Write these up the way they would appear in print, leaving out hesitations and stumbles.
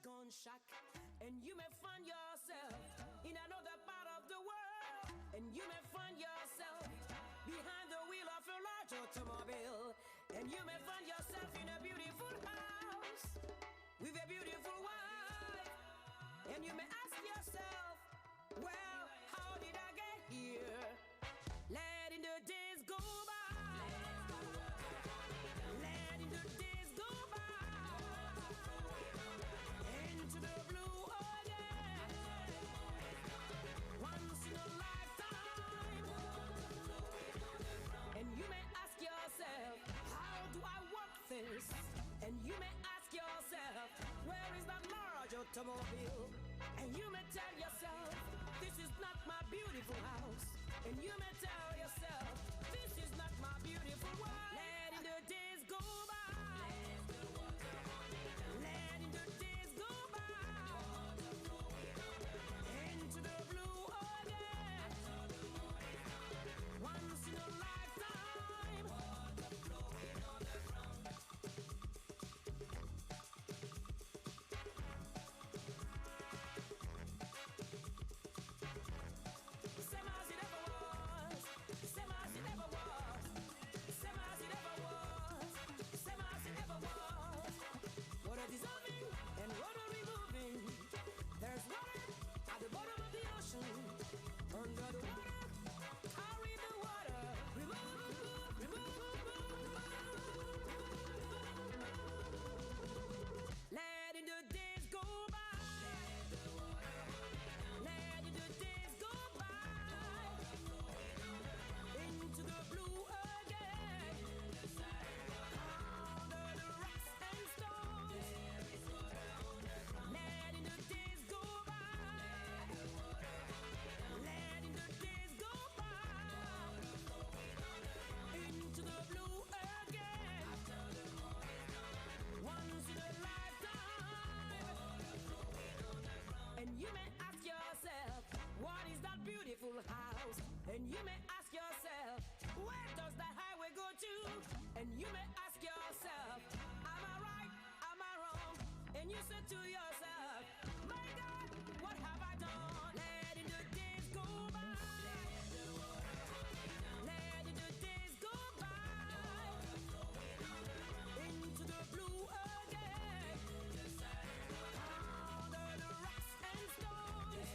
gone shack, and you may find yourself in another part of the world, and you may find yourself behind the wheel of a large automobile, and you may find yourself in a beautiful house with a beautiful wife, and you may ask yourself, well, how did I get here? Letting the days go by. How do I work this? And you may ask yourself, where is that large automobile? And you may tell yourself, this is not my beautiful house. And you may tell yourself, this is not my beautiful wife. Letting the days go by. Letting the days go by. Into the blue again. Once in a lifetime. Beautiful house, and you may ask yourself, where does the highway go to? And you may ask yourself, am I right? Am I wrong? And you say to yourself, my God, what have I done? Letting the days go by. Letting the days go by. Into the blue again. Under the rocks and stones.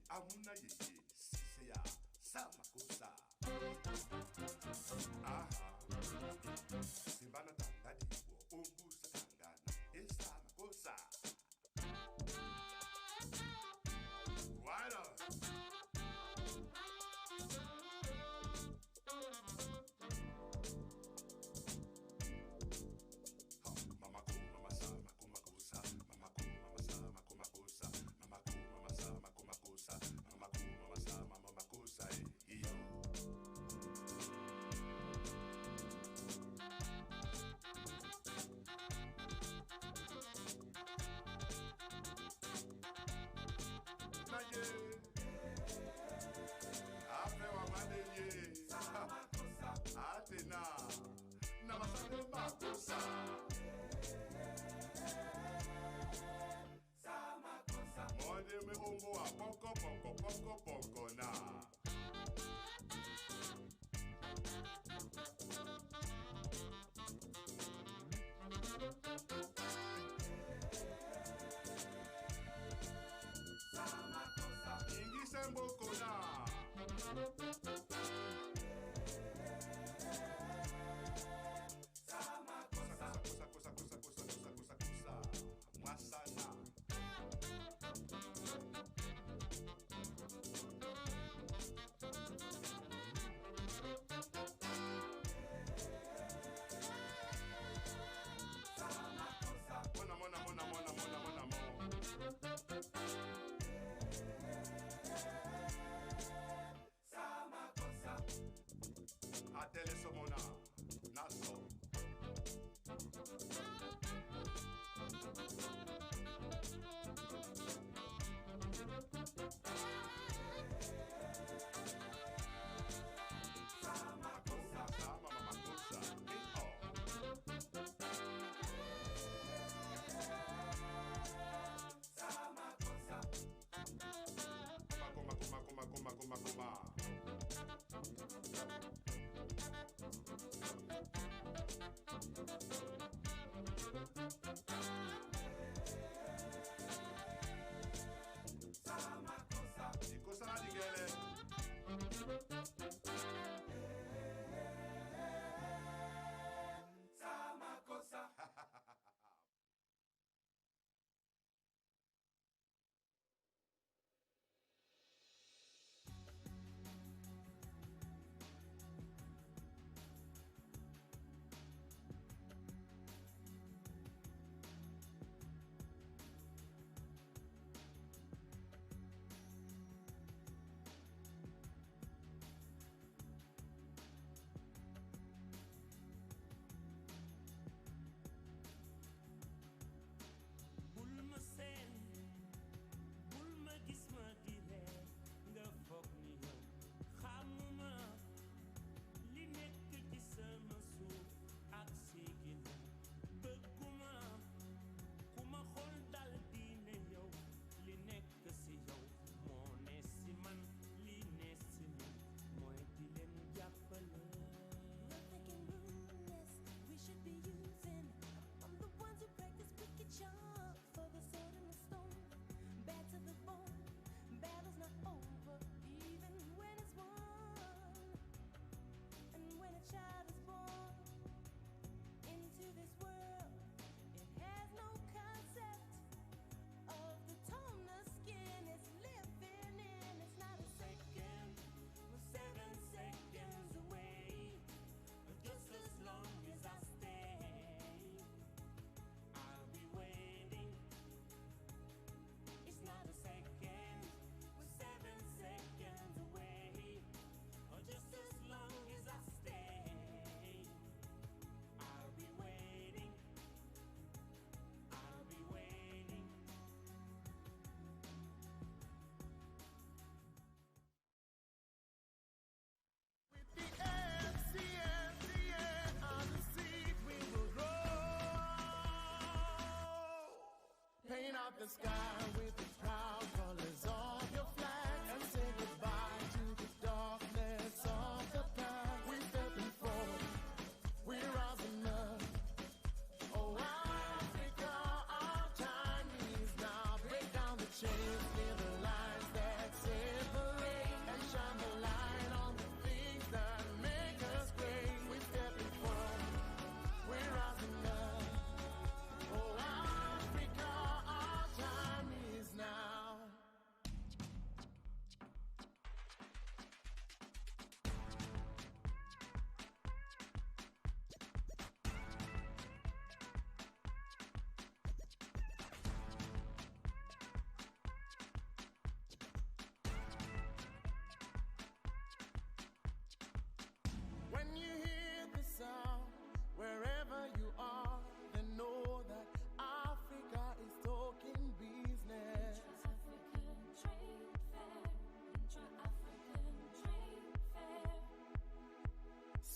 Amuna yeye, siseya, samakosa. Aha, simbana tangadi wo, umbusa tangana, esamakosa. Right on.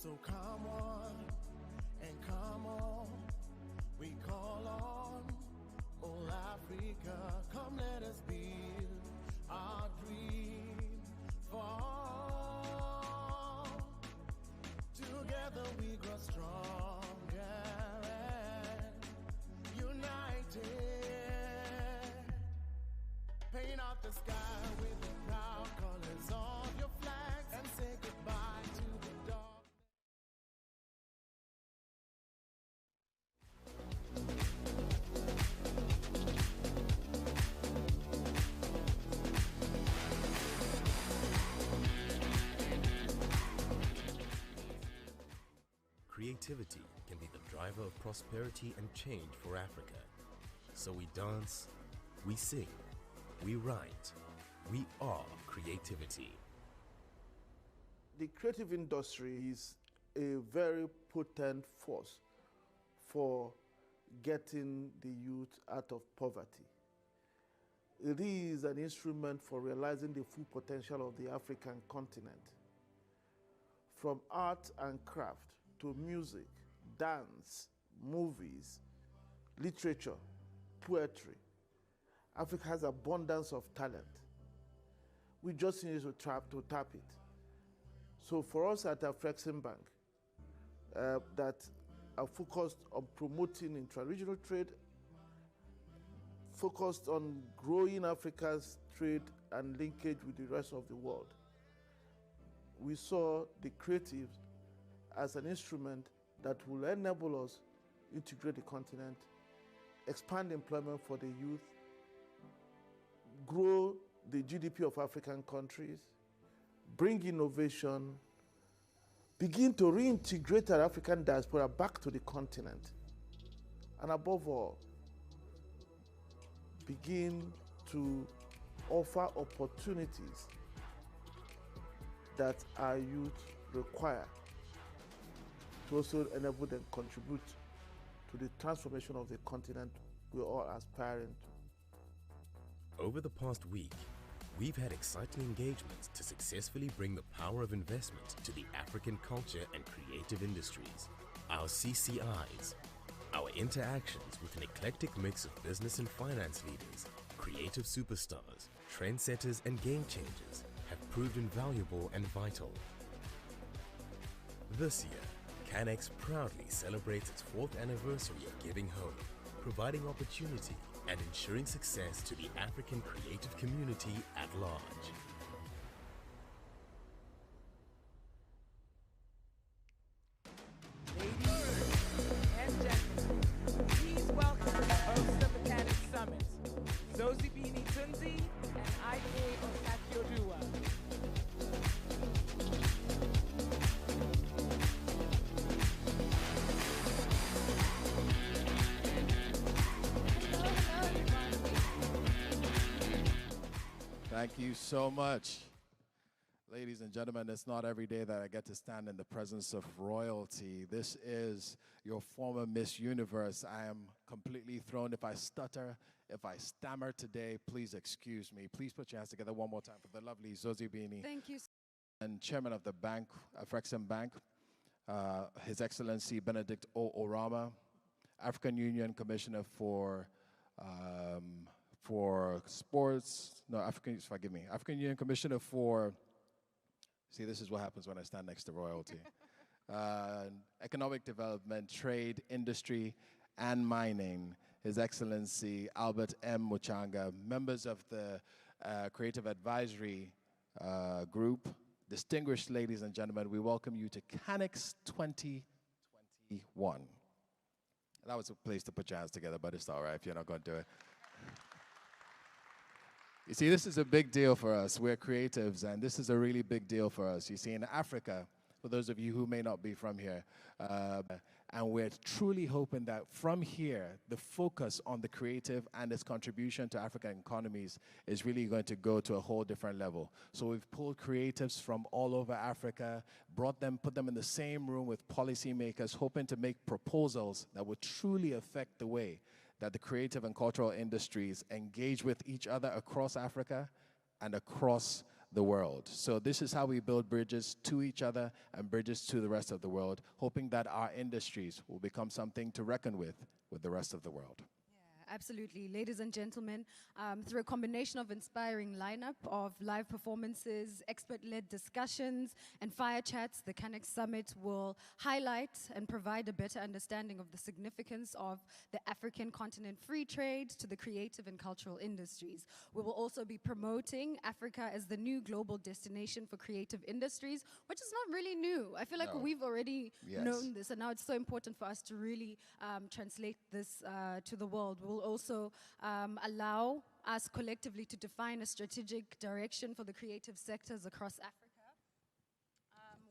So come on and come on, we call on all Africa. Come let us build our dream fall. Together we grow stronger and united. Paint out the sky with the proud colors of your flags and say goodbye to the dark. Creativity can be the driver of prosperity and change for Africa. So we dance, we sing, we write, we are creativity. The creative industry is a very potent force for getting the youth out of poverty. It is an instrument for realizing the full potential of the African continent. From art and craft to music, dance, movies, literature, poetry, Africa has abundance of talent. We just need to tap it. So for us at IATF Bank, that are focused on promoting intra-regional trade, focused on growing Africa's trade and linkage with the rest of the world. We saw the creative as an instrument that will enable us integrate the continent, expand employment for the youth, grow the GDP of African countries, bring innovation, begin to reintegrate our African diaspora back to the continent, and above all, begin to offer opportunities that our youth require to also enable them contribute to the transformation of the continent we're all aspiring to. Over the past week, we've had exciting engagements to successfully bring the power of investment to the African culture and creative industries. Our CCIs, our interactions with an eclectic mix of business and finance leaders, creative superstars, trendsetters and game changers have proved invaluable and vital. This year, CANEX proudly celebrates its 4th anniversary of giving home, providing opportunity and ensuring success to the African creative community at large. Ladies and gentlemen, please welcome the hosts of the CANEX Summit, Zozibini Tunzi and Ike Osakioduwa. Thank you so much. Ladies and gentlemen, it's not every day that I get to stand in the presence of royalty. This is your former Miss Universe. I am completely thrown. If I stutter, if I stammer today, please excuse me. Please put your hands together one more time for the lovely Zozibini. Thank you. And Chairman of the bank, IATF Bank, His Excellency Benedict O. Orama, African Union Commissioner for sports, no, forgive me, African Union Commissioner for, see, this is what happens when I stand next to royalty. Economic Development, Trade, Industry, and Mining, His Excellency Albert M. Muchanga, members of the Creative Advisory Group, distinguished ladies and gentlemen, we welcome you to CANEX 2021. That was a place to put your hands together, but it's all right if you're not going to do it. You see, this is a big deal for us. We're creatives, and this is a really big deal for us. You see, in Africa, for those of you who may not be from here, and we're truly hoping that from here, the focus on the creative and its contribution to African economies is really going to go to a whole different level. So we've pulled creatives from all over Africa, put them in the same room with policymakers, hoping to make proposals that would truly affect the way that the creative and cultural industries engage with each other across Africa and across the world. So this is how we build bridges to each other and bridges to the rest of the world, hoping that our industries will become something to reckon with the rest of the world. Absolutely. Ladies and gentlemen, through a combination of inspiring lineup of live performances, expert-led discussions, and fire chats, the CANEX Summit will highlight and provide a better understanding of the significance of the African continent free trade to the creative and cultural industries. We will also be promoting Africa as the new global destination for creative industries, which is not really new. I feel like we've already known this, and now it's so important for us to really translate this to the world. We'll also allow us collectively to define a strategic direction for the creative sectors across Africa.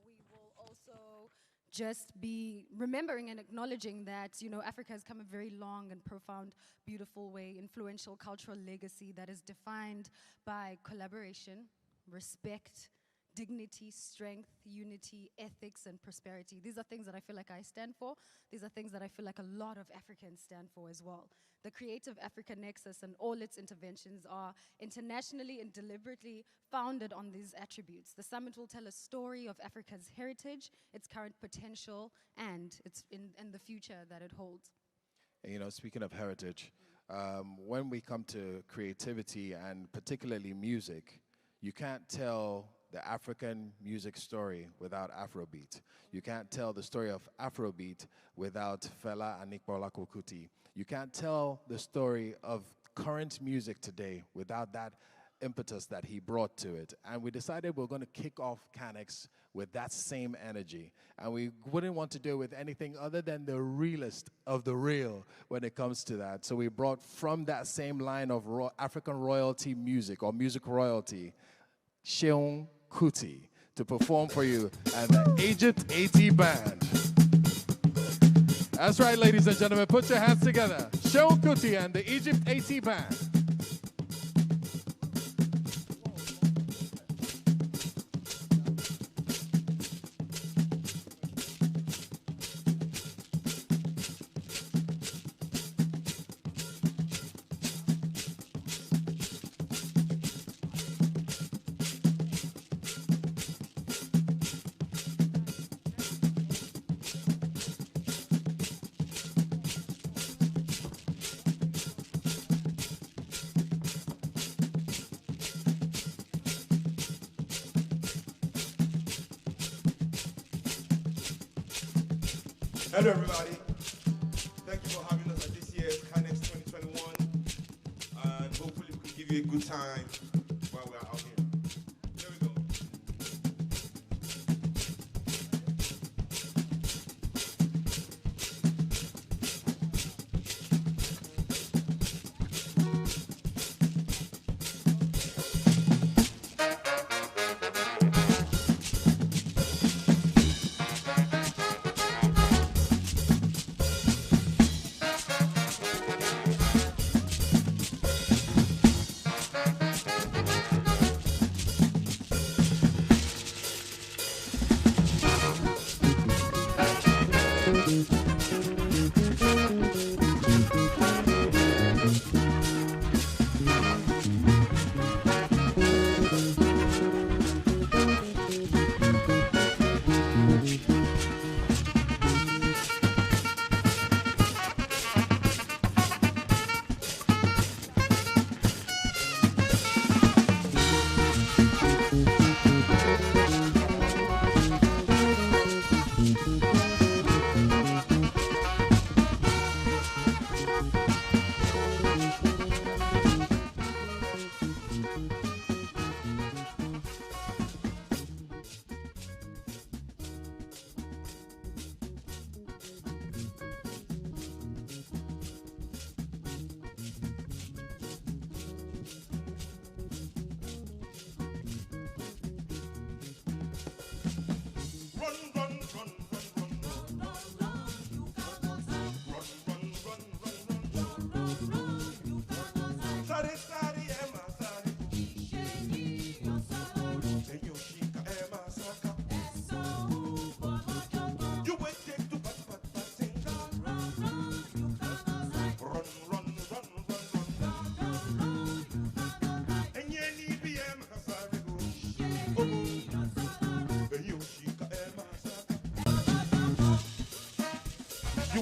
We will also just be remembering and acknowledging that, you know, Africa has come a very long and profound, beautiful way, influential cultural legacy that is defined by collaboration, respect, dignity, strength, unity, ethics, and prosperity. These are things that I feel like I stand for. These are things that I feel like a lot of Africans stand for as well. The Creative Africa Nexus and all its interventions are internationally and deliberately founded on these attributes. The summit will tell a story of Africa's heritage, its current potential, and the future that it holds. And, you know, speaking of heritage, when we come to creativity and particularly music, you can't tell the African music story without Afrobeat. You can't tell the story of Afrobeat without Fela Anikbola Kuti. You can't tell the story of current music today without that impetus that he brought to it. And we decided we're going to kick off CANEX with that same energy. And we wouldn't want to do it with anything other than the realest of the real when it comes to that. So we brought from that same line of African royalty music or music royalty, Seun Kuti, to perform for you and the Egypt AT Band. That's right, ladies and gentlemen, put your hands together. Seun Kuti and the Egypt AT Band. Hello, everybody. Thank you for having us at this year's CANEX 2021. And hopefully we can give you a good time while we're out here. Here we go.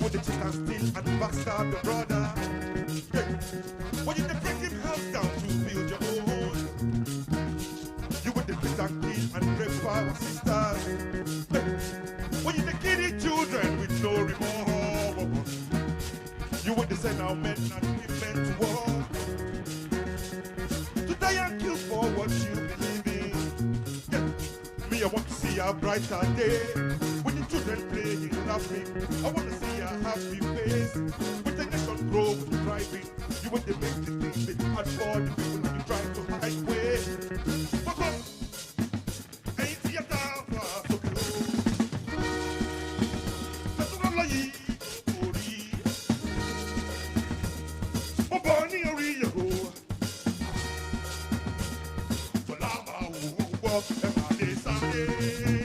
would the cheat and steal and backstab your brother. Hey. When you break him house down to build your own. You would the beat and kill and rape our sisters. Hey. When you kill children with no remorse. You would send our men and women to war. To die and kill for what you believe in. Yeah. Me, I want to see a brighter day. When the children playing, laughing, I want to see a happy face. When the nation grow with thriving, you want to make the things they hard for the people you try to hide away. Fuck up! Ain't see a down for so close. That's what I'm like. Bonnie Origo. Falama walk and my Sunday.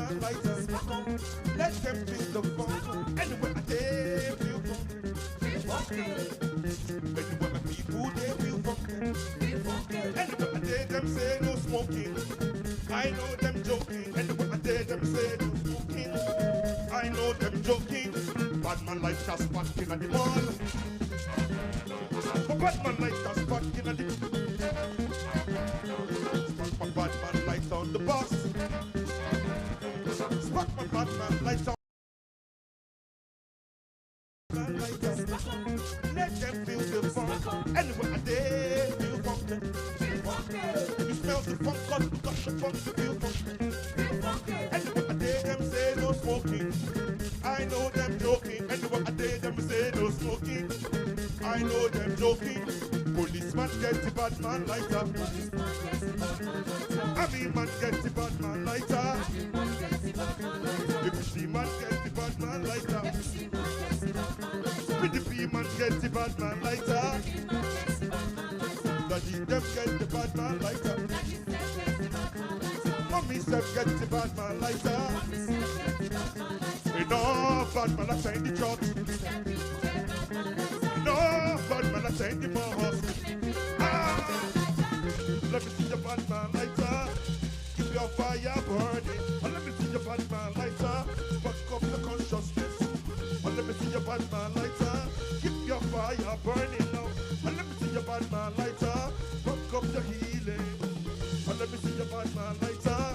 man lighter. Let them feel the funk. Anywhere they feel funk. Anywhere my people they feel funk. Anywhere they them say no smoking. I know them joking. Anywhere they them say no smoking. I know them joking. Bad man light just fucking at the mall. Bad man light just fucking at the bad man light on the bus. Spark my bad man light on. Let them feel the funk. Anywhere they feel funk. You smell the funk, cause you got the funk to feel funk. Anywhere they them say no smoking. I know them joking. Anywhere they them say no smoking. I know them joking. Policeman get the bad man lighter. I mean man get the bad man lighter. The man get the bad man lighter. PDP man get the bad man lighter. Daddy them get the bad man lighter. Mommy self get the bad man lighter. Enough bad man lighter in the church. Enough bad man lighter in the mosque. Let me see your bad man lighter. Keep your fire burning. Let me see your bad man lighter. Spark up the consciousness. Let me see your bad man lighter. Keep your fire burning now. Let me see your bad man lighter. Spark up the healing. Let me see your bad man lighter.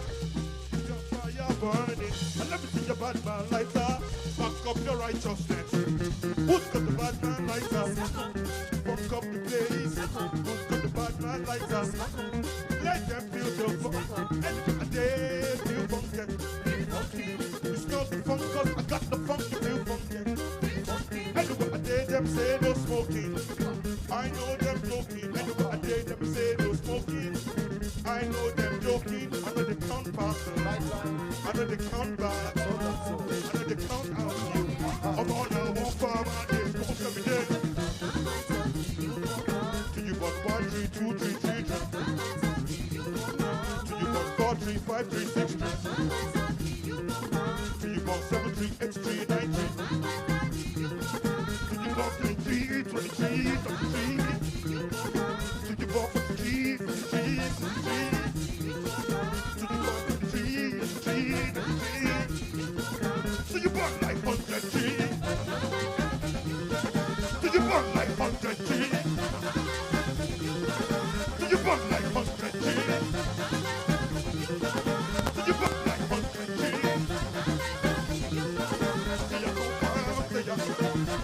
Keep your fire burning. Let me see your bad man lighter. Spark up your righteousness. Who's got the bad man lighter? Spark up the place. Who's got the bad man lighter? Let them feel the funk. And they feel funky. You smell the funk, cause I got the funk to feel funky. Anywhere they them say no smoking. I know them joking. Anywhere they them say no smoking. I know them joking. I know they count past the light. I know they count back. I know they count out you. I'm on a walk for my days. Come on, every day. Till you got 1, 3, 2, 3, 3, 3. Till you got 4, 3, 5, 3, 6, 3. Till you got 7, 3, 8, 3, 9, 3. Till you got 23, 23, 23. Till you got 43, 43, 43. Till you got 53, 53, 53. So you burn like 100 trees. So you burn like 100 trees. So you burn like 100 trees. So you burn like 100 trees. So you go down, so you go down.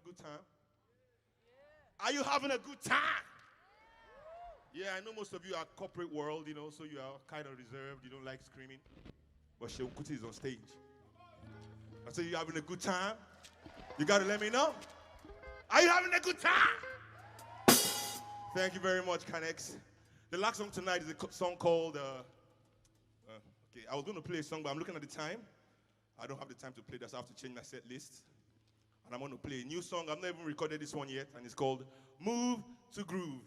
good time? Are you having a good time? Yeah, I know most of you are corporate world, you know, so you are kind of reserved. You don't like screaming. But Shehu Kuti is on stage. I say, you having a good time? You got to let me know. Are you having a good time? Thank you very much, CANEX. The last song tonight is a song called, okay, I was going to play a song, but I'm looking at the time. I don't have the time to play that, so I have to change my set list. And I'm going to play a new song. I've not even recorded this one yet, and it's called Move to Groove.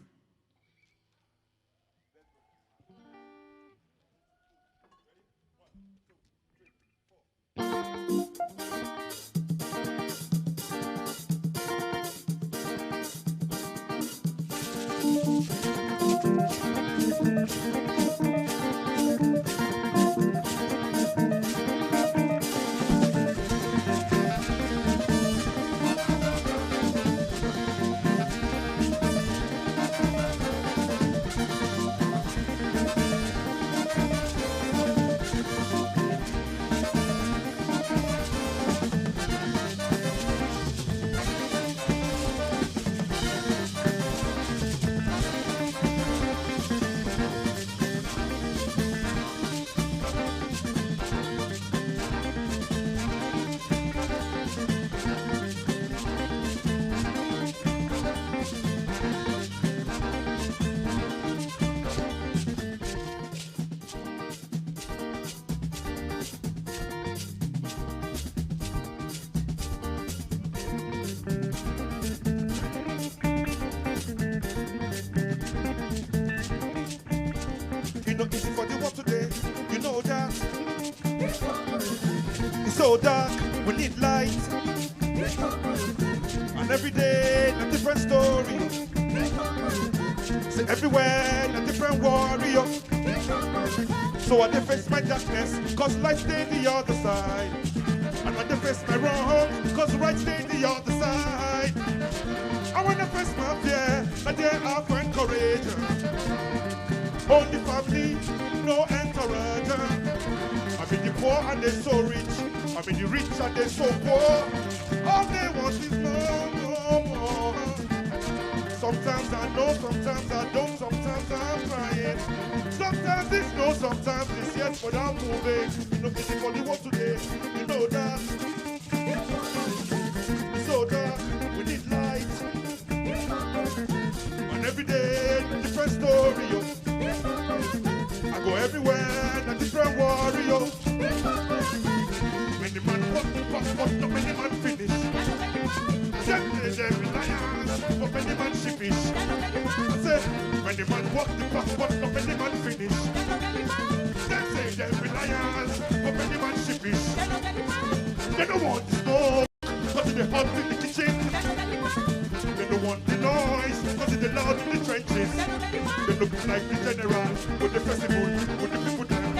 You know, easy for the world today. You know that it's so dark. We need light. And every day, a different story. See, everywhere, a different warrior. So I dey face my darkness, cause light stay the other side. And I dey face my wrong, cause right stay the other side. I wanna face my fear, and there I find courage. Only family, no entourage. I'm in the poor and they're so rich. I'm in the rich and they're so poor. All they want is more. Sometimes I know, sometimes I don't, sometimes I'm trying. Sometimes it's no, sometimes it's yes, but I'm moving. You know, it's for the world today. You know that. It's so dark, we need light. And every day, different story. I go everywhere, a different warrior. When the man walk the path, but not many man finish. Them reliance, but many man sheepish. I say, when the man walk the path, but not many man finish. Them say them reliance, but many man sheepish. They don't want the smoke, cause it's hot in the kitchen. They don't want the noise, cause it's loud in the trenches. They don't be like the general, with the festival, with the people there.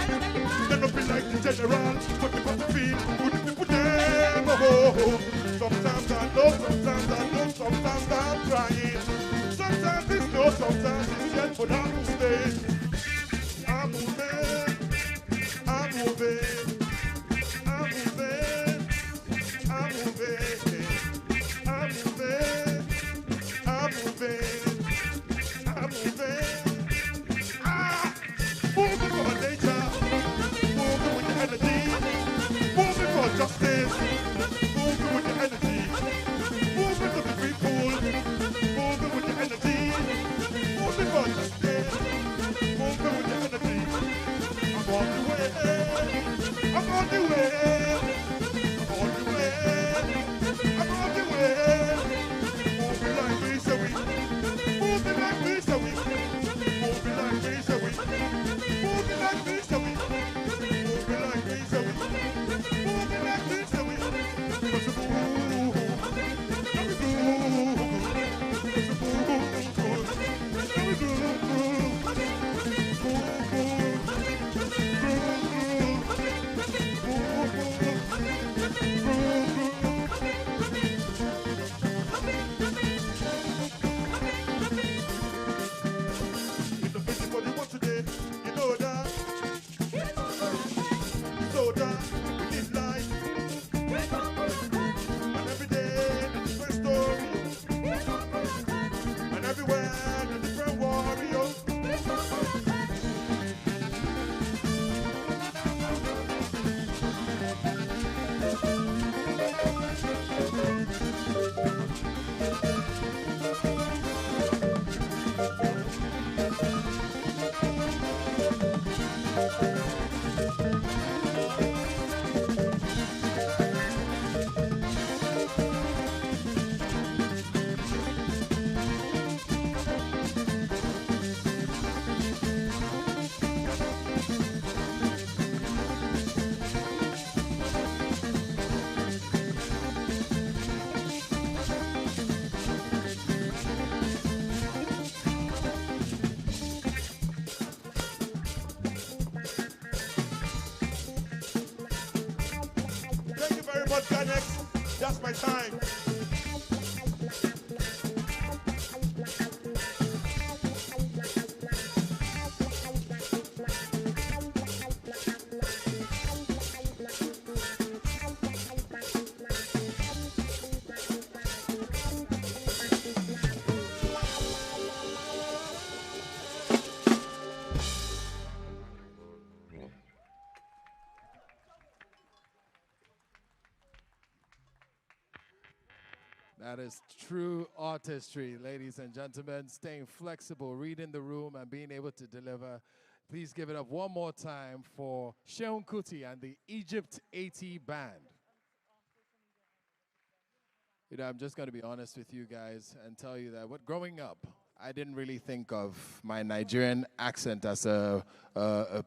They don't be like the general, with the battlefield, with the people there. Oh. Sometimes I know, sometimes I don't, sometimes I'm trying. Sometimes it's no, sometimes it's yes, but I'm staying. I'm moving, I'm moving, I'm moving, I'm moving, I'm moving, I'm moving, I'm moving. Ah, moving for nature, moving with the energy, moving for justice, moving with the energy, moving to the people, moving with the energy, moving for justice, moving with the energy. I'm on the way, I'm on the way, I'm on the way, I'm on the way. Moving like me, so we, moving like me, so we, moving like me, so we, moving like me, so we, moving like me, so we, moving like me, so we. Move. support CANEX. That's my time. That is true artistry, ladies and gentlemen. Staying flexible, reading the room, and being able to deliver. Please give it up one more time for Sheun Kuti and the Egypt 80 Band. You know, I'm just going to be honest with you guys and tell you that growing up, I didn't really think of my Nigerian accent as a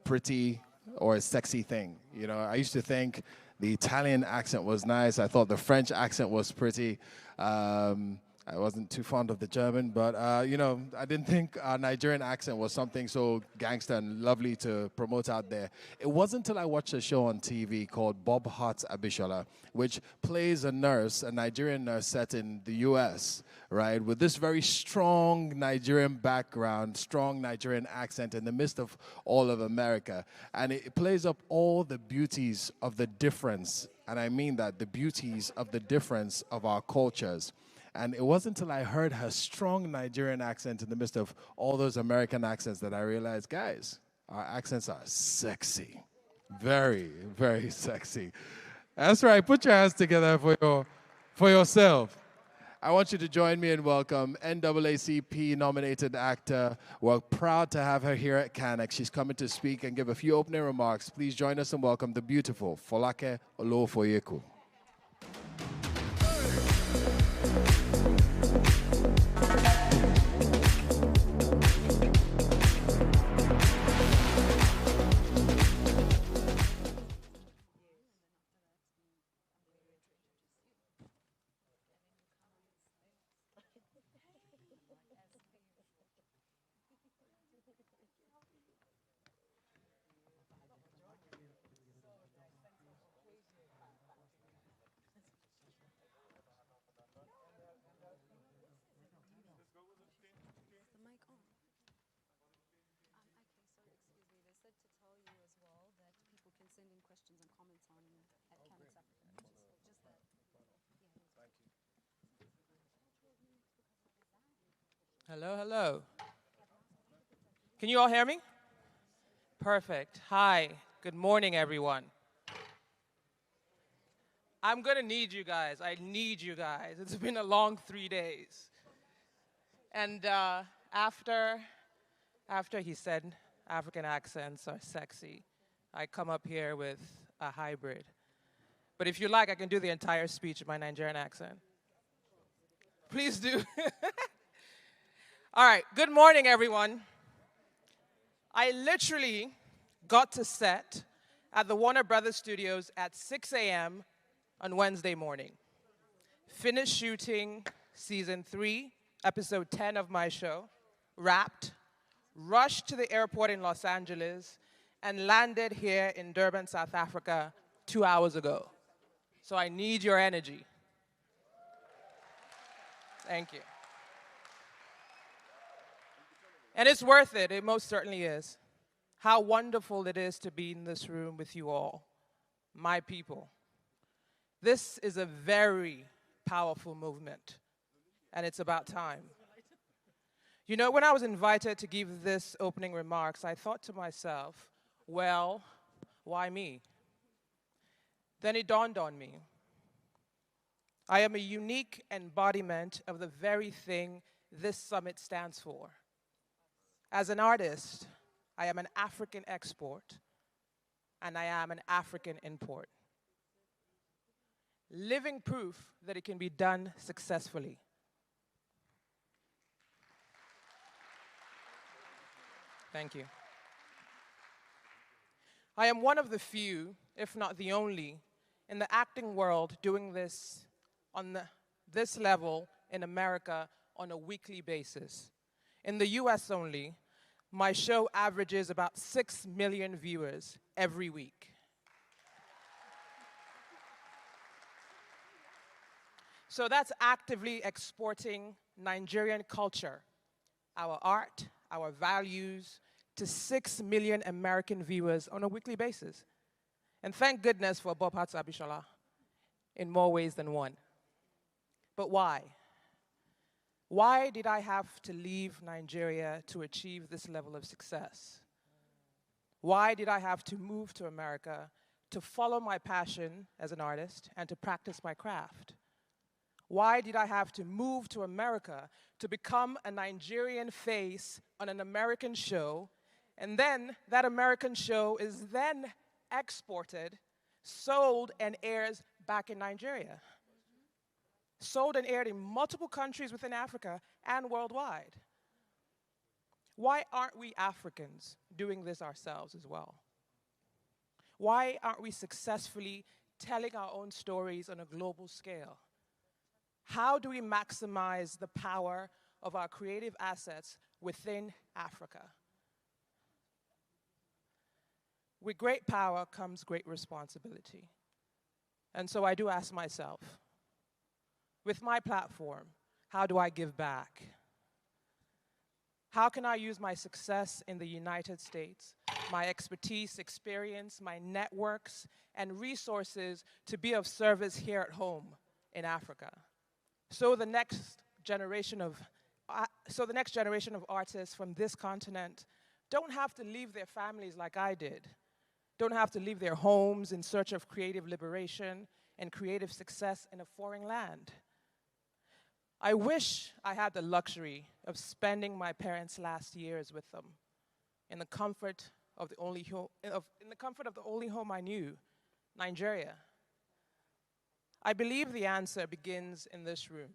pretty or a sexy thing. You know, I used to think the Italian accent was nice. I thought the French accent was pretty. I wasn't too fond of the German, but, you know, I didn't think our Nigerian accent was something so gangster and lovely to promote out there. It wasn't until I watched a show on TV called Bob Hart's Abishola, which plays a nurse, a Nigerian nurse set in the US, right, with this very strong Nigerian background, strong Nigerian accent in the midst of all of America. And it plays up all the beauties of the difference, and I mean that, the beauties of the difference of our cultures. And it wasn't until I heard her strong Nigerian accent in the midst of all those American accents that I realized, guys, our accents are sexy. Very, very sexy. That's right. Put your hands together for yourself. I want you to join me in welcome NAACP-nominated actor. We're proud to have her here at CANEX. She's coming to speak and give a few opening remarks. Please join us and welcome the beautiful Folake Olofoyeku. Hello, hello. Can you all hear me? Perfect. Hi. Good morning, everyone. I'm going to need you guys. I need you guys. It's been a long 3 days. And after he said African accents are sexy, I come up here with a hybrid. But if you like, I can do the entire speech in my Nigerian accent. Please do. All right, good morning, everyone. I literally got to set at the Warner Brothers Studios at 6 a.m. on Wednesday morning. Finished shooting season 3, episode 10 of my show, wrapped, rushed to the airport in Los Angeles, and landed here in Durban, South Africa 2 hours ago. So I need your energy. Thank you. And it's worth it. It most certainly is. How wonderful it is to be in this room with you all, my people. This is a very powerful movement, and it's about time. You know, when I was invited to give this opening remarks, I thought to myself, well, why me? Then it dawned on me. I am a unique embodiment of the very thing this summit stands for. As an artist, I am an African export, and I am an African import. Living proof that it can be done successfully. Thank you. I am one of the few, if not the only, in the acting world doing this on this level in America on a weekly basis. In the US only, my show averages about 6 million viewers every week. So that's actively exporting Nigerian culture, our art, our values, to 6 million American viewers on a weekly basis. And thank goodness for Bob Hats Abishola in more ways than one. But why? Why did I have to leave Nigeria to achieve this level of success? Why did I have to move to America to follow my passion as an artist and to practice my craft? Why did I have to move to America to become a Nigerian face on an American show, and then that American show is then exported, sold, and airs back in Nigeria? Sold and aired in multiple countries within Africa and worldwide. Why aren't we Africans doing this ourselves as well? Why aren't we successfully telling our own stories on a global scale? How do we maximize the power of our creative assets within Africa? With great power comes great responsibility. And so I do ask myself, with my platform, how do I give back? How can I use my success in the United States, my expertise, experience, my networks, and resources to be of service here at home in Africa? So the next generation of artists from this continent don't have to leave their families like I did, don't have to leave their homes in search of creative liberation and creative success in a foreign land. I wish I had the luxury of spending my parents' last years with them in the comfort of the only home I knew, Nigeria. I believe the answer begins in this room,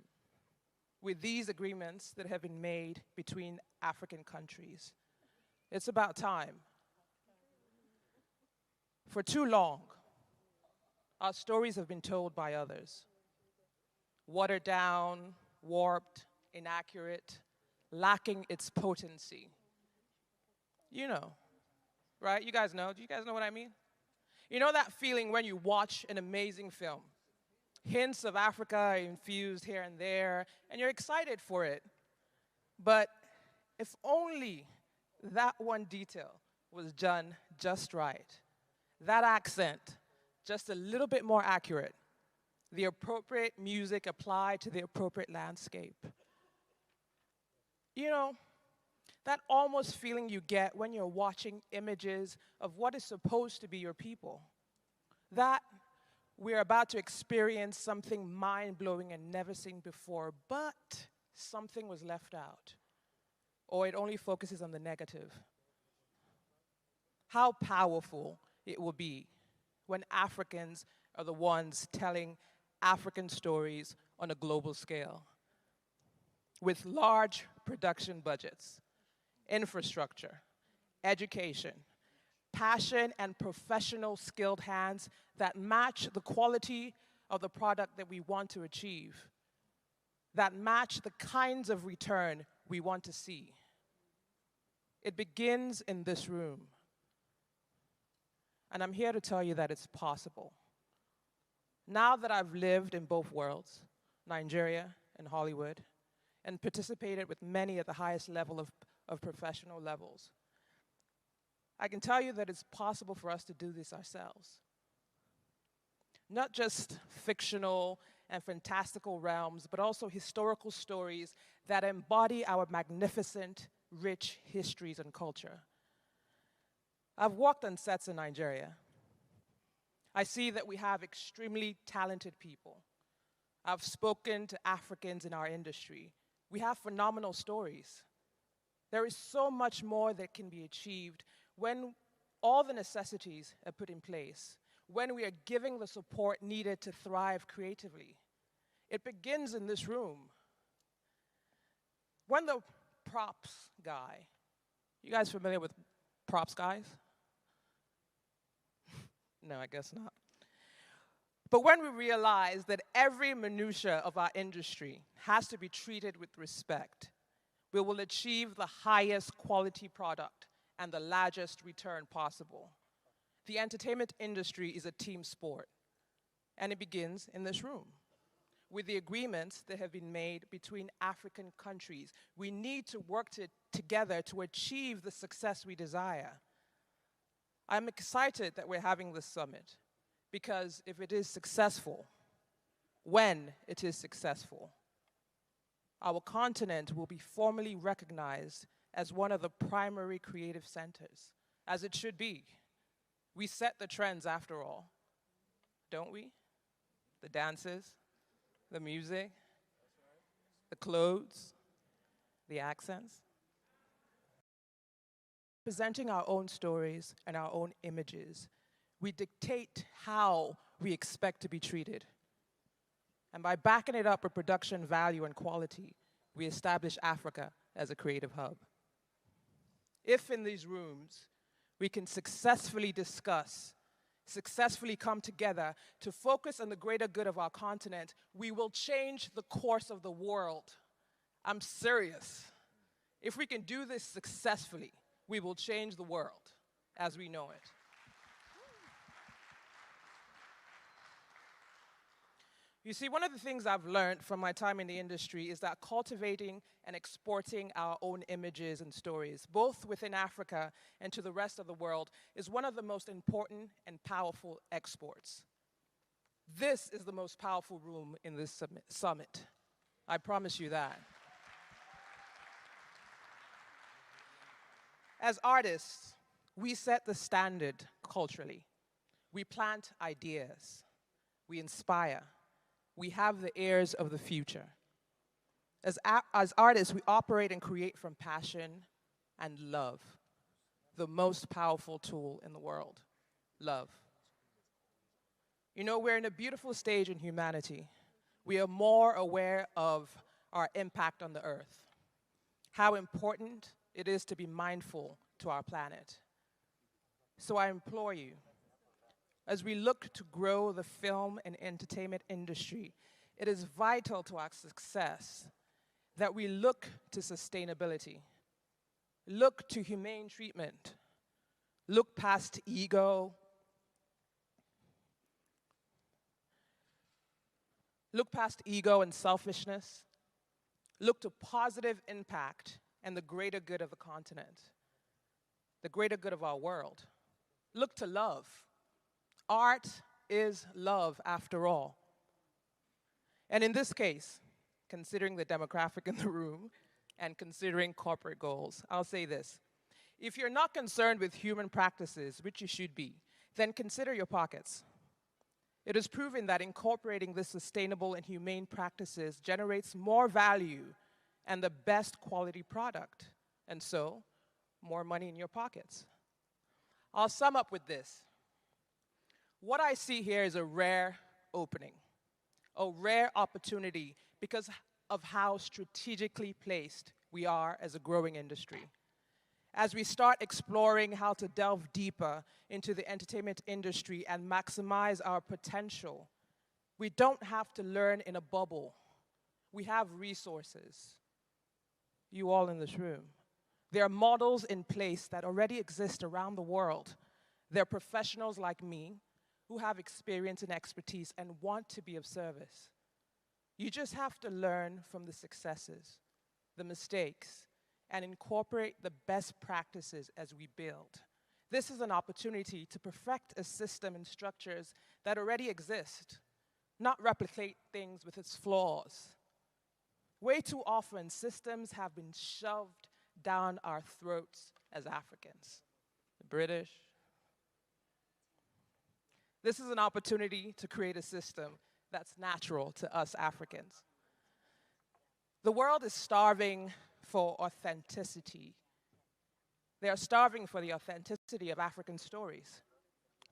with these agreements that have been made between African countries. It's about time. For too long, our stories have been told by others. Watered down, warped, inaccurate, lacking its potency. You know, right? You guys know. Do you guys know what I mean? You know that feeling when you watch an amazing film? Hints of Africa are infused here and there, and you're excited for it. But if only that one detail was done just right, that accent just a little bit more accurate, the appropriate music applied to the appropriate landscape. You know, that almost feeling you get when you're watching images of what is supposed to be your people. That we're about to experience something mind-blowing and never seen before, but something was left out, or it only focuses on the negative. How powerful it will be when Africans are the ones telling African stories on a global scale, with large production budgets, infrastructure, education, passion, and professional skilled hands that match the quality of the product that we want to achieve, that match the kinds of return we want to see. It begins in this room. And I'm here to tell you that it's possible. Now that I've lived in both worlds, Nigeria and Hollywood, and participated with many at the highest level of professional levels, I can tell you that it's possible for us to do this ourselves. Not just fictional and fantastical realms, but also historical stories that embody our magnificent, rich histories and culture. I've walked on sets in Nigeria. I see that we have extremely talented people. I've spoken to Africans in our industry. We have phenomenal stories. There is so much more that can be achieved when all the necessities are put in place, when we are giving the support needed to thrive creatively. It begins in this room. When the props guy, you guys familiar with props guys? No, I guess not. But when we realize that every minutia of our industry has to be treated with respect, we will achieve the highest quality product and the largest return possible. The entertainment industry is a team sport, and it begins in this room. with the agreements that have been made between African countries. We need to work together to achieve the success we desire. I'm excited that we're having this summit because if it is successful, when it is successful, our continent will be formally recognized as one of the primary creative centers, as it should be. We set the trends after all, don't we? The dances, the music, the clothes, the accents. Presenting our own stories and our own images, we dictate how we expect to be treated. And by backing it up with production value and quality, we establish Africa as a creative hub. If in these rooms, we can successfully discuss, successfully come together to focus on the greater good of our continent, we will change the course of the world. I'm serious. If we can do this successfully, we will change the world as we know it. You see, one of the things I've learned from my time in the industry is that cultivating and exporting our own images and stories, both within Africa and to the rest of the world, is one of the most important and powerful exports. This is the most powerful room in this summit. I promise you that. As artists, we set the standard culturally. We plant ideas. We inspire. We have the ears of the future. As artists, we operate and create from passion and love, the most powerful tool in the world, love. You know, we're in a beautiful stage in humanity. We are more aware of our impact on the earth, how important it is to be mindful to our planet. So I implore you, as we look to grow the film and entertainment industry, it is vital to our success that we look to sustainability, look to humane treatment, look past ego, and selfishness, look to positive impact and the greater good of the continent, the greater good of our world. Look to love. Art is love, after all. And in this case, considering the demographic in the room and considering corporate goals, I'll say this. If you're not concerned with human practices, which you should be, then consider your pockets. It is proven that incorporating this sustainable and humane practices generates more value and the best quality product, and so more money in your pockets. I'll sum up with this. What I see here is a rare opening, a rare opportunity because of how strategically placed we are as a growing industry. As we start exploring how to delve deeper into the entertainment industry and maximize our potential, we don't have to learn in a bubble. We have resources. You all in this room. There are models in place that already exist around the world. There are professionals like me who have experience and expertise and want to be of service. You just have to learn from the successes, the mistakes, and incorporate the best practices as we build. This is an opportunity to perfect a system and structures that already exist, not replicate things with its flaws. Way too often, systems have been shoved down our throats as Africans. The British. This is an opportunity to create a system that's natural to us Africans. The world is starving for authenticity. They are starving for the authenticity of African stories,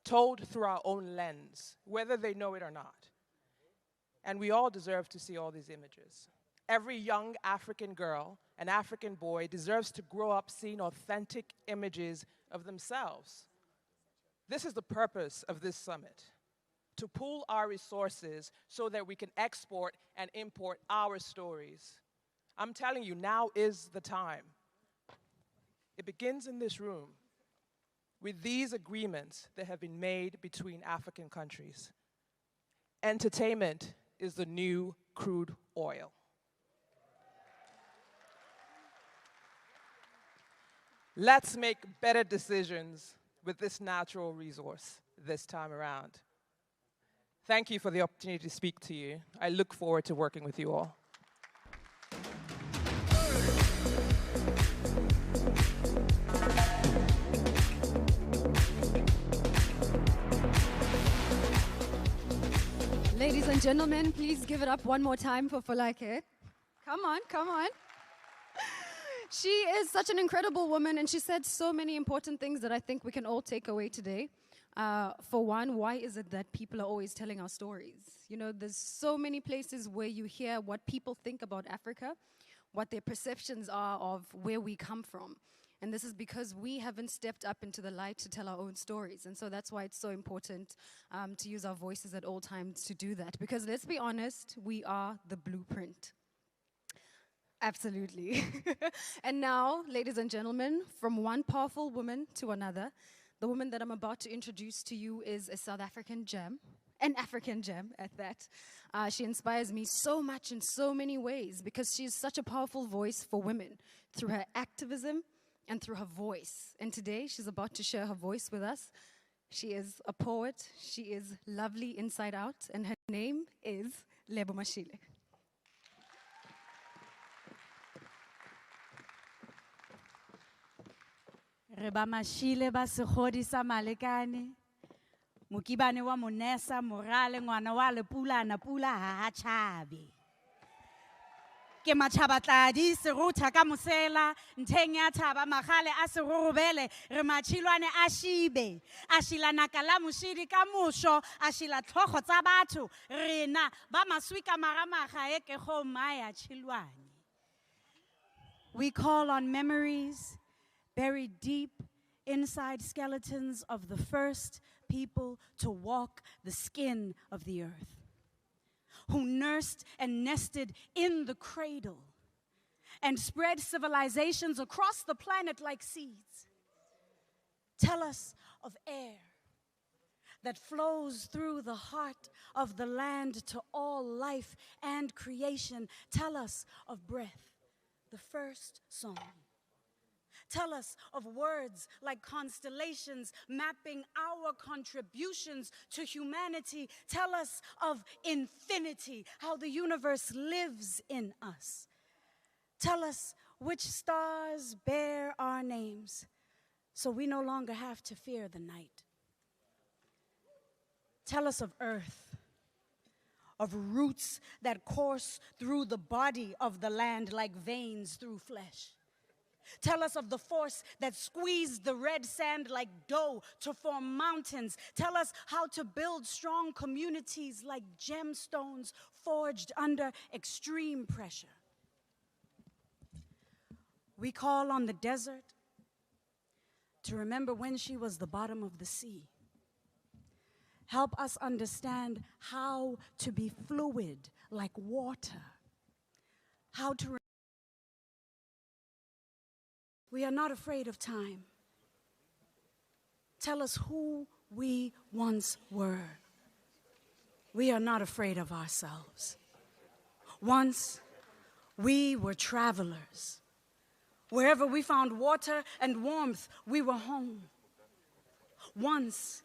told through our own lens, whether they know it or not. And we all deserve to see all these images. Every young African girl and African boy deserves to grow up seeing authentic images of themselves. This is the purpose of this summit, to pool our resources so that we can export and import our stories. I'm telling you, now is the time. It begins in this room with these agreements that have been made between African countries. Entertainment is the new crude oil. Let's make better decisions with this natural resource this time around. Thank you for the opportunity to speak to you. I look forward to working with you all. Ladies and gentlemen, please give it up one more time for Folake. Come on, come on. She is such an incredible woman, and she said so many important things that I think we can all take away today. For one, why is it that people are always telling our stories? You know, there's so many places where you hear what people think about Africa, what their perceptions are of where we come from. And this is because we haven't stepped up into the light to tell our own stories. And so that's why it's so important to use our voices at all times to do that. Because let's be honest, we are the blueprint. Absolutely. And now, ladies and gentlemen, from one powerful woman to another, the woman that I'm about to introduce to you is a South African gem, an African gem at that. She inspires me so much in so many ways because she's such a powerful voice for women through her activism and through her voice. And today, she's about to share her voice with us. She is a poet. She is lovely inside out, and her name is Lebo Mashile. Re ba Mashile ba segodi sa Malekane, mokibane wa Monesa, morale ngwana wa Lepulana, pula ha chabe. Ke machabatladi serutha ka mosela, ntheng ya thaba magale a serurubele, re machilwane a shibe, a shila naka la moshidi ka mosho, a shila tlhogo tsa batho, rena ba maswi ka maramaga e ke go maya chilwane. We call on memories buried deep inside skeletons of the first people to walk the skin of the earth, who nursed and nested in the cradle and spread civilizations across the planet like seeds. Tell us of air that flows through the heart of the land to all life and creation. Tell us of breath, the first song. Tell us of words like constellations mapping our contributions to humanity. Tell us of infinity, how the universe lives in us. Tell us which stars bear our names so we no longer have to fear the night. Tell us of earth, of roots that course through the body of the land like veins through flesh. Tell us of the force that squeezed the red sand like dough to form mountains. Tell us how to build strong communities like gemstones forged under extreme pressure. We call on the desert to remember when she was the bottom of the sea. Help us understand how to be fluid like water. How to We are not afraid of time. Tell us who we once were. We are not afraid of ourselves. Once, we were travelers. Wherever we found water and warmth, we were home. Once,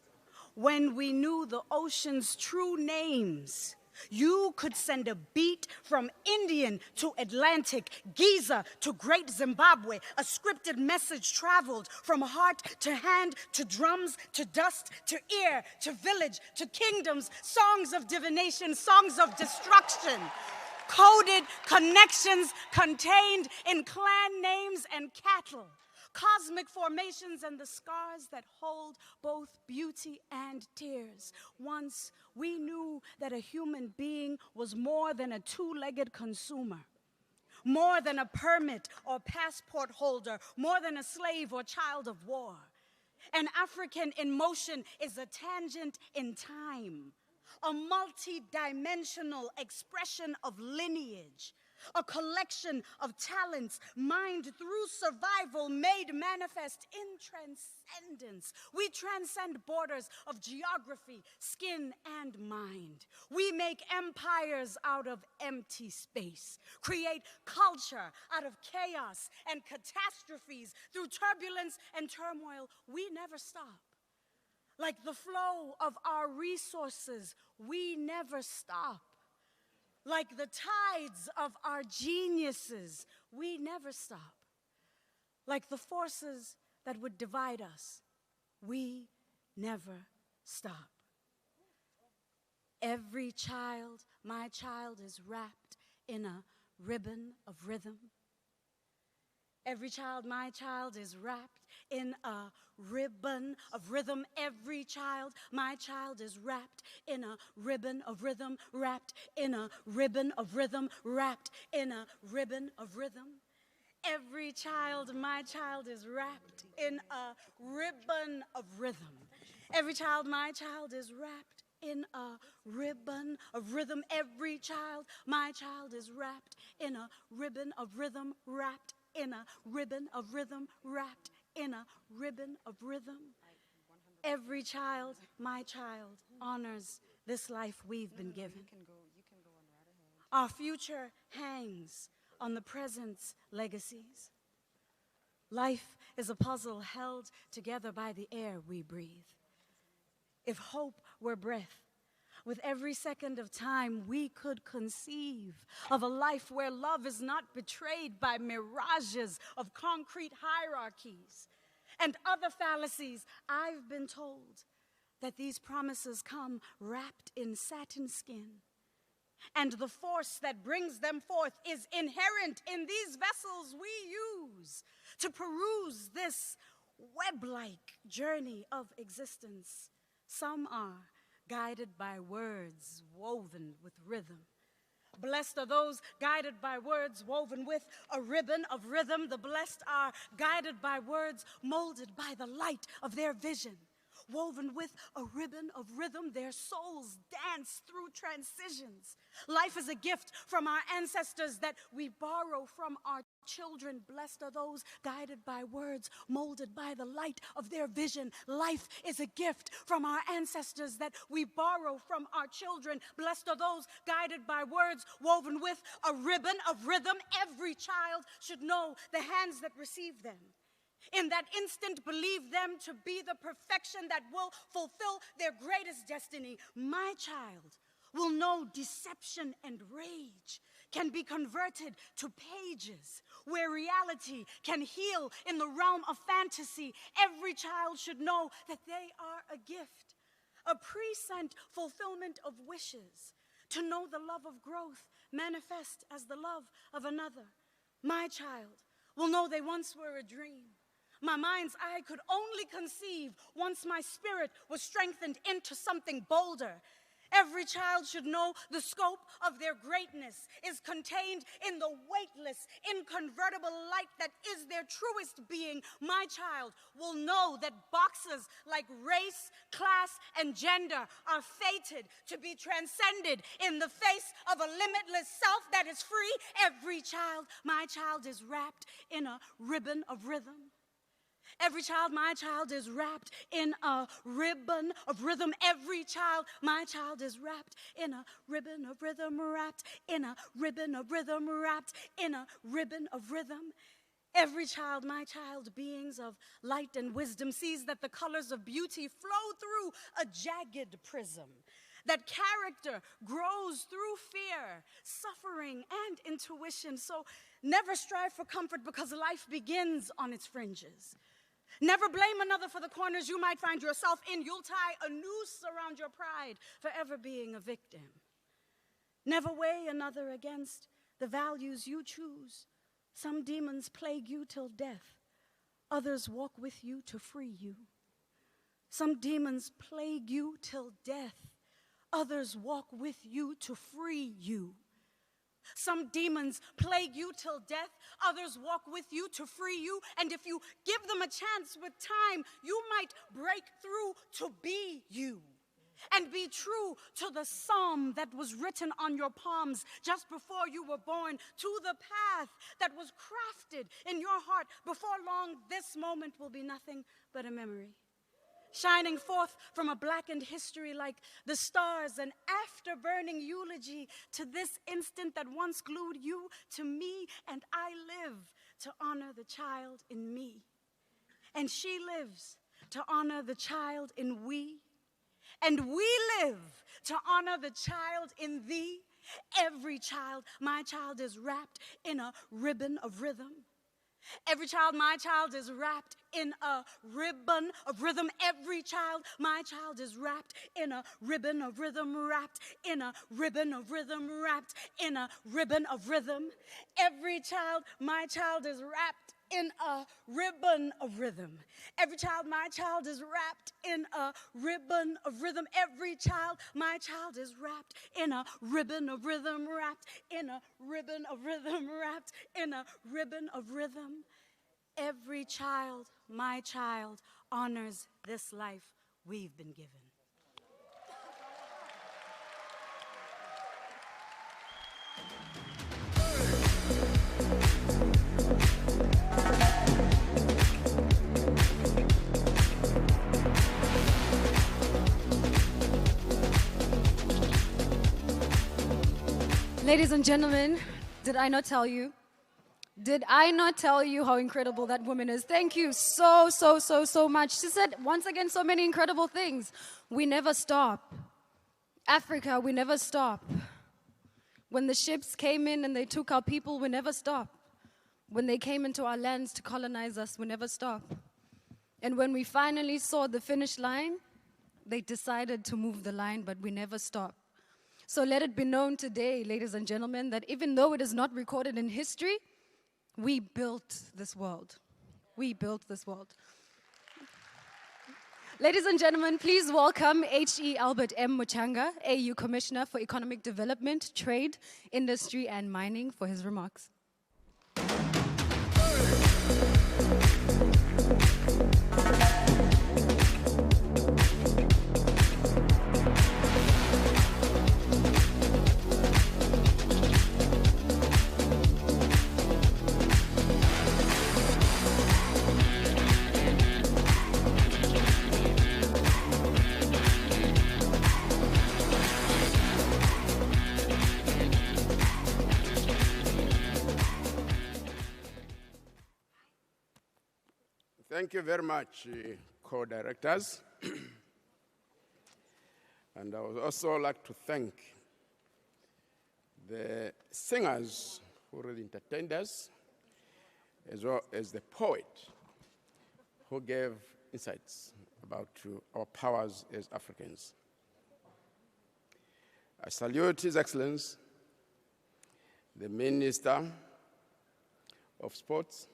when we knew the ocean's true names, you could send a beat from Indian to Atlantic, Giza to Great Zimbabwe. A scripted message traveled from heart to hand, to drums, to dust, to ear, to village, to kingdoms. Songs of divination, songs of destruction. Coded connections contained in clan names and cattle. Cosmic formations and the scars that hold both beauty and tears. Once we knew that a human being was more than a two-legged consumer, more than a permit or passport holder, more than a slave or child of war. An African in motion is a tangent in time, a multi-dimensional expression of lineage, a collection of talents mined through survival, made manifest in transcendence. We transcend borders of geography, skin, and mind. We make empires out of empty space, create culture out of chaos and catastrophes. Through turbulence and turmoil, we never stop. Like the flow of our resources, we never stop. Like the tides of our geniuses, we never stop. Like the forces that would divide us, we never stop. Every child, my child, is wrapped in a ribbon of rhythm. Every child, my child, is wrapped in a ribbon of rhythm. Every child, my child, is wrapped in a ribbon of rhythm, wrapped in a ribbon of rhythm, wrapped in a ribbon of rhythm. Every child, my child, is wrapped in a ribbon of rhythm. Every child, my child, is wrapped in a ribbon of rhythm. Every child, my child, is wrapped in a ribbon of rhythm, wrapped in a ribbon of rhythm, wrapped in a ribbon of rhythm. Every child, my child, honors this life we've been given. Our future hangs on the present's legacies. Life is a puzzle held together by the air we breathe. If hope were breath, with every second of time, we could conceive of a life where love is not betrayed by mirages of concrete hierarchies and other fallacies. I've been told that these promises come wrapped in satin skin, and the force that brings them forth is inherent in these vessels we use to peruse this web-like journey of existence. Some are guided by words woven with rhythm. Blessed are those guided by words woven with a ribbon of rhythm. The blessed are guided by words molded by the light of their vision. Woven with a ribbon of rhythm, their souls dance through transitions. Life is a gift from our ancestors that we borrow from our children. Blessed are those guided by words molded by the light of their vision. Life is a gift from our ancestors that we borrow from our children. Blessed are those guided by words woven with a ribbon of rhythm. Every child should know the hands that receive them. In that instant, believe them to be the perfection that will fulfill their greatest destiny. My child will know deception and rage can be converted to pages, where reality can heal in the realm of fantasy. Every child should know that they are a gift, a present fulfillment of wishes, to know the love of growth manifest as the love of another. My child will know they once were a dream. My mind's eye could only conceive once my spirit was strengthened into something bolder. Every child should know the scope of their greatness is contained in the weightless, inconvertible light that is their truest being. My child will know that boxes like race, class, and gender are fated to be transcended in the face of a limitless self that is free. Every child, my child, is wrapped in a ribbon of rhythm. Every child, my child, is wrapped in a ribbon of rhythm. Every child, my child, is wrapped in a ribbon of rhythm, wrapped in a ribbon of rhythm, wrapped in a ribbon of rhythm. Every child, my child, beings of light and wisdom, sees that the colors of beauty flow through a jagged prism, that character grows through fear, suffering, and intuition. So never strive for comfort, because life begins on its fringes. Never blame another for the corners you might find yourself in. You'll tie a noose around your pride, forever being a victim. Never weigh another against the values you choose. Some demons plague you till death. Others walk with you to free you. Some demons plague you till death. Others walk with you to free you. Some demons plague you till death. Others walk with you to free you. And if you give them a chance with time, you might break through to be you. and be true to the psalm that was written on your palms just before you were born, to the path that was crafted in your heart. Before long, this moment will be nothing but a memory, shining forth from a blackened history like the stars, an after-burning eulogy to this instant that once glued you to me, and I live to honor the child in me. And she lives to honor the child in we. And we live to honor the child in thee. Every child, my child, is wrapped in a ribbon of rhythm. Every child, my child, is wrapped in a ribbon of rhythm. Every child, my child, is wrapped in a ribbon of rhythm, wrapped in a ribbon of rhythm, wrapped in a ribbon of rhythm. Every child, my child, is wrapped in a ribbon of rhythm. Every child, my child, is wrapped in a ribbon of rhythm. Every child, my child, is wrapped in a ribbon of rhythm, wrapped in a ribbon of rhythm, wrapped in a ribbon of rhythm. Every child, my child, honors this life we've been given. Ladies and gentlemen, did I not tell you? Did I not tell you how incredible that woman is? Thank you so much. She said, once again, so many incredible things. We never stop. Africa, we never stop. When the ships came in and they took our people, we never stop. When they came into our lands to colonize us, we never stop. And when we finally saw the finish line, they decided to move the line, but we never stop. So let it be known today, ladies and gentlemen, that even though it is not recorded in history, we built this world. We built this world. Ladies and gentlemen, please welcome H.E. Albert M. Muchanga, AU Commissioner for Economic Development, Trade, Industry and Mining, for his remarks. Thank you very much, co-directors. And I would also like to thank the singers who really entertained us, as well as the poet who gave insights about our powers as Africans. I salute His Excellency, the Minister of Sports,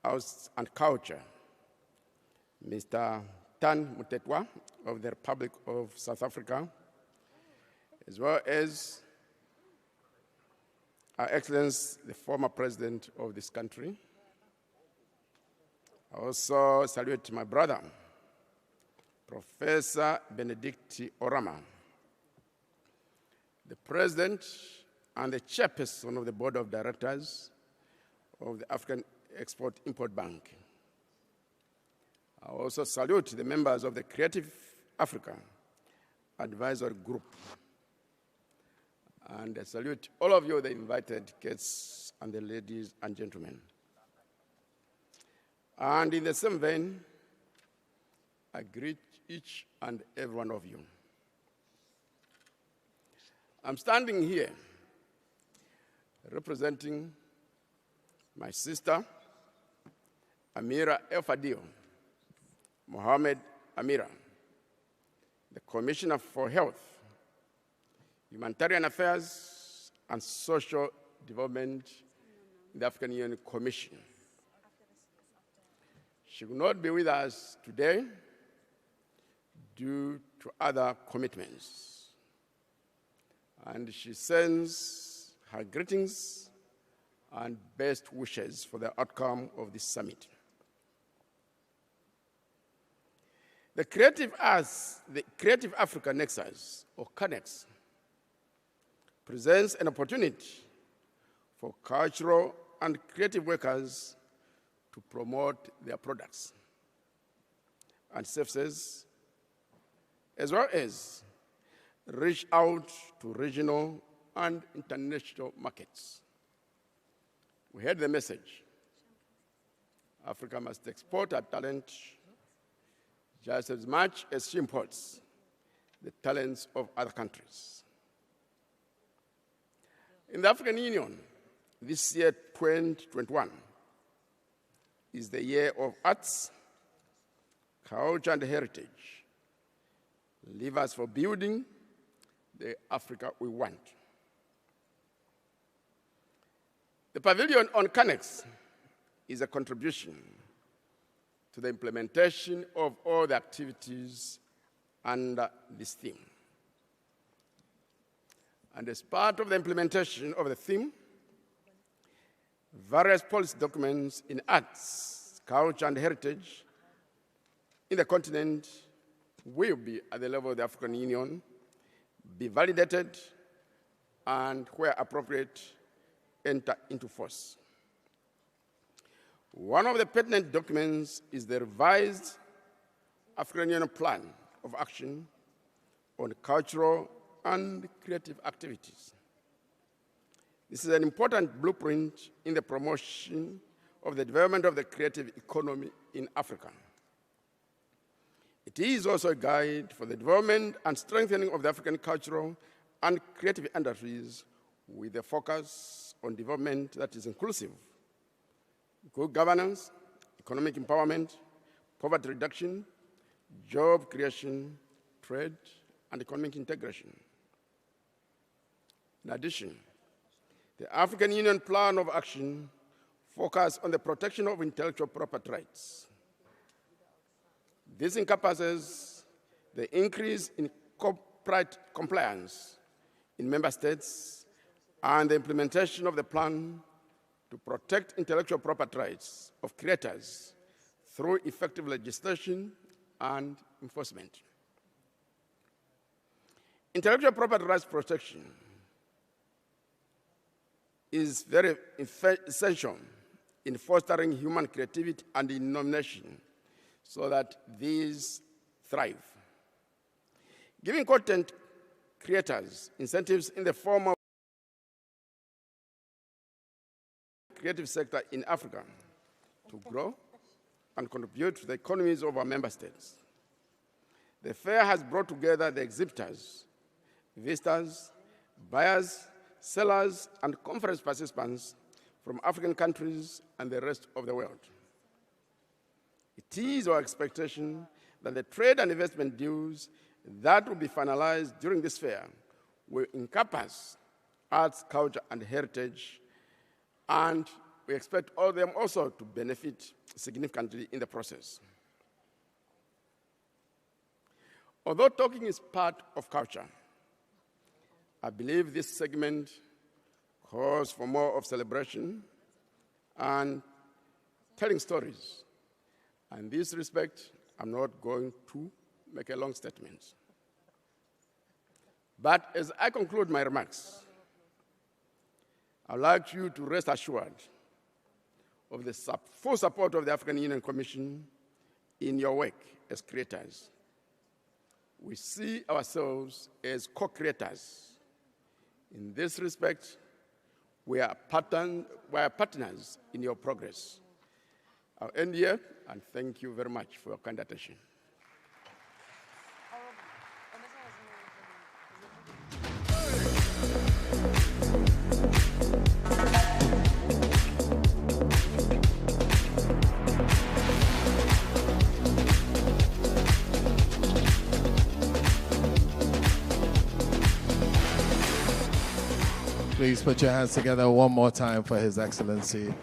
Arts and Culture, Mr. Tan Mutetwa of the Republic of South Africa, as well as Our Excellency, the former President of this country. I also salute my brother, Professor Benedict Orama, the President and the Chairperson of the Board of Directors of the African Export-Import Bank. I also salute the members of the Creative Africa Advisory Group. And I salute all of you, the invited guests and the ladies and gentlemen. And in the same vein, I greet each and every one of you. I'm standing here representing my sister, Amira El-Fadil Mohammed Amira, the Commissioner for Health, Humanitarian Affairs and Social Development in the African Union Commission. She will not be with us today due to other commitments. And she sends her greetings and best wishes for the outcome of this summit. The Creative Africa Nexus, or CANEX, presents an opportunity for cultural and creative workers to promote their products and services, as well as reach out to regional and international markets. We heard the message. Africa must export her talent just as much as she imports the talents of other countries. In the African Union, this year, 2021, is the year of arts, culture, and heritage, levers for building the Africa we want. The pavilion on CANEX is a contribution to the implementation of all the activities under this theme. And as part of the implementation of the theme, various policy documents in arts, culture, and heritage in the continent will be at the level of the African Union, be validated, and where appropriate, enter into force. One of the pertinent documents is the revised African Union Plan of Action on cultural and creative activities. This is an important blueprint in the promotion of the development of the creative economy in Africa. It is also a guide for the development and strengthening of the African cultural and creative industries with a focus on development that is inclusive, good governance, economic empowerment, poverty reduction, job creation, trade, and economic integration. In addition, the African Union Plan of Action focuses on the protection of intellectual property rights. This encompasses the increase in copyright compliance in member states and the implementation of the plan to protect intellectual property rights of creators through effective legislation and enforcement. Intellectual property rights protection is very essential in fostering human creativity and innovation so that these thrive. Giving content creators incentives in the form of creative sector in Africa to grow and contribute to the economies of our member states. The fair has brought together the exhibitors, visitors, buyers, sellers, and conference participants from African countries and the rest of the world. It is our expectation that the trade and investment deals that will be finalized during this fair will encompass arts, culture, and heritage, and we expect all of them also to benefit significantly in the process. Although talking is part of culture, I believe this segment calls for more of celebration and telling stories. And in this respect, I'm not going to make a long statement. But as I conclude my remarks, I'd like you to rest assured of the full support of the African Union Commission in your work as creators. We see ourselves as co-creators. In this respect, we are partners in your progress. I'll end here, and thank you very much for your kind attention. Please put your hands together one more time for His Excellency.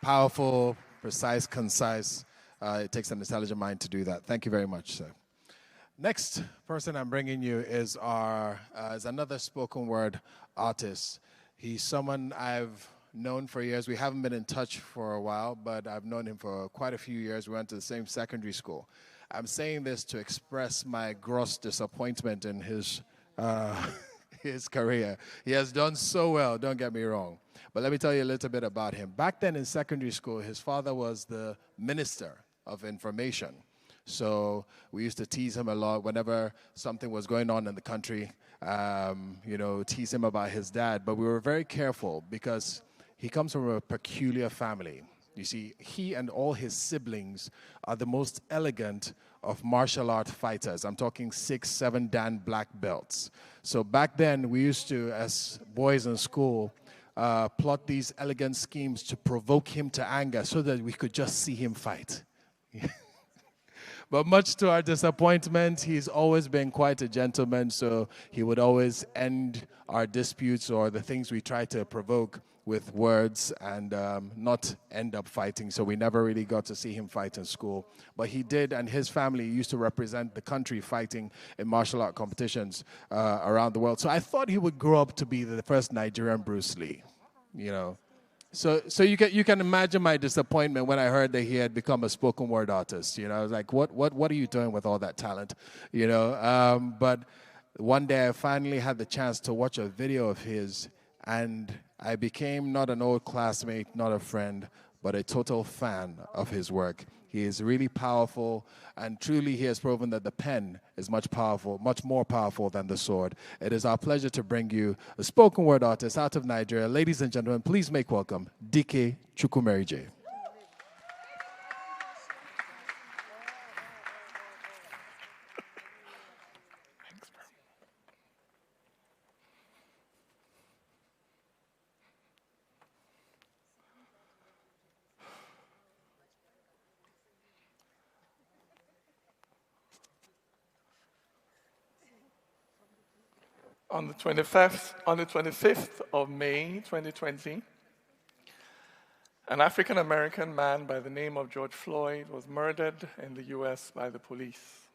Powerful, precise, concise. It takes an intelligent mind to do that. Thank you very much, sir. Next person I'm bringing you is another spoken word artist. He's someone I've known for years. We haven't been in touch for a while, but I've known him for quite a few years. We went to the same secondary school. I'm saying this to express my gross disappointment in his his career. He has done so well, don't get me wrong. But let me tell you a little bit about him. Back then in secondary school, his father was the Minister of Information. So we used to tease him a lot whenever something was going on in the country, tease him about his dad. But we were very careful because he comes from a peculiar family. You see, he and all his siblings are the most elegant of martial art fighters. I'm talking 6, 7 Dan black belts. So back then, we used to, as boys in school, plot these elegant schemes to provoke him to anger so that we could just see him fight. But much to our disappointment, he's always been quite a gentleman, so he would always end our disputes or the things we try to provoke with words and not end up fighting. So we never really got to see him fight in school. But he did, and his family used to represent the country fighting in martial art competitions around the world. So I thought he would grow up to be the first Nigerian Bruce Lee, you know. So you can imagine my disappointment when I heard that he had become a spoken word artist. You know, I was like, what are you doing with all that talent? You know, but one day I finally had the chance to watch a video of his, and I became not an old classmate, not a friend, but a total fan of his work. He is really powerful, and truly he has proven that the pen is much more powerful than the sword. It is our pleasure to bring you a spoken word artist out of Nigeria. Ladies and gentlemen, please make welcome Dike Chukwumerije. On the 25th of May, 2020, an African-American man by the name of George Floyd was murdered in the US by the police.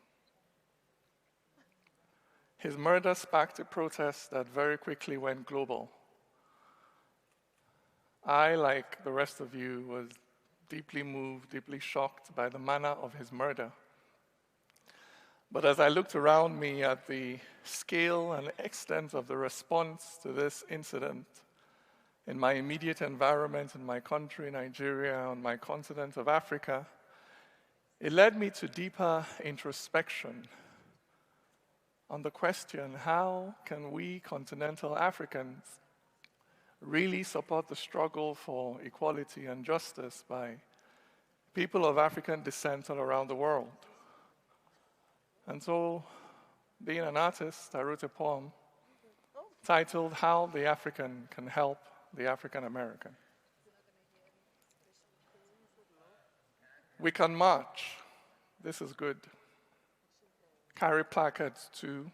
His murder sparked a protest that very quickly went global. I, like the rest of you, was deeply moved, deeply shocked by the manner of his murder. But as I looked around me at the scale and extent of the response to this incident in my immediate environment, in my country, Nigeria, on my continent of Africa, it led me to deeper introspection on the question, how can we continental Africans really support the struggle for equality and justice by people of African descent all around the world? And so, being an artist, I wrote a poem titled, How the African Can Help the African American. We can march. This is good. Carry placards too.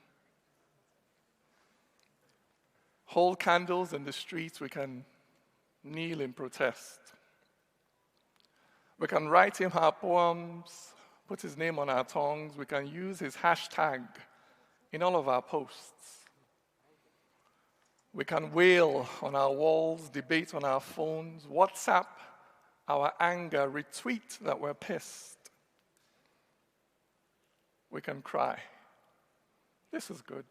Hold candles in the streets. We can kneel in protest. We can write him our poems, put his name on our tongues. We can use his hashtag in all of our posts. We can wail on our walls, debate on our phones, WhatsApp our anger, retweet that we're pissed. We can cry. This is good.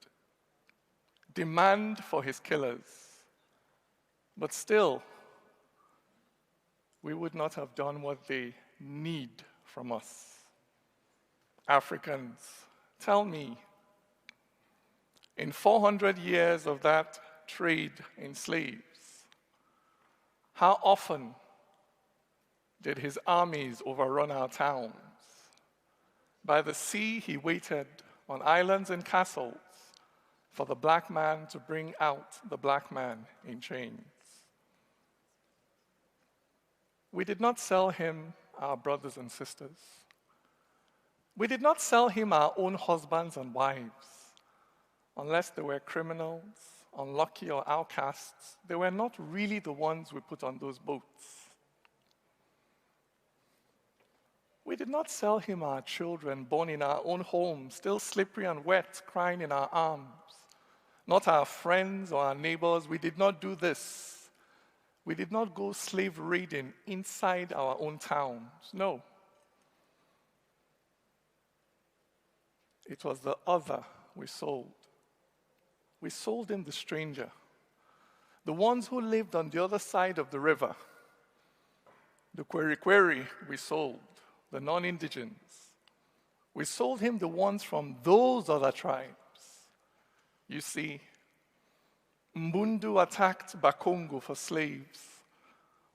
Demand for his killers. But still, we would not have done what they need from us. Africans, tell me, in 400 years of that trade in slaves, how often did his armies overrun our towns? By the sea, he waited on islands and castles for the black man to bring out the black man in chains. We did not sell him our brothers and sisters. We did not sell him our own husbands and wives. Unless they were criminals, unlucky, or outcasts, they were not really the ones we put on those boats. We did not sell him our children born in our own homes, still slippery and wet, crying in our arms. Not our friends or our neighbors. We did not do this. We did not go slave raiding inside our own towns. No. It was the other we sold. We sold him the stranger, the ones who lived on the other side of the river. The Kweri we sold, the non-indigens. We sold him the ones from those other tribes. You see, Mbundu attacked Bakongo for slaves.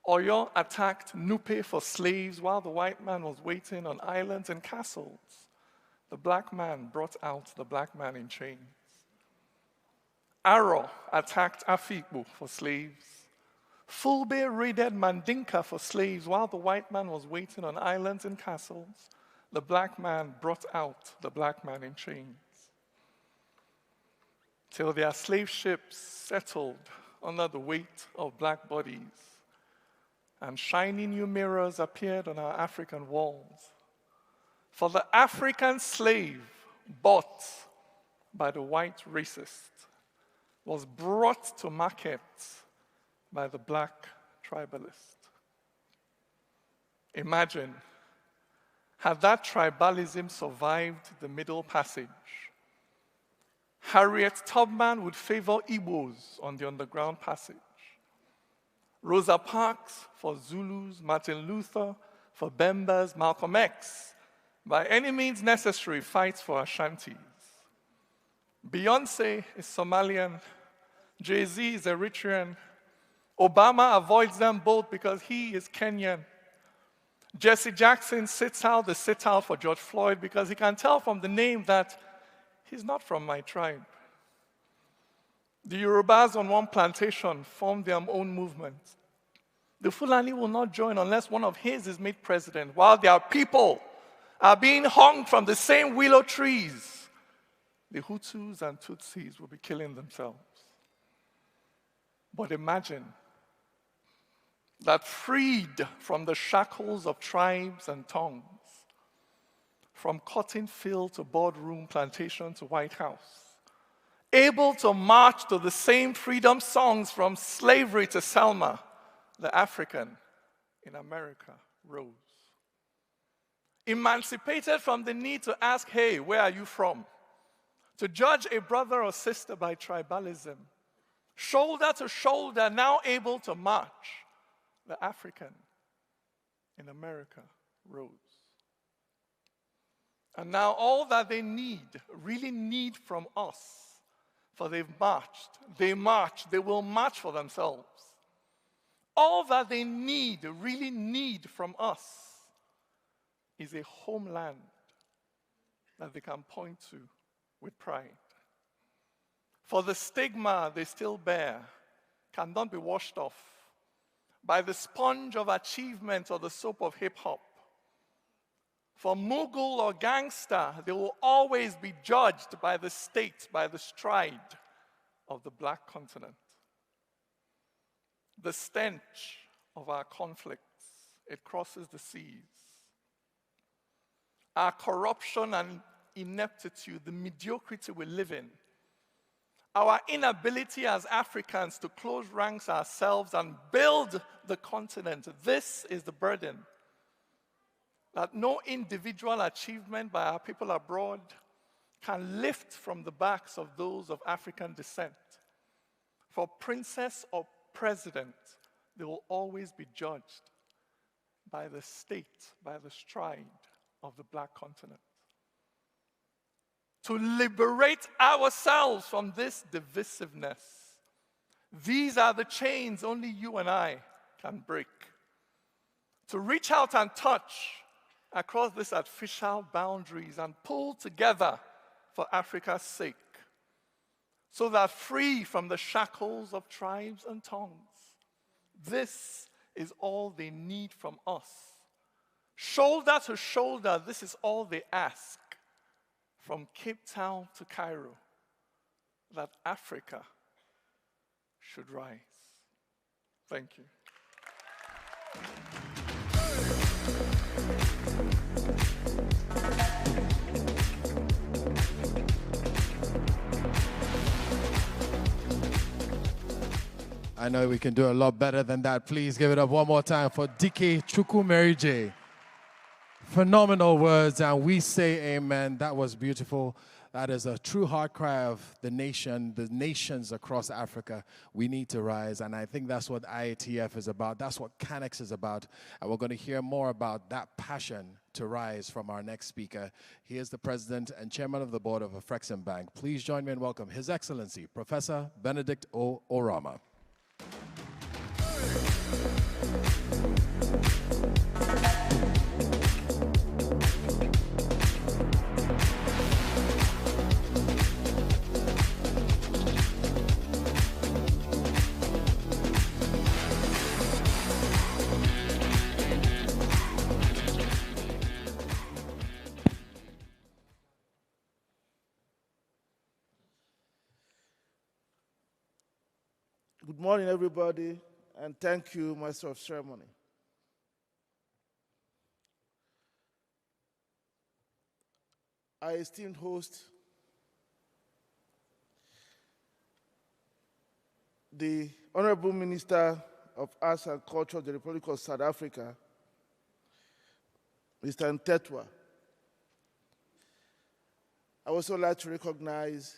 Oyo attacked Nupe for slaves while the white man was waiting on islands and castles. The black man brought out the black man in chains. Aro attacked Afikpo for slaves. Fulbe raided Mandinka for slaves while the white man was waiting on islands and castles. The black man brought out the black man in chains. Till their slave ships settled under the weight of black bodies, and shiny new mirrors appeared on our African walls. For the African slave bought by the white racist was brought to market by the black tribalist. Imagine, had that tribalism survived the Middle Passage, Harriet Tubman would favor Igbos on the Underground Passage. Rosa Parks for Zulus, Martin Luther for Bembas, Malcolm X, by any means necessary, fights for Ashantis. Beyonce is Somalian, Jay-Z is Eritrean, Obama avoids them both because he is Kenyan. Jesse Jackson sits out the sit-out for George Floyd because he can tell from the name that he's not from my tribe. The Yorubas on one plantation formed their own movement. The Fulani will not join unless one of his is made president, while their people are being hung from the same willow trees. The Hutus and Tutsis will be killing themselves. But imagine that freed from the shackles of tribes and tongues, from cotton field to boardroom, plantation to White House, able to march to the same freedom songs from slavery to Selma, the African in America rose. Emancipated from the need to ask, hey, where are you from? To judge a brother or sister by tribalism, shoulder to shoulder, now able to march, the African in America rose. And now all that they need, really need from us, for they've marched, they march, they will march for themselves. All that they need, really need from us, is a homeland that they can point to with pride. For the stigma they still bear cannot be washed off by the sponge of achievement or the soap of hip-hop. For Mughal or gangster, they will always be judged by the state, by the stride of the black continent. The stench of our conflicts, it crosses the seas. Our corruption and ineptitude, the mediocrity we live in, our inability as Africans to close ranks ourselves and build the continent, this is the burden that no individual achievement by our people abroad can lift from the backs of those of African descent. For princess or president, they will always be judged by the state, by the stride of the black continent. To liberate ourselves from this divisiveness, these are the chains only you and I can break. To reach out and touch across these artificial boundaries and pull together for Africa's sake, so that free from the shackles of tribes and tongues, this is all they need from us. Shoulder to shoulder, this is all they ask. From Cape Town to Cairo, that Africa should rise. Thank you. I know we can do a lot better than that. Please give it up one more time for Dike Chukwumerije. Phenomenal words, and we say amen. That was beautiful. That is a true heart cry of the nations across Africa. We need to rise, and I think that's what IATF is about. That's what CANEX is about, and we're going to hear more about that passion to rise from our next speaker. He is the president and chairman of the board of Afrexim Bank. Please join me in welcome His Excellency, Professor Benedict O. Orama. Good morning, everybody, and thank you, Master of Ceremony. Our esteemed host, the Honorable Minister of Arts and Culture of the Republic of South Africa, Mr. Ntetwa. I would also like to recognize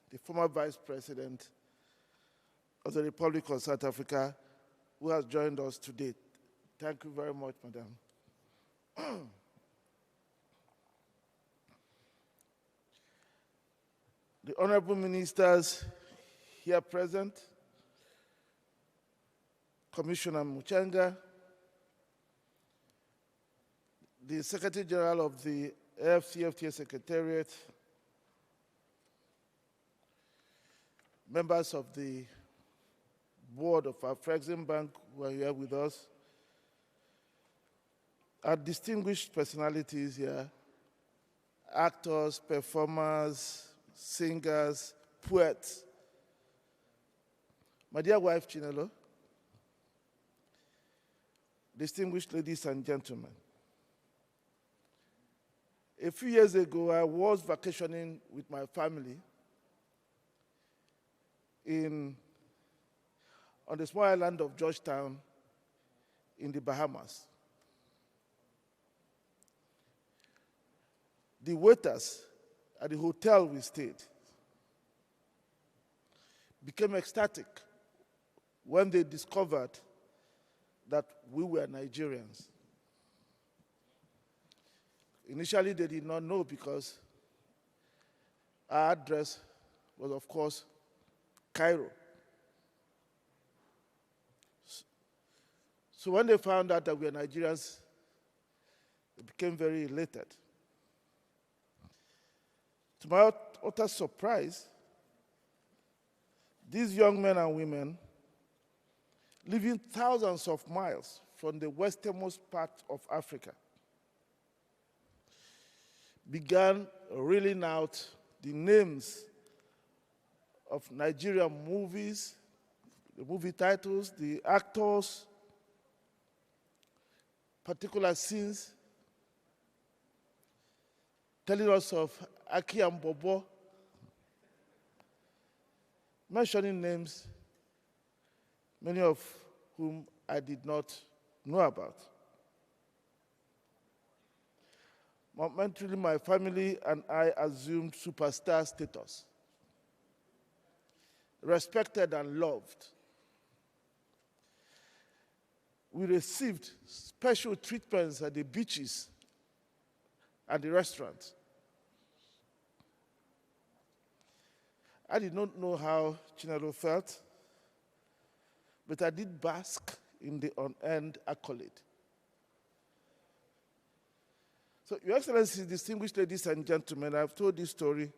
the former Vice President of the Republic of South Africa, who has joined us today. Thank you very much, Madam. The honorable ministers here present, Commissioner Muchanga, the Secretary General of the AFCFTA Secretariat, members of the board of Afrexim Bank who are here with us, our distinguished personalities here, actors, performers, singers, poets, my dear wife Chinelo, distinguished ladies and gentlemen. A few years ago, I was vacationing with my family on the small island of Georgetown in the Bahamas. The waiters at the hotel we stayed became ecstatic when they discovered that we were Nigerians. Initially, they did not know because our address was, of course, Cairo. So when they found out that we were Nigerians, they became very elated. To my utter surprise, these young men and women, living thousands of miles from the westernmost part of Africa, began reeling out the names of Nigerian movies, the movie titles, the actors, particular scenes, telling us of Aki and Bobo, mentioning names, many of whom I did not know about. Momentarily, my family and I assumed superstar status, respected and loved. We received special treatments at the beaches and the restaurants. I did not know how Chinelo felt, but I did bask in the unearned accolade. So, Your Excellency, distinguished ladies and gentlemen, I've told this story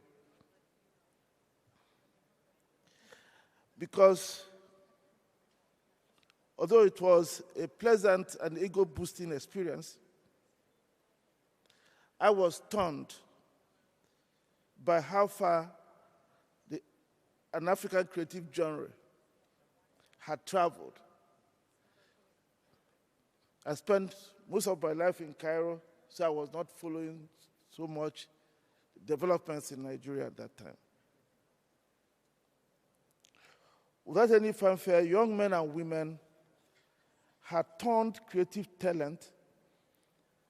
because although it was a pleasant and ego-boosting experience, I was stunned by how far an African creative genre had traveled. I spent most of my life in Cairo, so I was not following so much developments in Nigeria at that time. Without any fanfare, young men and women had turned creative talent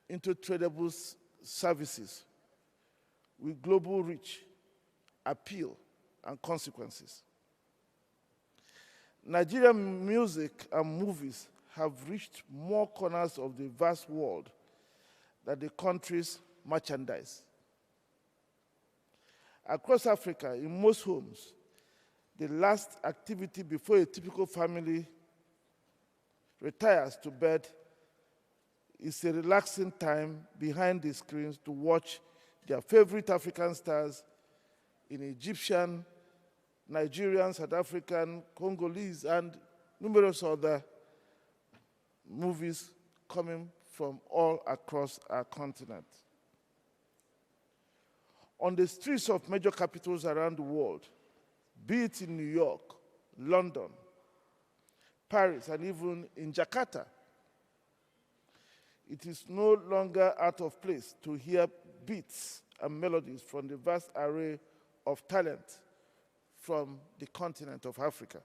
into tradable services with global reach, appeal, and consequences. Nigerian music and movies have reached more corners of the vast world than the country's merchandise. Across Africa, in most homes, the last activity before a typical family retires to bed is a relaxing time behind the screens to watch their favorite African stars in Egyptian, Nigerian, South African, Congolese, and numerous other movies coming from all across our continent. On the streets of major capitals around the world, be it in New York, London, Paris, and even in Jakarta, it is no longer out of place to hear beats and melodies from the vast array of talent from the continent of Africa.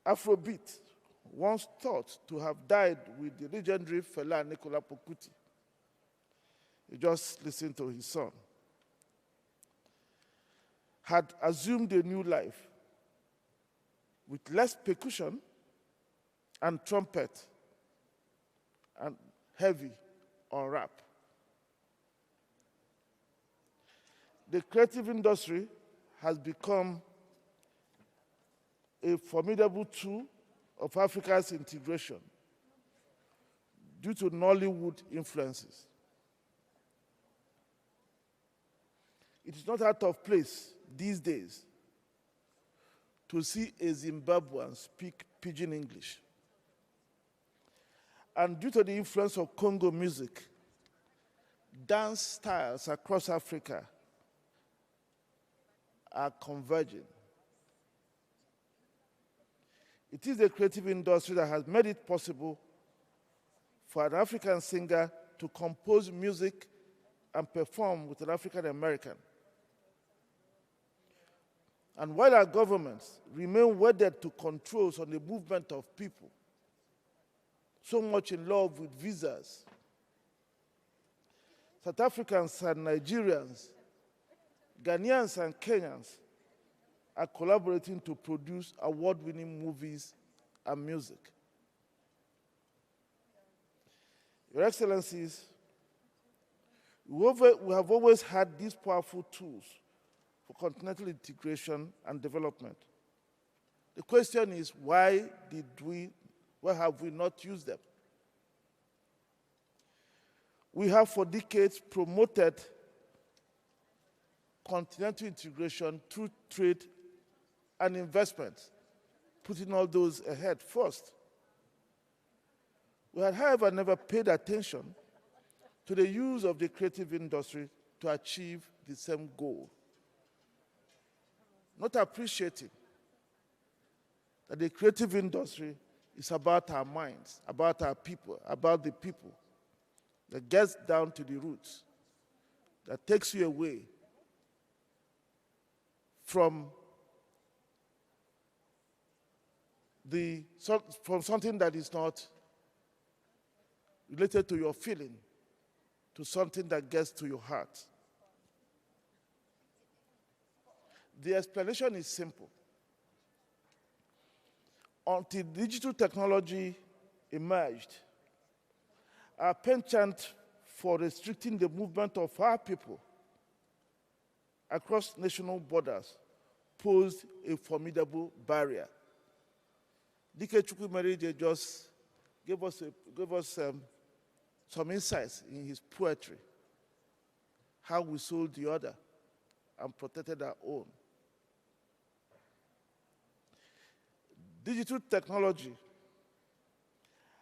Afrobeat, once thought to have died with the legendary Fela Nicola Pokuti. You just listen to his song. Had assumed a new life with less percussion and trumpet and heavy on rap. The creative industry has become a formidable tool of Africa's integration due to Nollywood influences. It is not out of place these days to see a Zimbabwean speak pidgin English. And due to the influence of Congo music, dance styles across Africa are converging. It is the creative industry that has made it possible for an African singer to compose music and perform with an African American. And while our governments remain wedded to controls on the movement of people, so much in love with visas, South Africans and Nigerians, Ghanaians and Kenyans are collaborating to produce award-winning movies and music. Your Excellencies, we have always had these powerful tools for continental integration and development. The question is, why have we not used them? We have for decades promoted continental integration through trade and investment, putting all those ahead first. We had, however, never paid attention to the use of the creative industry to achieve the same goal. Not appreciating that the creative industry is about our minds, about our people, about the people, that gets down to the roots, that takes you away from something that is not related to your feeling to something that gets to your heart. The explanation is simple. Until digital technology emerged, our penchant for restricting the movement of our people across national borders posed a formidable barrier. Dike Chukwumerije just gave us some insights in his poetry, how we sold the other and protected our own. Digital technology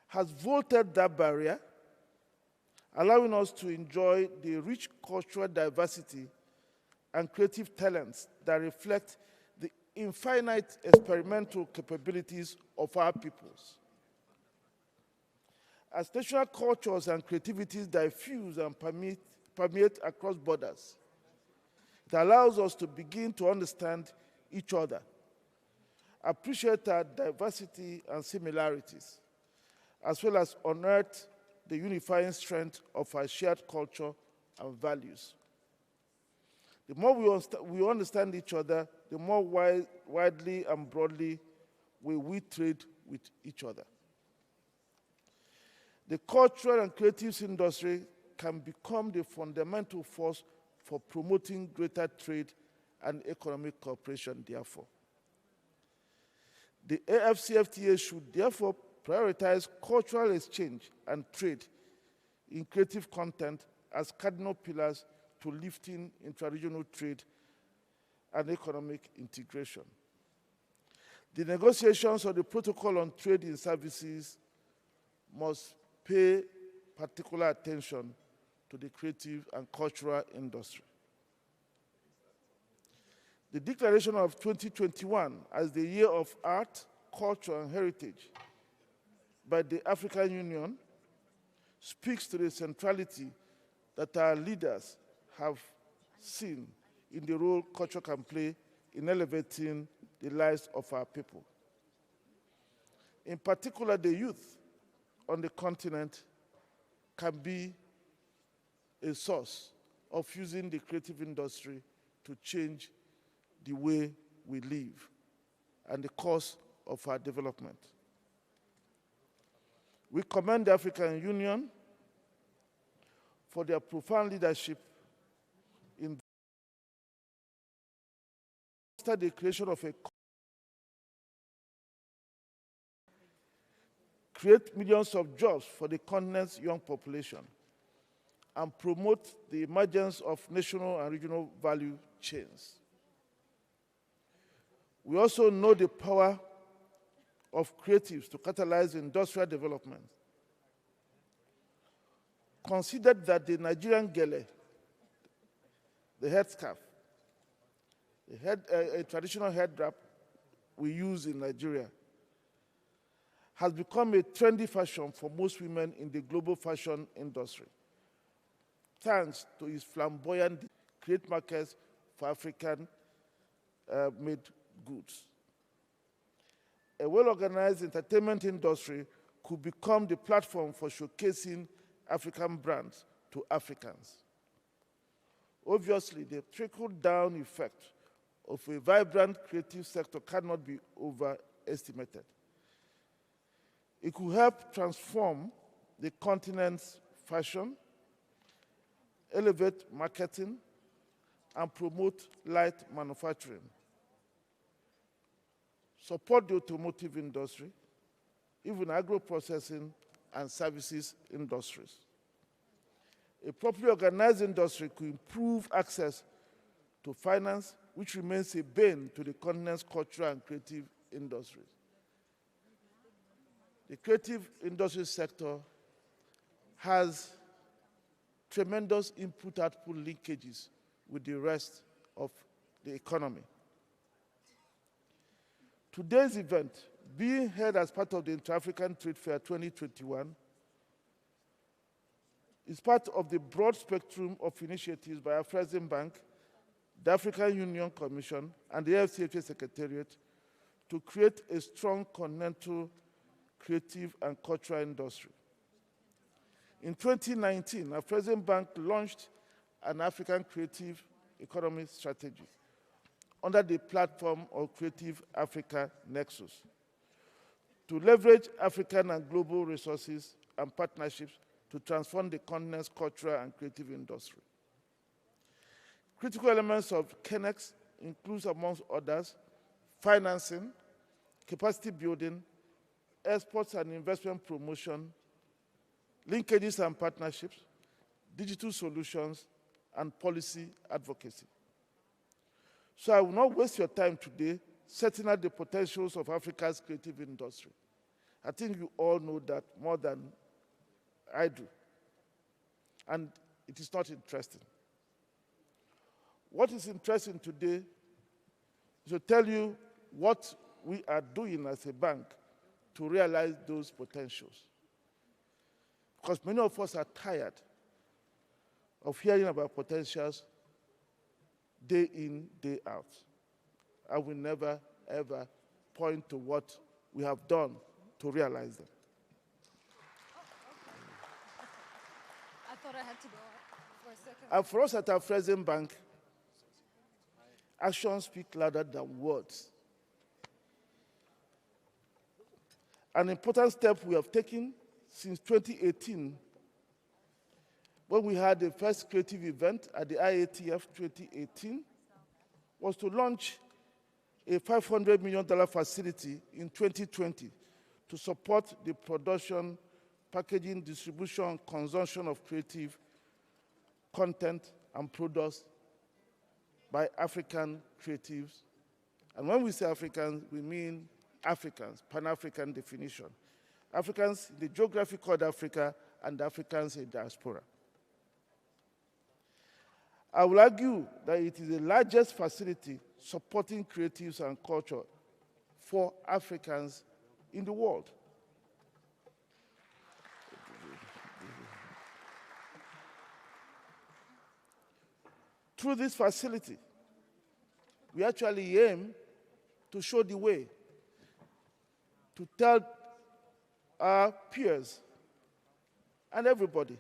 has vaulted that barrier, allowing us to enjoy the rich cultural diversity and creative talents that reflect the infinite experimental capabilities of our peoples. As national cultures and creativities diffuse and permeate across borders, it allows us to begin to understand each other appreciate our diversity and similarities, as well as unearth the unifying strength of our shared culture and values. The more we understand each other, the more widely and broadly we trade with each other. The cultural and creative industry can become the fundamental force for promoting greater trade and economic cooperation, therefore. The AFCFTA should therefore prioritize cultural exchange and trade in creative content as cardinal pillars to lifting intra-regional trade and economic integration. The negotiations of the Protocol on Trade in Services must pay particular attention to the creative and cultural industry. The declaration of 2021 as the Year of Art, Culture, and Heritage by the African Union speaks to the centrality that our leaders have seen in the role culture can play in elevating the lives of our people. In particular, the youth on the continent can be a source of using the creative industry to change the way we live and the course of our development. We commend the African Union for their profound leadership in the creation of create millions of jobs for the continent's young population and promote the emergence of national and regional value chains. We also know the power of creatives to catalyze industrial development. Consider that the Nigerian gele, the headscarf, a traditional head wrap we use in Nigeria, has become a trendy fashion for most women in the global fashion industry, thanks to its flamboyant create markets for African-made goods. A well-organized entertainment industry could become the platform for showcasing African brands to Africans. Obviously, the trickle-down effect of a vibrant creative sector cannot be overestimated. It could help transform the continent's fashion, elevate marketing, and promote light manufacturing, support the automotive industry, even agro-processing and services industries. A properly organized industry could improve access to finance, which remains a bane to the continent's cultural and creative industries. The creative industry sector has tremendous input-output linkages with the rest of the economy. Today's event, being held as part of the Intra-African Trade Fair 2021, is part of the broad spectrum of initiatives by Afreximbank, the African Union Commission, and the AFCFTA Secretariat to create a strong continental creative and cultural industry. In 2019, Afreximbank launched an African Creative Economy Strategy under the platform of Creative Africa Nexus to leverage African and global resources and partnerships to transform the continent's cultural and creative industry. Critical elements of CANEX include, amongst others, financing, capacity building, exports and investment promotion, linkages and partnerships, digital solutions, and policy advocacy. So I will not waste your time today setting out the potentials of Africa's creative industry. I think you all know that more than I do. And it is not interesting. What is interesting today is to tell you what we are doing as a bank to realize those potentials. Because many of us are tired of hearing about potentials day in, day out. And we never, ever point to what we have done to realize them. I thought I had to go up for a second. And for us at our Afrexim Bank, actions speak louder than words. An important step we have taken since 2018, when we had the first creative event at the IATF 2018, was to launch a $500 million facility in 2020 to support the production, packaging, distribution, consumption of creative content and products by African creatives. And when we say Africans, we mean Africans, Pan-African definition. Africans in the geography called Africa and Africans in diaspora. I will argue that it is the largest facility supporting creatives and culture for Africans in the world. Through this facility, we actually aim to show the way, to tell our peers and everybody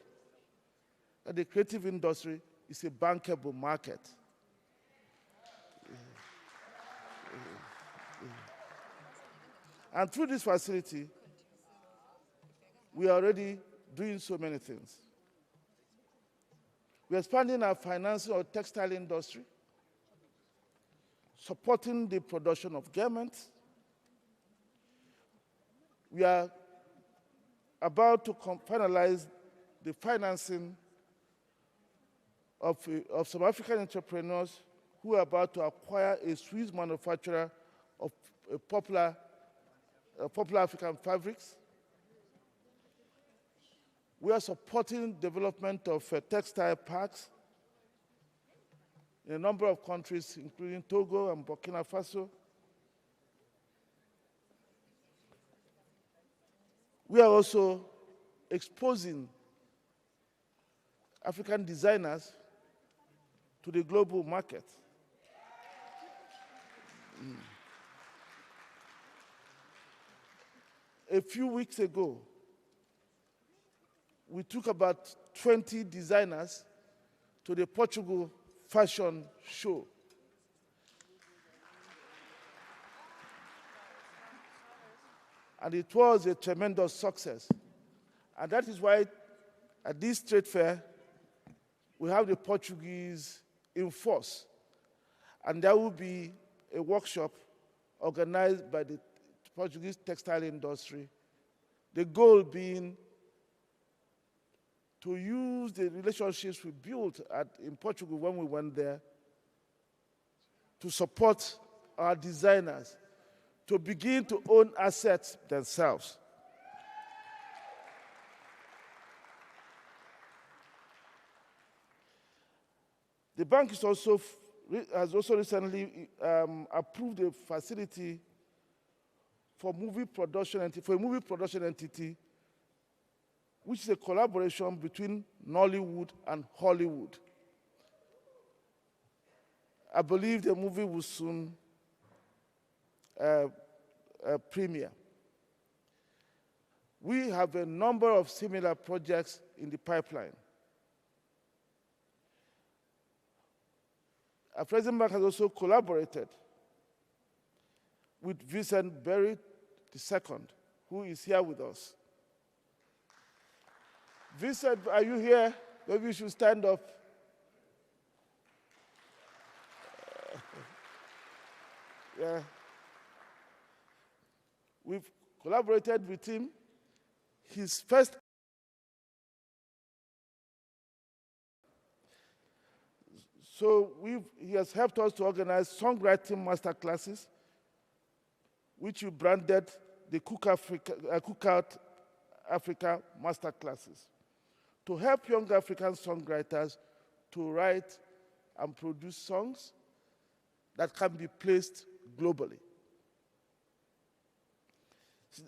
that the creative industry is a bankable market. And through this facility, we are already doing so many things. We are expanding our financing of textile industry, supporting the production of garments. We are about to finalize the financing of some African entrepreneurs who are about to acquire a Swiss manufacturer of popular African fabrics. We are supporting development of textile parks in a number of countries, including Togo and Burkina Faso. We are also exposing African designers to the global market. A few weeks ago, we took about 20 designers to the Portugal fashion show. And it was a tremendous success. And that is why at this trade fair, we have the Portuguese in force. And there will be a workshop organized by the Portuguese textile industry, the goal being to use the relationships we built in Portugal when we went there to support our designers to begin to own assets themselves. The bank has also recently approved a facility for a movie production entity, which is a collaboration between Nollywood and Hollywood. I believe the movie will soon premiere. We have a number of similar projects in the pipeline. Afrexim Bank has also collaborated with Vincent Berry II, who is here with us. Vincent, are you here? Maybe you should stand up. Yeah. We've collaborated with him. His first he has helped us to organize songwriting masterclasses, which we branded the Cookout Africa Masterclasses, to help young African songwriters to write and produce songs that can be placed globally.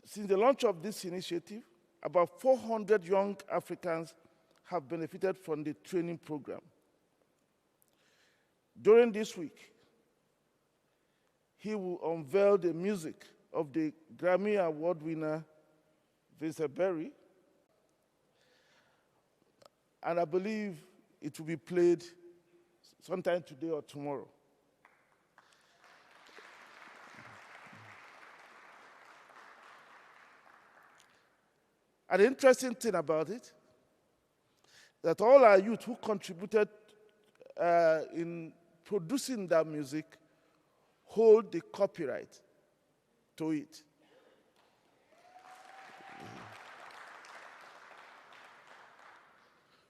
Since the launch of this initiative, about 400 young Africans have benefited from the training program. During this week, he will unveil the music of the Grammy Award winner, Vincent Berry. And I believe it will be played sometime today or tomorrow. And the interesting thing about it, that all our youth who contributed in producing that music hold the copyright to it.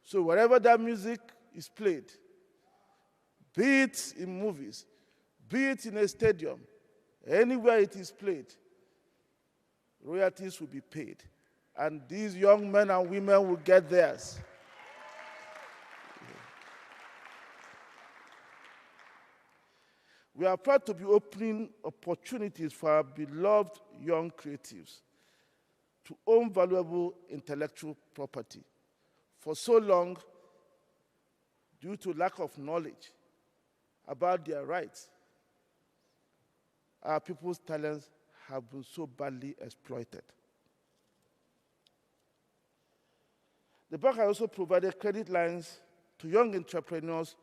So wherever that music is played, be it in movies, be it in a stadium, anywhere it is played, royalties will be paid. And these young men and women will get theirs. We are proud to be opening opportunities for our beloved young creatives to own valuable intellectual property. For so long, due to lack of knowledge about their rights, our people's talents have been so badly exploited. The bank has also provided credit lines to young entrepreneurs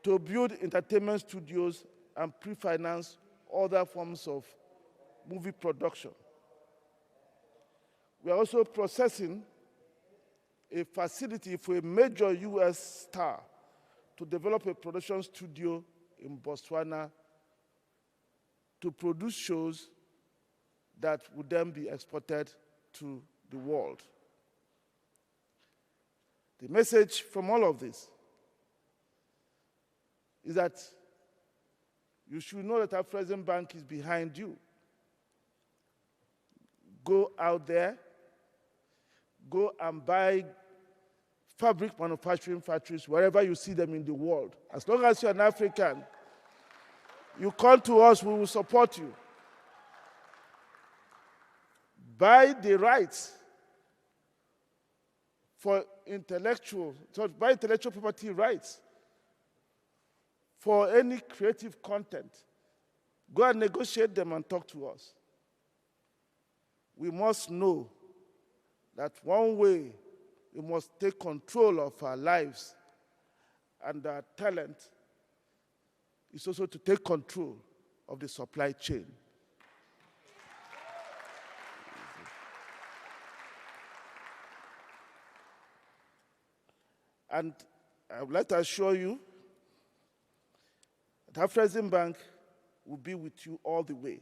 to build entertainment studios and pre-finance other forms of movie production. We are also processing a facility for a major US star to develop a production studio in Botswana to produce shows that would then be exported to the world. The message from all of this is that you should know that Afrexim Bank is behind you. Go out there, go and buy fabric manufacturing factories wherever you see them in the world. As long as you're an African, you come to us, we will support you. Buy the rights for intellectual property rights for any creative content. Go and negotiate them and talk to us. We must know that one way we must take control of our lives and our talent is also to take control of the supply chain. And I would like to assure you that Afrexim Bank will be with you all the way.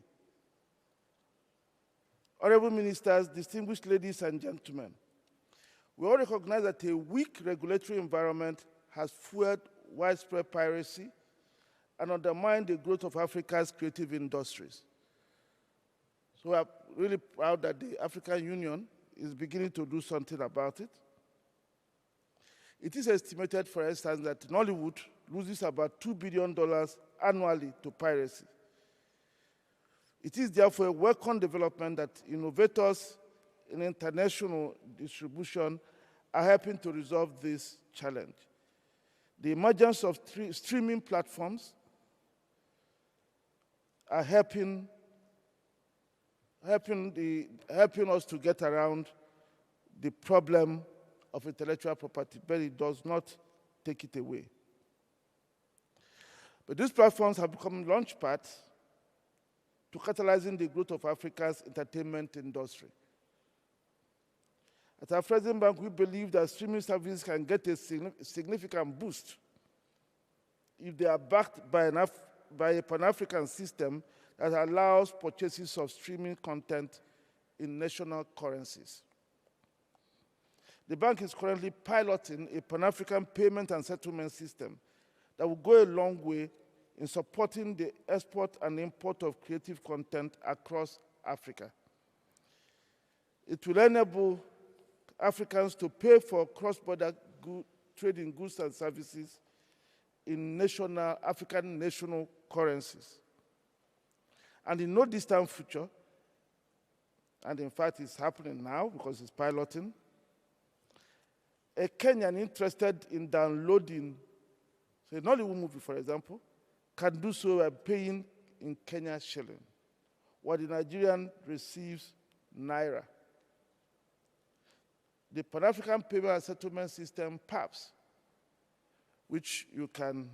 Honorable ministers, distinguished ladies and gentlemen, we all recognize that a weak regulatory environment has fueled widespread piracy and undermined the growth of Africa's creative industries. So we are really proud that the African Union is beginning to do something about it. It is estimated, for instance, that Nollywood loses about $2 billion annually to piracy. It is therefore a welcome development that innovators in international distribution are helping to resolve this challenge. The emergence of streaming platforms are helping us to get around the problem of intellectual property, but it does not take it away. But these platforms have become launchpads to catalyzing the growth of Africa's entertainment industry. At Afrexim Bank, we believe that streaming services can get a significant boost if they are backed by a Pan-African system that allows purchases of streaming content in national currencies. The bank is currently piloting a Pan-African payment and settlement system that will go a long way in supporting the export and import of creative content across Africa. It will enable Africans to pay for cross-border trade in goods and services in African national currencies. And in no distant future, and in fact it's happening now because it's piloting, a Kenyan interested in downloading, say, a Nollywood movie, for example, can do so by paying in Kenya shilling. what the Nigerian receives naira. The Pan-African Payment and Settlement System, PAPS, which you can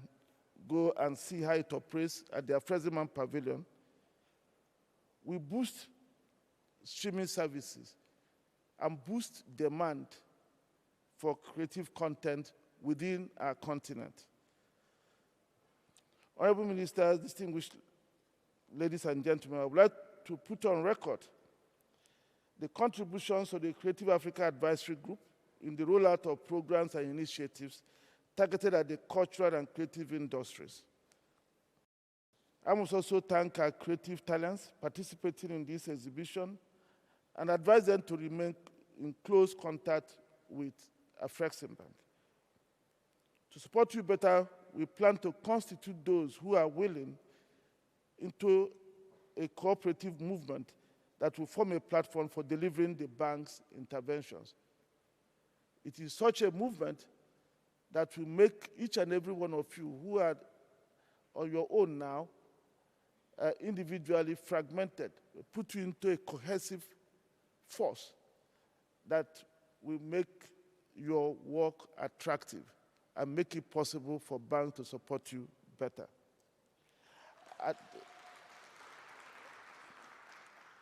go and see how it operates at the Afresiman Pavilion, will boost streaming services and boost demand for creative content within our continent. Honorable Ministers, distinguished ladies and gentlemen, I would like to put on record the contributions of the Creative Africa Advisory Group in the rollout of programs and initiatives targeted at the cultural and creative industries. I must also thank our creative talents participating in this exhibition and advise them to remain in close contact with Afreximbank. To support you better, we plan to constitute those who are willing into a cooperative movement that will form a platform for delivering the bank's interventions. It is such a movement that will make each and every one of you who are on your own now, individually fragmented, put you into a cohesive force that will make your work attractive and make it possible for banks to support you better.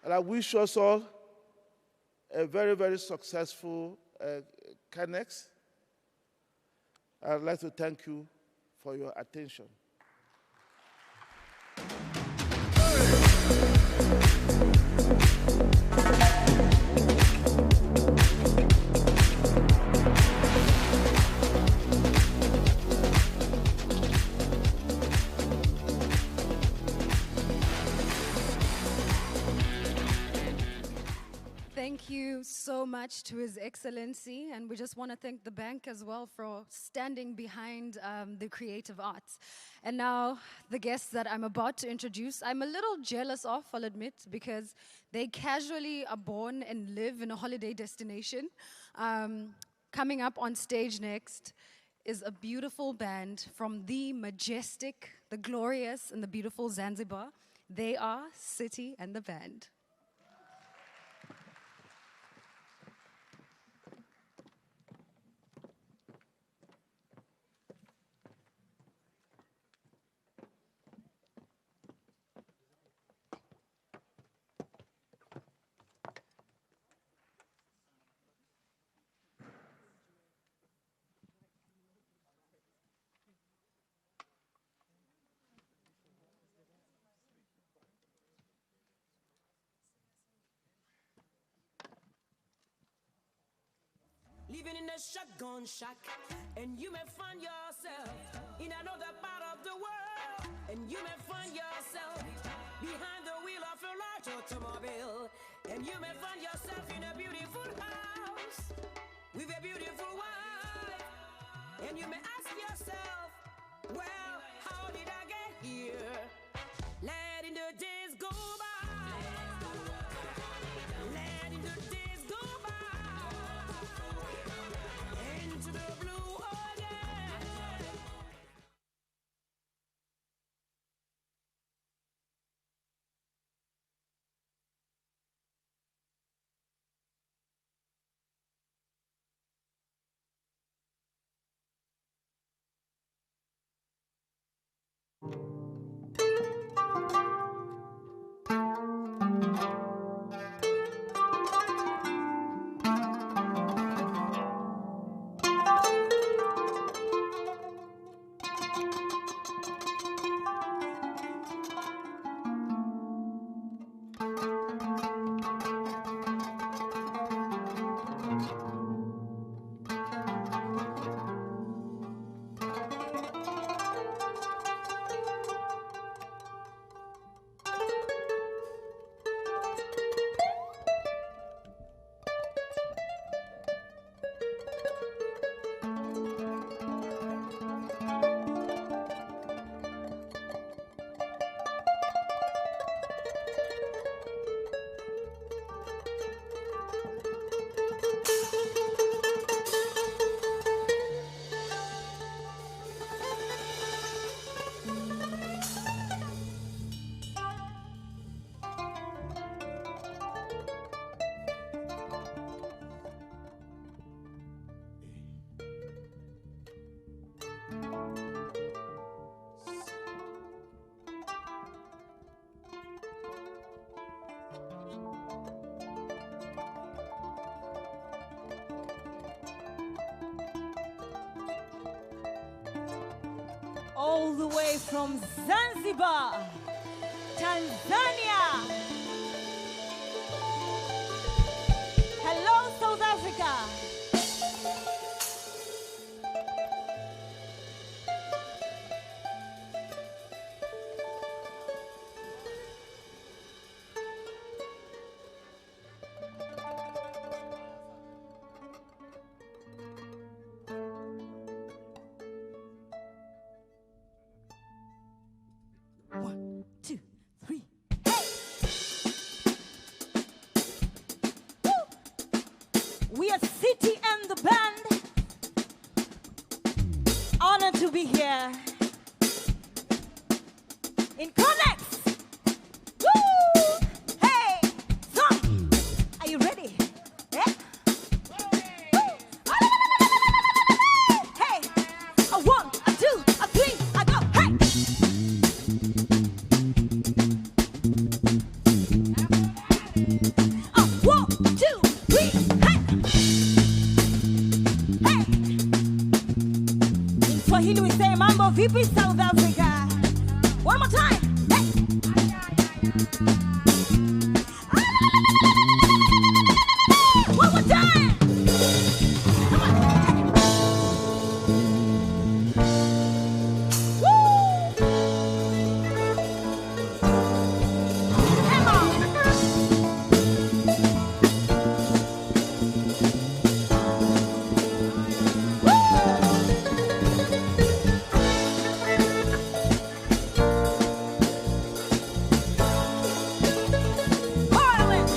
And I wish us all a very, very successful CANEX. I'd like to thank you for your attention. Thank you so much to His Excellency, and we just want to thank the bank as well for standing behind the creative arts. And now, the guests that I'm about to introduce, I'm a little jealous of, I'll admit, because they casually are born and live in a holiday destination. Coming up on stage next is a beautiful band from the majestic, the glorious, and the beautiful Zanzibar. They are City and the Band. Living in a shotgun shack, and you may find yourself in another part of the world, and you may find yourself behind the wheel of a large automobile, and you may find yourself in a beautiful house with a beautiful wife, and you may ask yourself, well, how did I get here? Letting the days go by, letting the days go by. Into the blue, oh yeah. all the way from Zanzibar, Tanzania. Hello, South Africa. One, two, three. Hey! Woo! We are City and the band. Honored to be here in CANEX. Woo! Hey! Son, are you ready? Yeah? Hey! A 1, a 2, a 3, I go. Hey! A 1, 2, 3, hey! Hey! In Swahili we say mambo vipi South Africa. One more time. Hey! One more time. Come on. Woo! Come on. Parliament.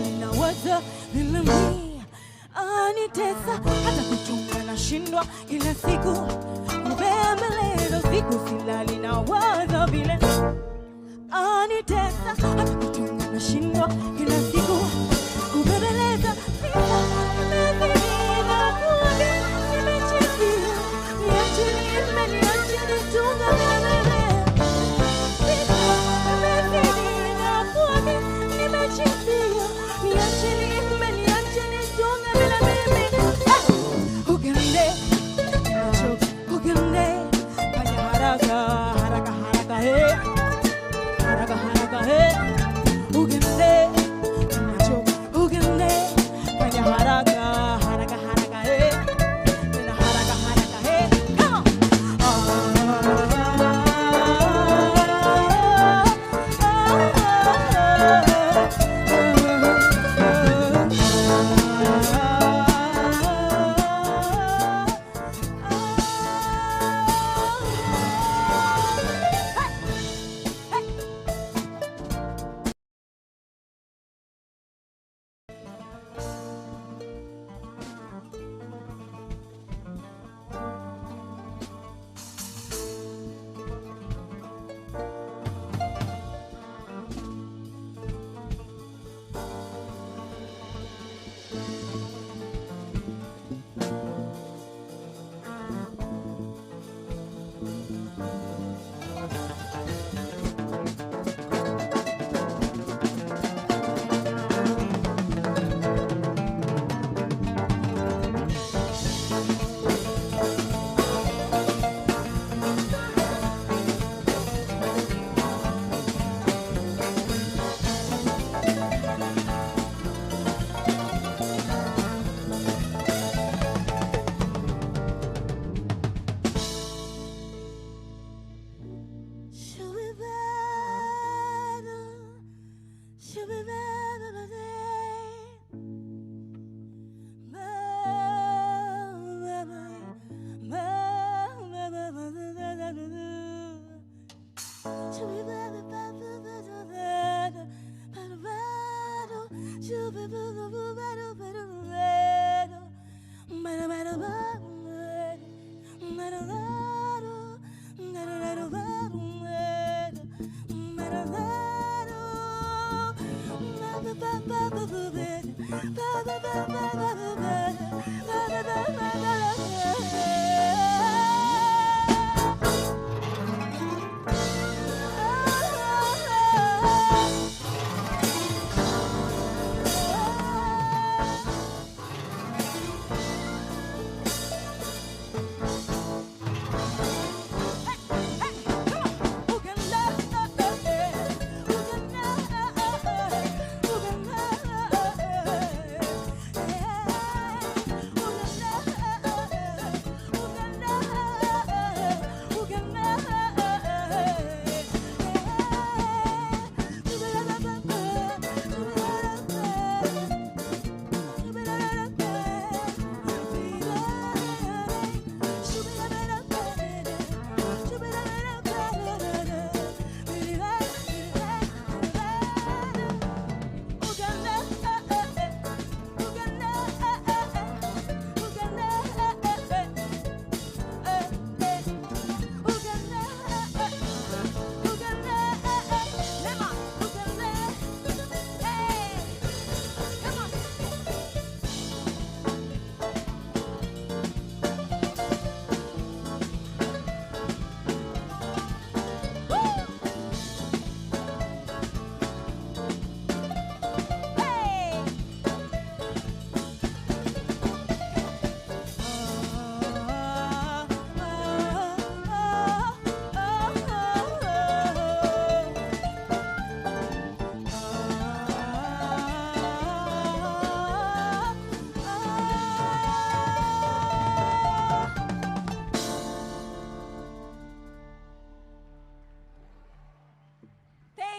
Linawaza vile mimi anitesa hata kuchunga na shindwa kila siku kubembeleza siku silali nawaza vile anitesa hata kuchunga na shindwa kila siku kubembeleza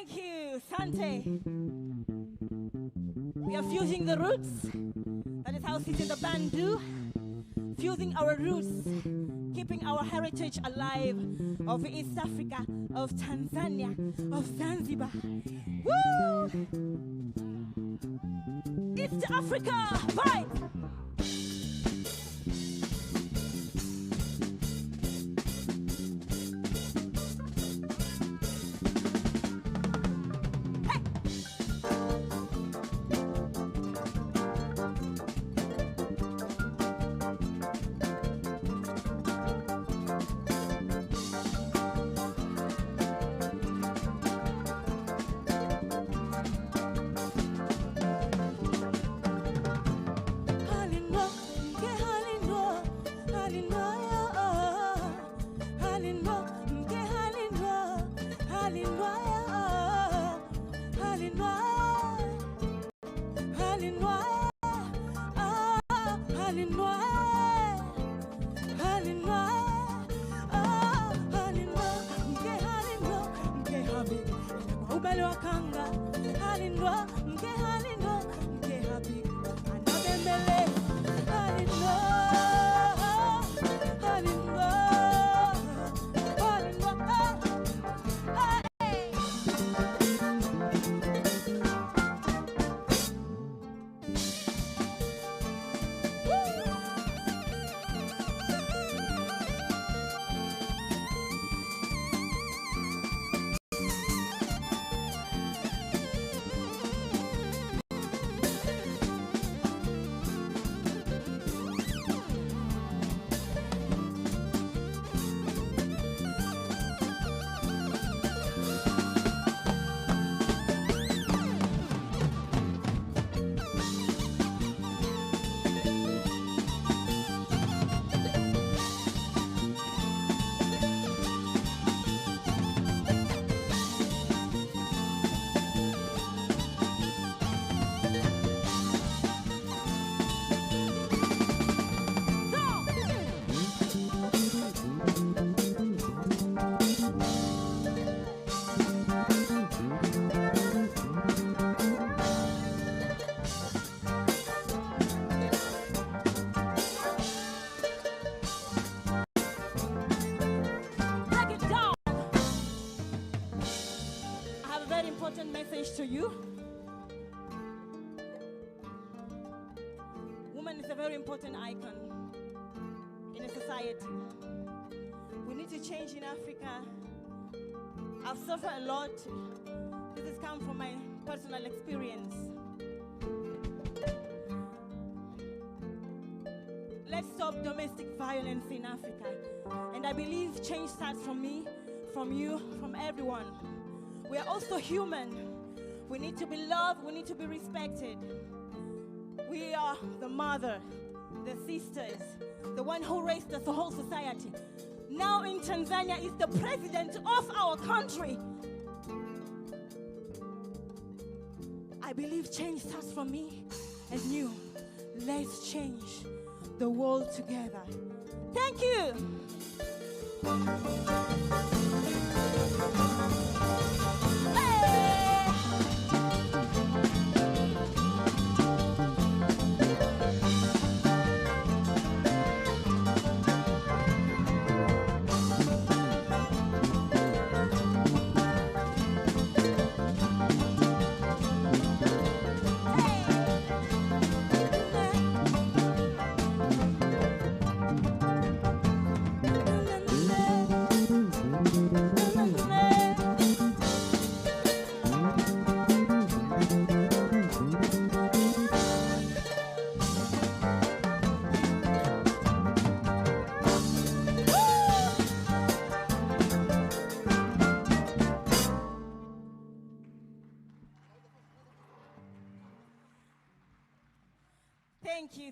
Thank you, Sante. We are fusing the roots. That is how Sisi and the band do. Fusing our roots, keeping our heritage alive of East Africa, of Tanzania, of Zanzibar. Woo! East Africa, vibe! Message to you. Woman is a very important icon in a society. We need to change in Africa. I've suffered a lot. This has come from my personal experience. Let's stop domestic violence in Africa. And I believe change starts from me, from you, from everyone. We are also human. We need to be loved. We need to be respected. We are the mother, the sisters, the one who raised us, the whole society. Now in Tanzania is the president of our country. I believe change starts from me and you. Let's change the world together. Thank you.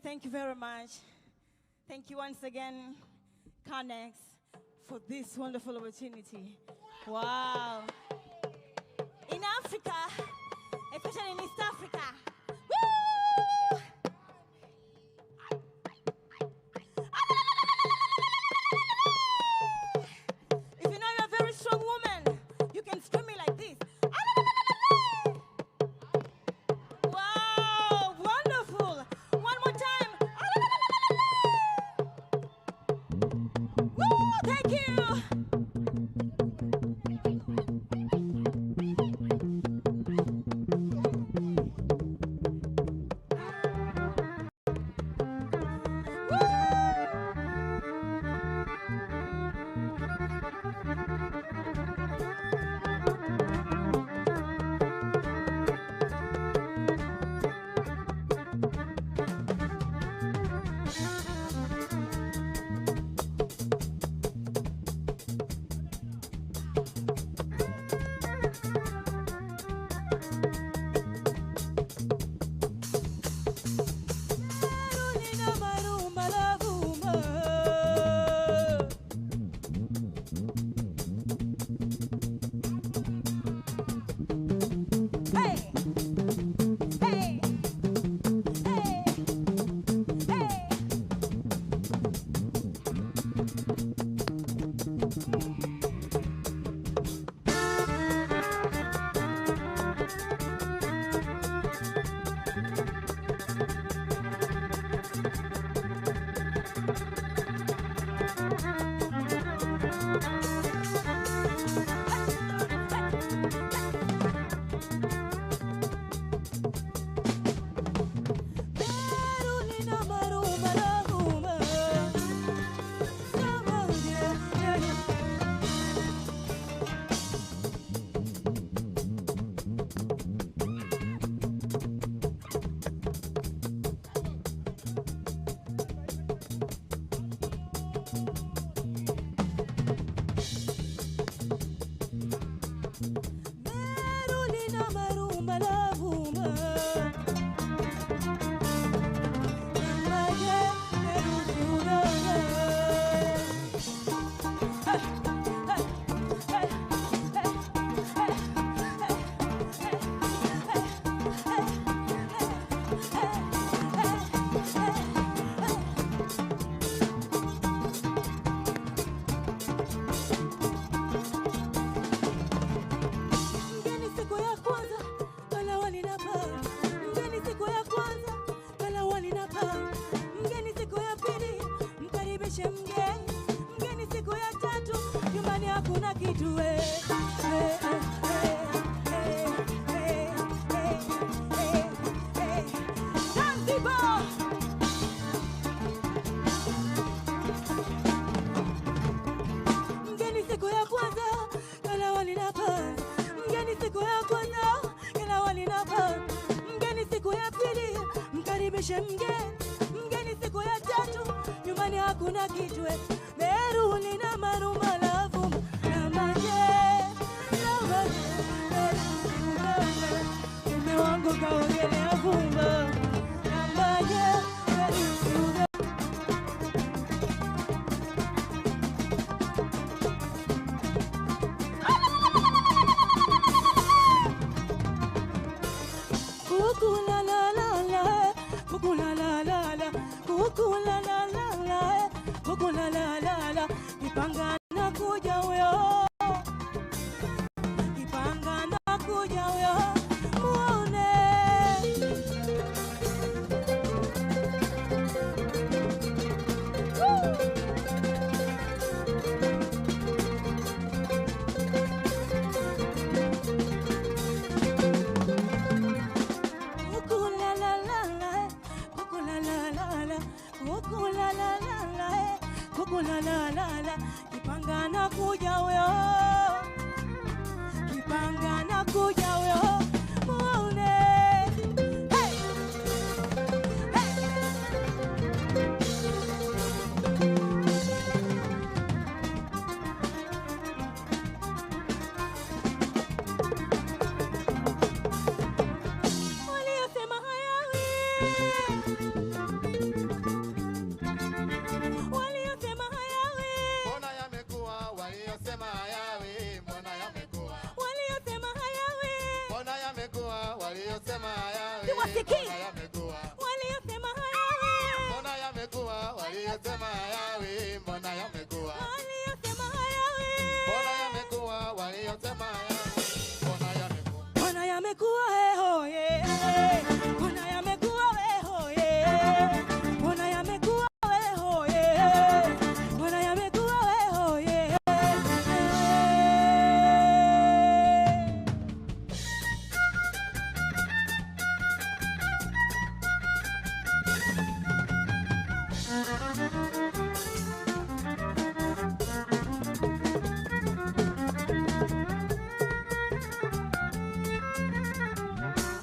Thank you very much. Thank you once again, CANEX, for this wonderful opportunity. Wow. In Africa, especially in East Africa. Woo! If you know you're a very strong woman, you can scream me like this. kitu Zanzibar. Mgeni siku ya kwanza kala walinapa, mgeni siku ya kwanza kala walinapa, mgeni siku ya pili mkaribishe mgeni siku ya tatu nyumbani hakuna kitu Meruli na maruma lavu na maje mume wangu kaogelea vumba na maje kukula la la la kukula la la la kukula la la la kukula la la la Kipanga na kuja huyo Kipanga na kuja huyo muone kukula la la la kukula la la la kukula la la la kukula la la la Kipanga na kuja huyo Kipanga na kuja huyo muone hey Waliosema hayawi Waliosema hayawi Mbona yamekuwa waliosema hayawi, mbona yamekuwa Waliosema hayawi mbona yamekuwa waliosema hayawi, Siwasikii. mbona yamekuwa Waliosema hayawi mbona yamekuwa waliosema hayawi, mbona yamekuwa Waliosema hayawi mbona yamekuwa waliosema hayawi, mbona yamekuwa Mbona yamekuwa hoye Mbona yamekuwa hoye Mbona yamekuwa hoye Mbona yamekuwa hoye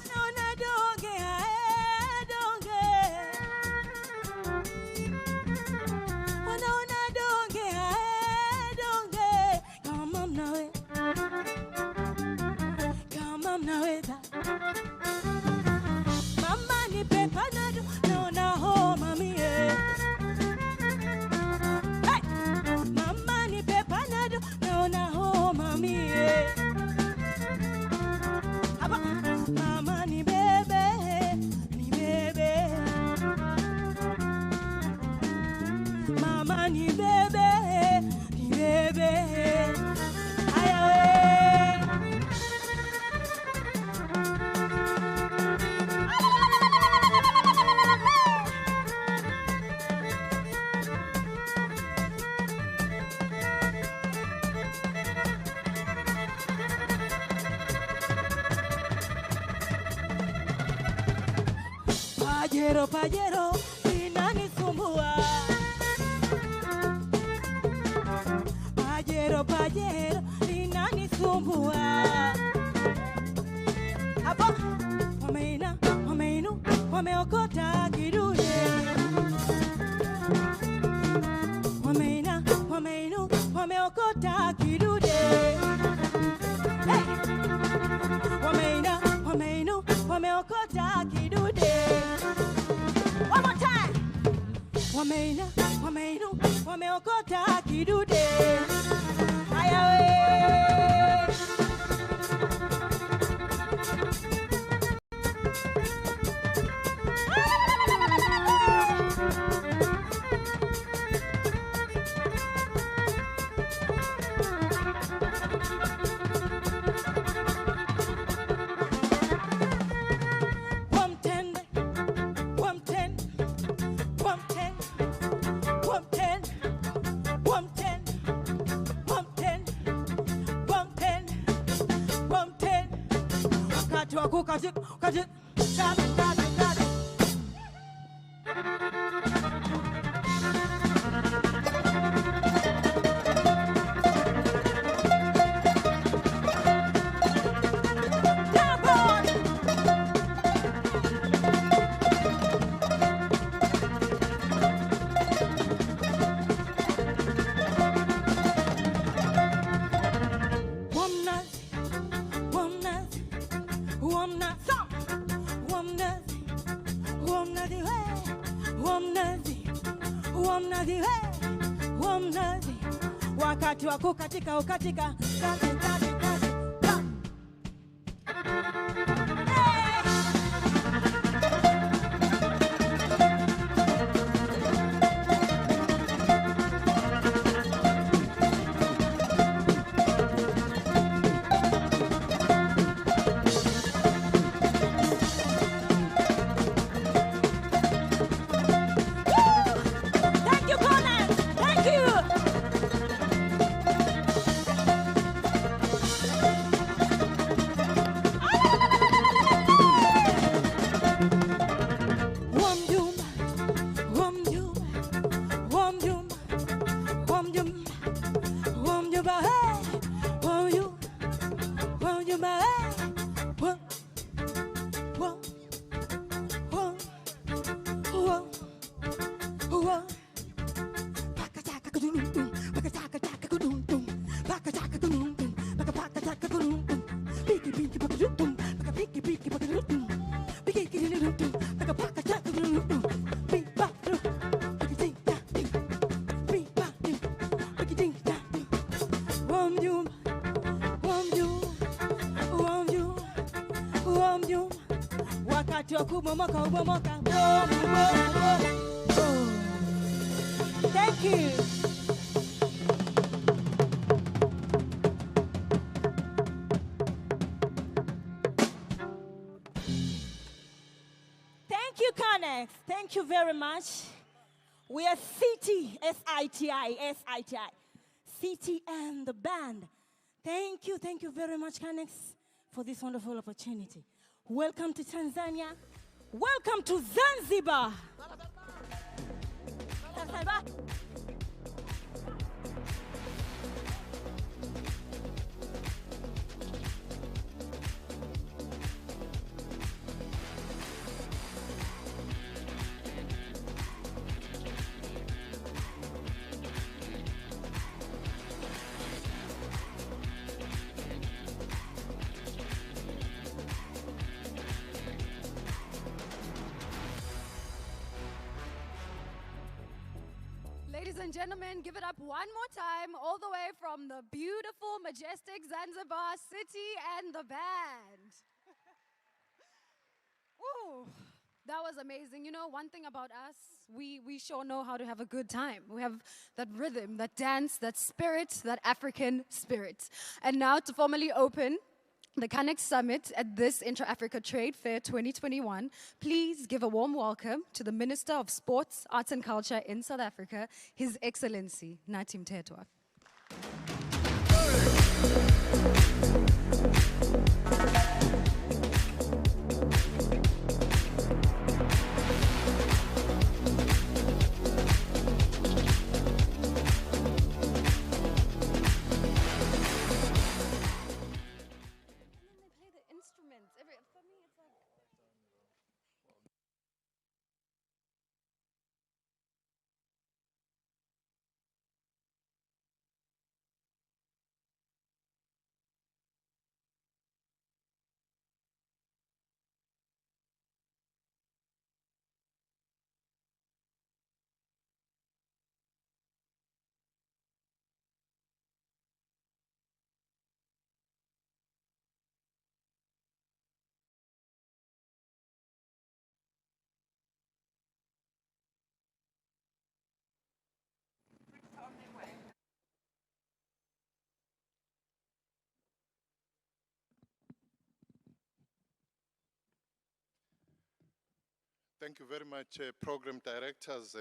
Naona donge donge Wanaona donge donge Kama mnawe Kama mnaweza Mama nipe panado naona homa mie Hey! Mama nipe panado naona homa mie Hapa. Mama ni bebe Mama ni bebe Haya we Pajero inanisumbua Pajero inanisumbua Hapo wameokota kidude wameokota kidude Hey! Wameokota kidude One more time. Wameokota kidude Haya we wakati wa kukatika katika wakati wa kukatika ukatika Thank you, Conan. Thank you. Thank you. Thank you, CANEX. Thank you very much. We are CT, S-I-T-I. CT and the band. Thank you very much, CANEX, for this wonderful opportunity. Welcome to Tanzania. Welcome to Zanzibar. Ladies and gentlemen, give it up one more time, all the way from the beautiful, majestic Zanzibar city and the band. Ooh, that was amazing. You know, one thing about us, we sure know how to have a good time. We have that rhythm, that dance, that spirit, that African spirit. And now to formally open the CANEX Summit at this Intra-Africa Trade Fair 2021, please give a warm welcome to the Minister of Sports, Arts and Culture in South Africa, His Excellency, Nathi Mthethwa. Thank you very much, Program Directors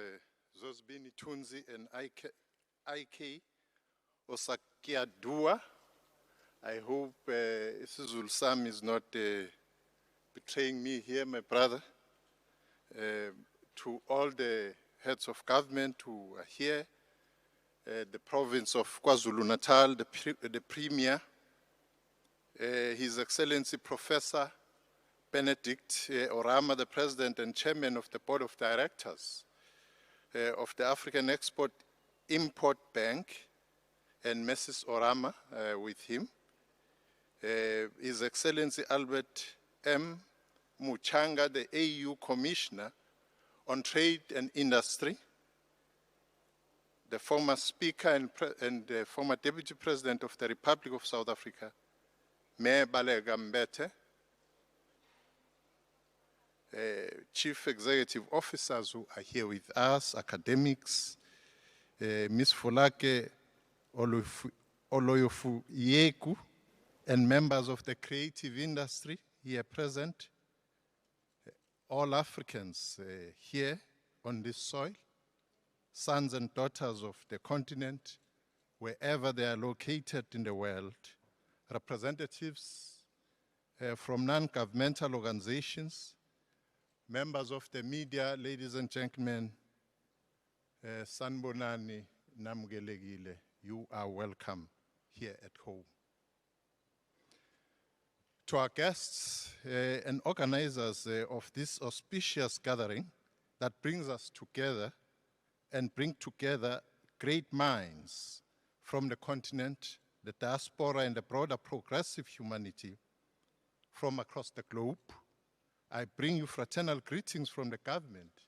Zosbini Tunzi and IK Osakia Dua. I hope Isizul Sam is not betraying me here, my brother, to all the heads of government who are here, the province of KwaZulu-Natal, the Premier, His Excellency Professor Benedict Orama, the President and Chairman of the Board of Directors of the African Export-Import Bank, and Mrs. Orama with him, His Excellency Albert M. Muchanga, the AU Commissioner on Trade and Industry, the former Speaker and the former Deputy President of the Republic of South Africa, Mayor Balega Mbete, Chief Executive Officers who are here with us, academics, Ms. Folake Oloyofu Yeku, and members of the creative industry here present, all Africans here on this soil, sons and daughters of the continent, wherever they are located in the world, representatives from non-governmental organizations, members of the media, ladies and gentlemen, Sanbonani Namgelegile, you are welcome here at home. To our guests and organizers of this auspicious gathering that brings us together and bring together great minds from the continent, the diaspora, and the broader progressive humanity from across the globe, I bring you fraternal greetings from the government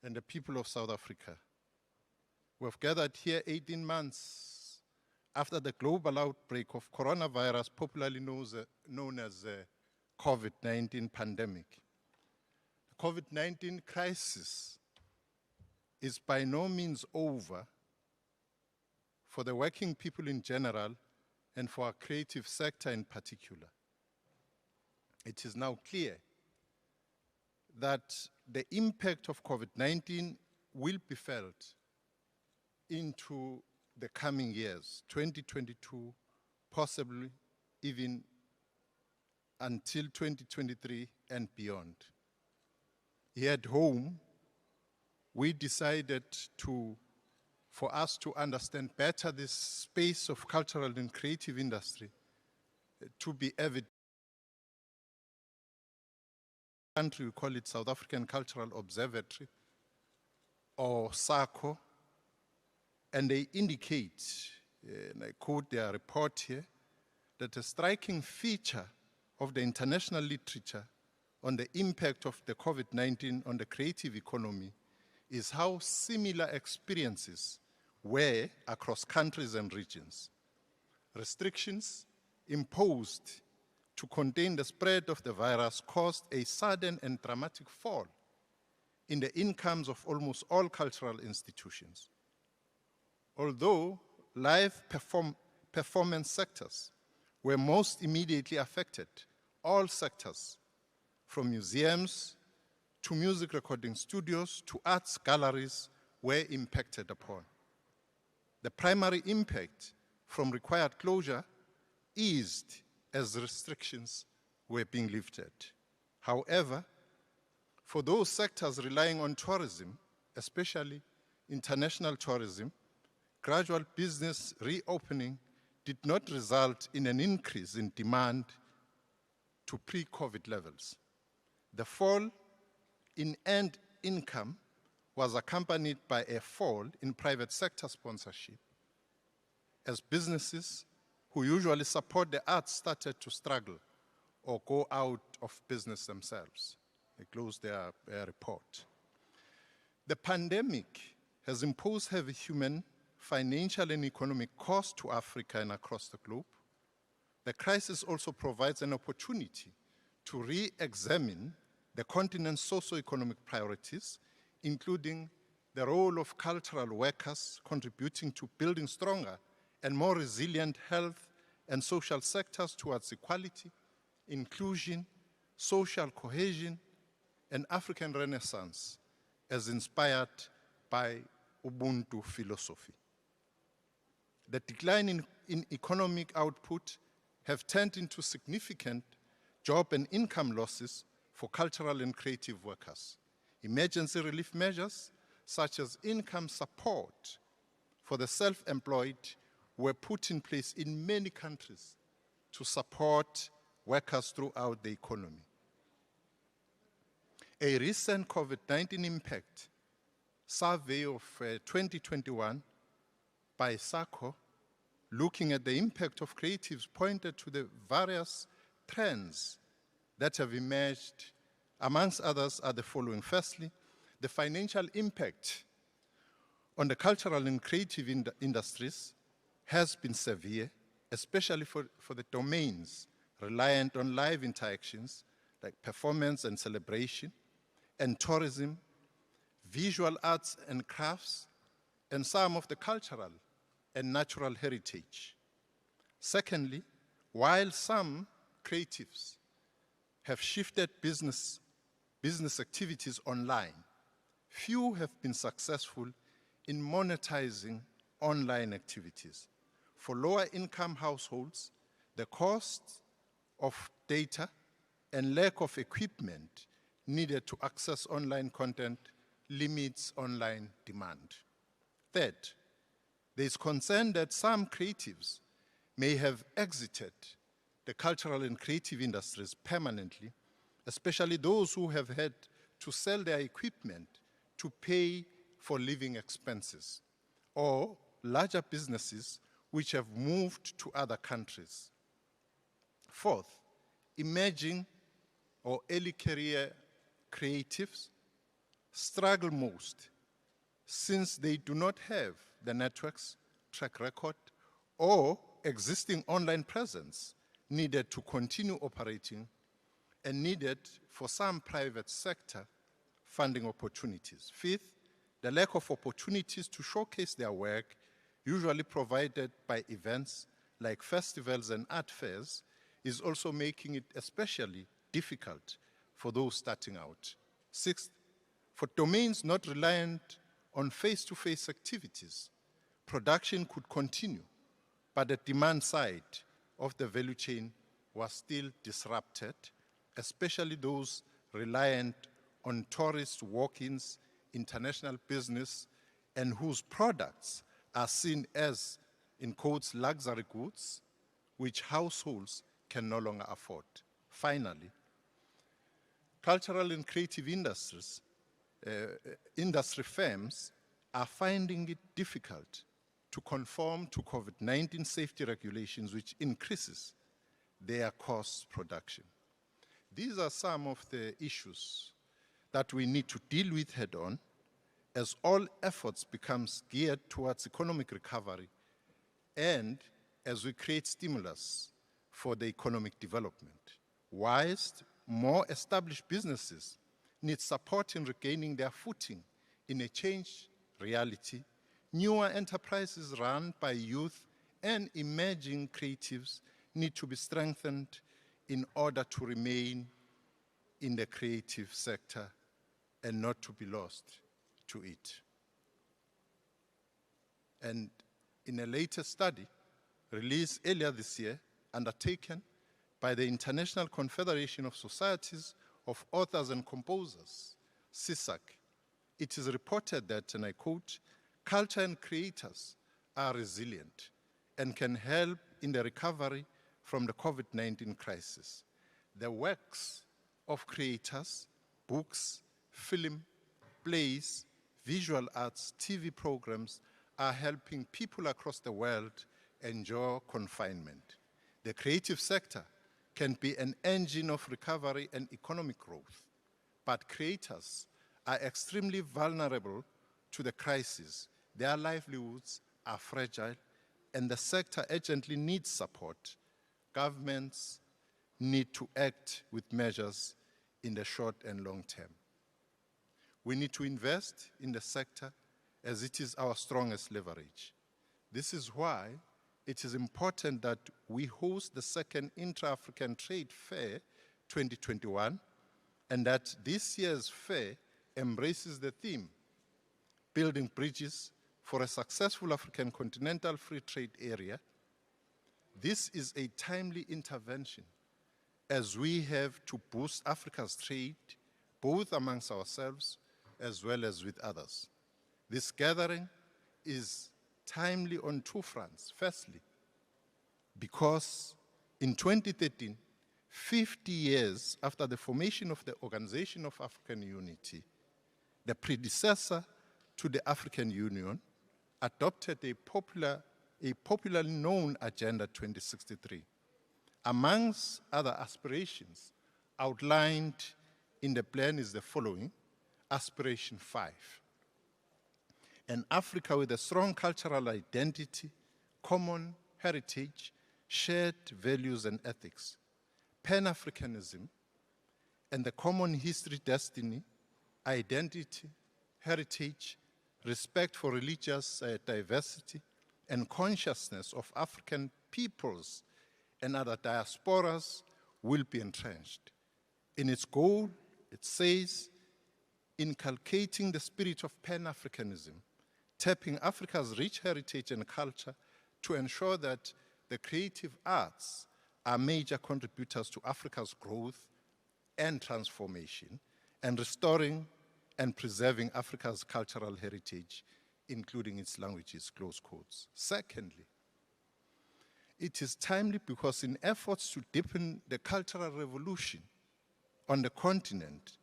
and the people of South Africa. We've gathered here 18 months after the global outbreak of coronavirus, popularly known as the COVID-19 pandemic. The COVID-19 crisis is by no means over for the working people in general and for our creative sector in particular. It is now clear that the impact of COVID-19 will be felt into the coming years, 2022, possibly even until 2023 and beyond. Here at home, we decided for us to understand better this space of cultural and creative industry to be evident. Country, we call it South African Cultural Observatory, or SACO, and they indicate, and I quote their report here, that a striking feature of the international literature on the impact of the COVID-19 on the creative economy is how similar experiences were across countries and regions. Restrictions imposed to contain the spread of the virus caused a sudden and dramatic fall in the incomes of almost all cultural institutions. Although live performance sectors were most immediately affected, all sectors, from museums to music recording studios to arts galleries, were impacted upon. The primary impact from required closure eased as restrictions were being lifted. However, for those sectors relying on tourism, especially international tourism, gradual business reopening did not result in an increase in demand to pre-COVID levels. The fall in end income was accompanied by a fall in private sector sponsorship as businesses who usually support the arts started to struggle or go out of business themselves. They closed their report. The pandemic has imposed heavy human, financial, and economic costs to Africa and across the globe. The crisis also provides an opportunity to re-examine the continent's socio-economic priorities, including the role of cultural workers contributing to building stronger and more resilient health and social sectors towards equality, inclusion, social cohesion, and African Renaissance, as inspired by Ubuntu philosophy. The decline in economic output have turned into significant job and income losses for cultural and creative workers. Emergency relief measures such as income support for the self-employed were put in place in many countries to support workers throughout the economy. A recent COVID-19 impact survey of 2021 by SACO, looking at the impact of creatives, pointed to the various trends that have emerged. Amongst others are the following. Firstly, the financial impact on the cultural and creative industries has been severe, especially for the domains reliant on live interactions like performance and celebration, and tourism, visual arts and crafts, and some of the cultural and natural heritage. Secondly, while some creatives have shifted business activities online, few have been successful in monetizing online activities. For lower income households, the cost of data and lack of equipment needed to access online content limits online demand. Third, there is concern that some creatives may have exited the cultural and creative industries permanently, especially those who have had to sell their equipment to pay for living expenses, or larger businesses which have moved to other countries. Fourth, emerging or early career creatives struggle most since they do not have the networks, track record, or existing online presence needed to continue operating and needed for some private sector funding opportunities. Fifth, the lack of opportunities to showcase their work, usually provided by events like festivals and art fairs, is also making it especially difficult for those starting out. Sixth, for domains not reliant on face-to-face activities, production could continue, but the demand side of the value chain was still disrupted, especially those reliant on tourist walk-ins, international business, and whose products are seen as, in quotes, luxury goods, which households can no longer afford. Finally, cultural and creative industries, industry firms are finding it difficult to conform to COVID-19 safety regulations, which increases their cost production. These are some of the issues that we need to deal with head-on as all efforts become geared towards economic recovery and as we create stimulus for the economic development. Whilst more established businesses need support in regaining their footing in a changed reality, newer enterprises run by youth and emerging creatives need to be strengthened in order to remain in the creative sector and not to be lost to it. And in a latest study released earlier this year, undertaken by the International Confederation of Societies of Authors and Composers, CISAC, it is reported that, and I quote, culture and creators are resilient and can help in the recovery from the COVID-19 crisis. The works of creators, books, film, plays, visual arts, TV programs are helping people across the world enjoy confinement. The creative sector can be an engine of recovery and economic growth, but creators are extremely vulnerable to the crisis. Their livelihoods are fragile, and the sector urgently needs support. Governments need to act with measures in the short and long term. We need to invest in the sector as it is our strongest leverage. This is why it is important that we host the second Intra-African Trade Fair 2021, and that this year's fair embraces the theme, building bridges for a successful African continental free trade area. This is a timely intervention as we have to boost Africa's trade, both amongst ourselves as well as with others. This gathering is timely on two fronts. Firstly, because in 2013, 50 years after the formation of the Organization of African Unity, the predecessor to the African Union adopted a popularly known Agenda 2063. Amongst other aspirations outlined in the plan is the following: Aspiration 5. An Africa with a strong cultural identity, common heritage, shared values and ethics, Pan-Africanism, and the common history, destiny, identity, heritage, respect for religious diversity, and consciousness of African peoples and other diasporas will be entrenched. In its goal, it says, inculcating the spirit of Pan-Africanism, tapping Africa's rich heritage and culture to ensure that the creative arts are major contributors to Africa's growth and transformation, and restoring and preserving Africa's cultural heritage, including its languages, close quotes. Secondly, it is timely because in efforts to deepen the cultural revolution on the continent,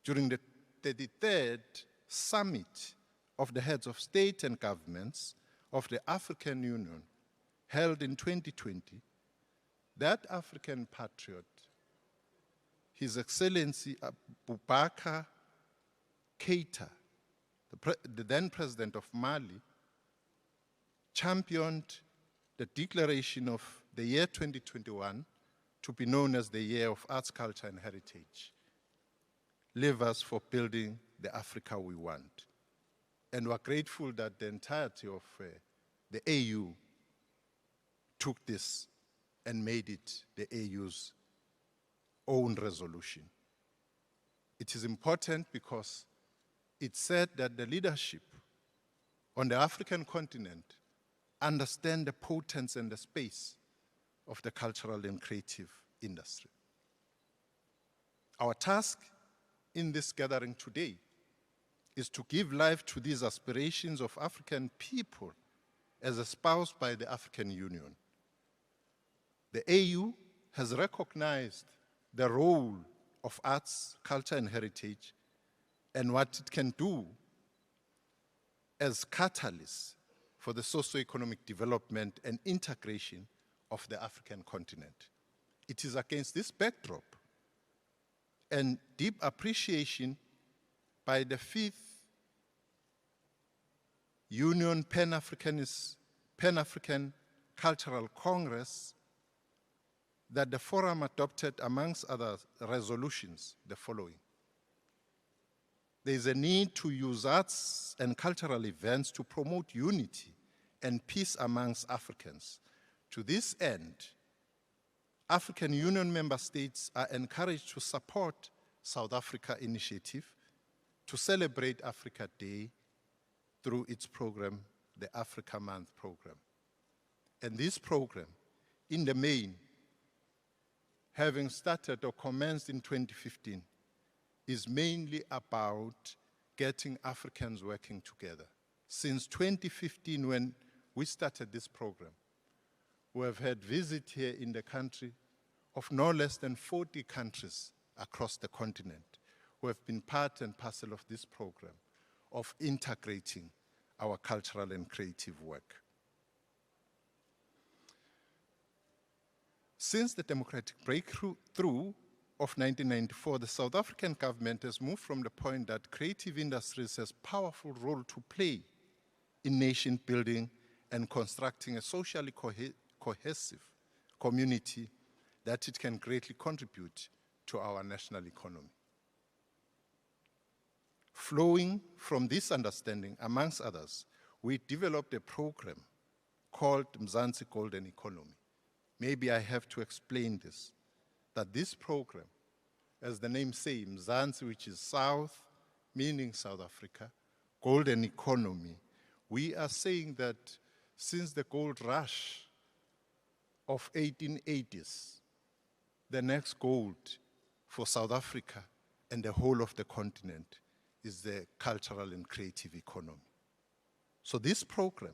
during the 33rd Summit of the Heads of State and Governments of the African Union, held in 2020, that African patriot, His Excellency Boubacar Keïta, the then president of Mali, championed the declaration of the year 2021 to be known as the Year of Arts, Culture and Heritage, levers for building the Africa we want. And we're grateful that the entirety of the AU took this and made it the AU's own resolution. It is important because it said that the leadership on the African continent understand the potence and the space of the cultural and creative industry. Our task in this gathering today is to give life to these aspirations of African people as espoused by the African Union. The AU has recognized the role of arts, culture and heritage and what it can do as catalysts for the socio-economic development and integration of the African continent. It is against this backdrop and deep appreciation by the 5th Union Pan-African Cultural Congress that the forum adopted, amongst other resolutions, the following. There is a need to use arts and cultural events to promote unity and peace amongst Africans. To this end, African Union member states are encouraged to support South Africa initiative to celebrate Africa Day through its program, the Africa Month program. And this program, in the main, having started or commenced in 2015, is mainly about getting Africans working together. Since 2015, when we started this program, we have had visit here in the country of no less than 40 countries across the continent who have been part and parcel of this program of integrating our cultural and creative work. Since the democratic breakthrough of 1994, the South African government has moved from the point that creative industries has a powerful role to play in nation building and constructing a socially cohesive community that it can greatly contribute to our national economy. Flowing from this understanding, amongst others, we developed a program called Mzansi Golden Economy. Maybe I have to explain this, that this program, as the name says, Mzansi, which is South, meaning South Africa, Golden Economy, we are saying that since the gold rush of 1880s, the next gold for South Africa and the whole of the continent is the cultural and creative economy. So this program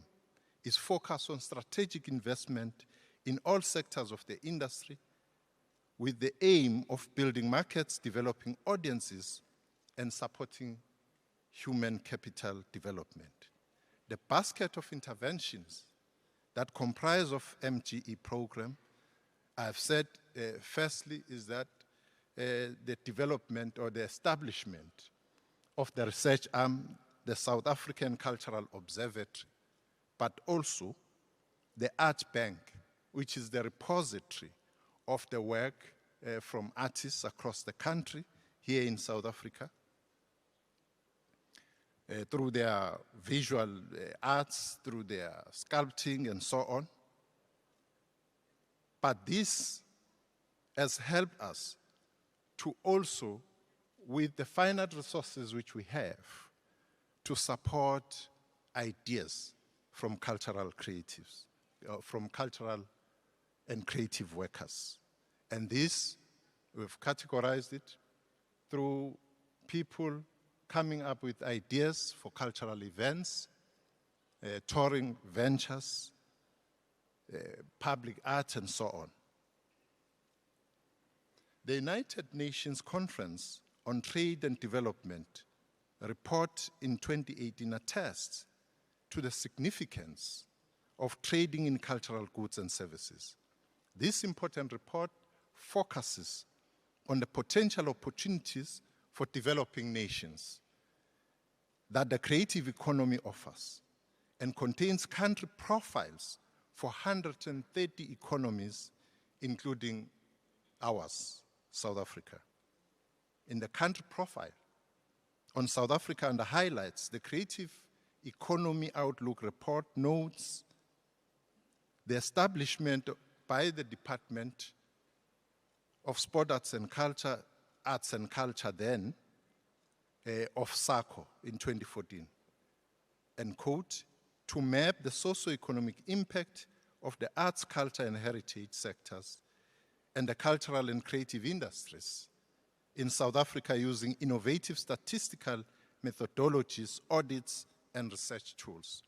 is focused on strategic investment in all sectors of the industry with the aim of building markets, developing audiences, and supporting human capital development. The basket of interventions that comprise of MGE program, I've said firstly is that the development or the establishment of the research arm, the South African Cultural Observatory, but also the Art Bank, which is the repository of the work from artists across the country here in South Africa, through their visual arts, through their sculpting and so on. But this has helped us to also, with the finite resources which we have, to support ideas from cultural creatives, from cultural and creative workers. And this, we've categorized it through people coming up with ideas for cultural events, touring ventures, public art, and so on. The United Nations Conference on Trade and Development report in 2018 attests to the significance of trading in cultural goods and services. This important report focuses on the potential opportunities for developing nations that the creative economy offers and contains country profiles for 130 economies, including ours, South Africa. In the country profile on South Africa and the highlights, the Creative Economy Outlook report notes the establishment by the Department of Sport, Arts and Culture then, of SACO in 2014, and quote, to map the socio-economic impact of the arts, culture, and heritage sectors and the cultural and creative industries in South Africa using innovative statistical methodologies, audits, and research tools.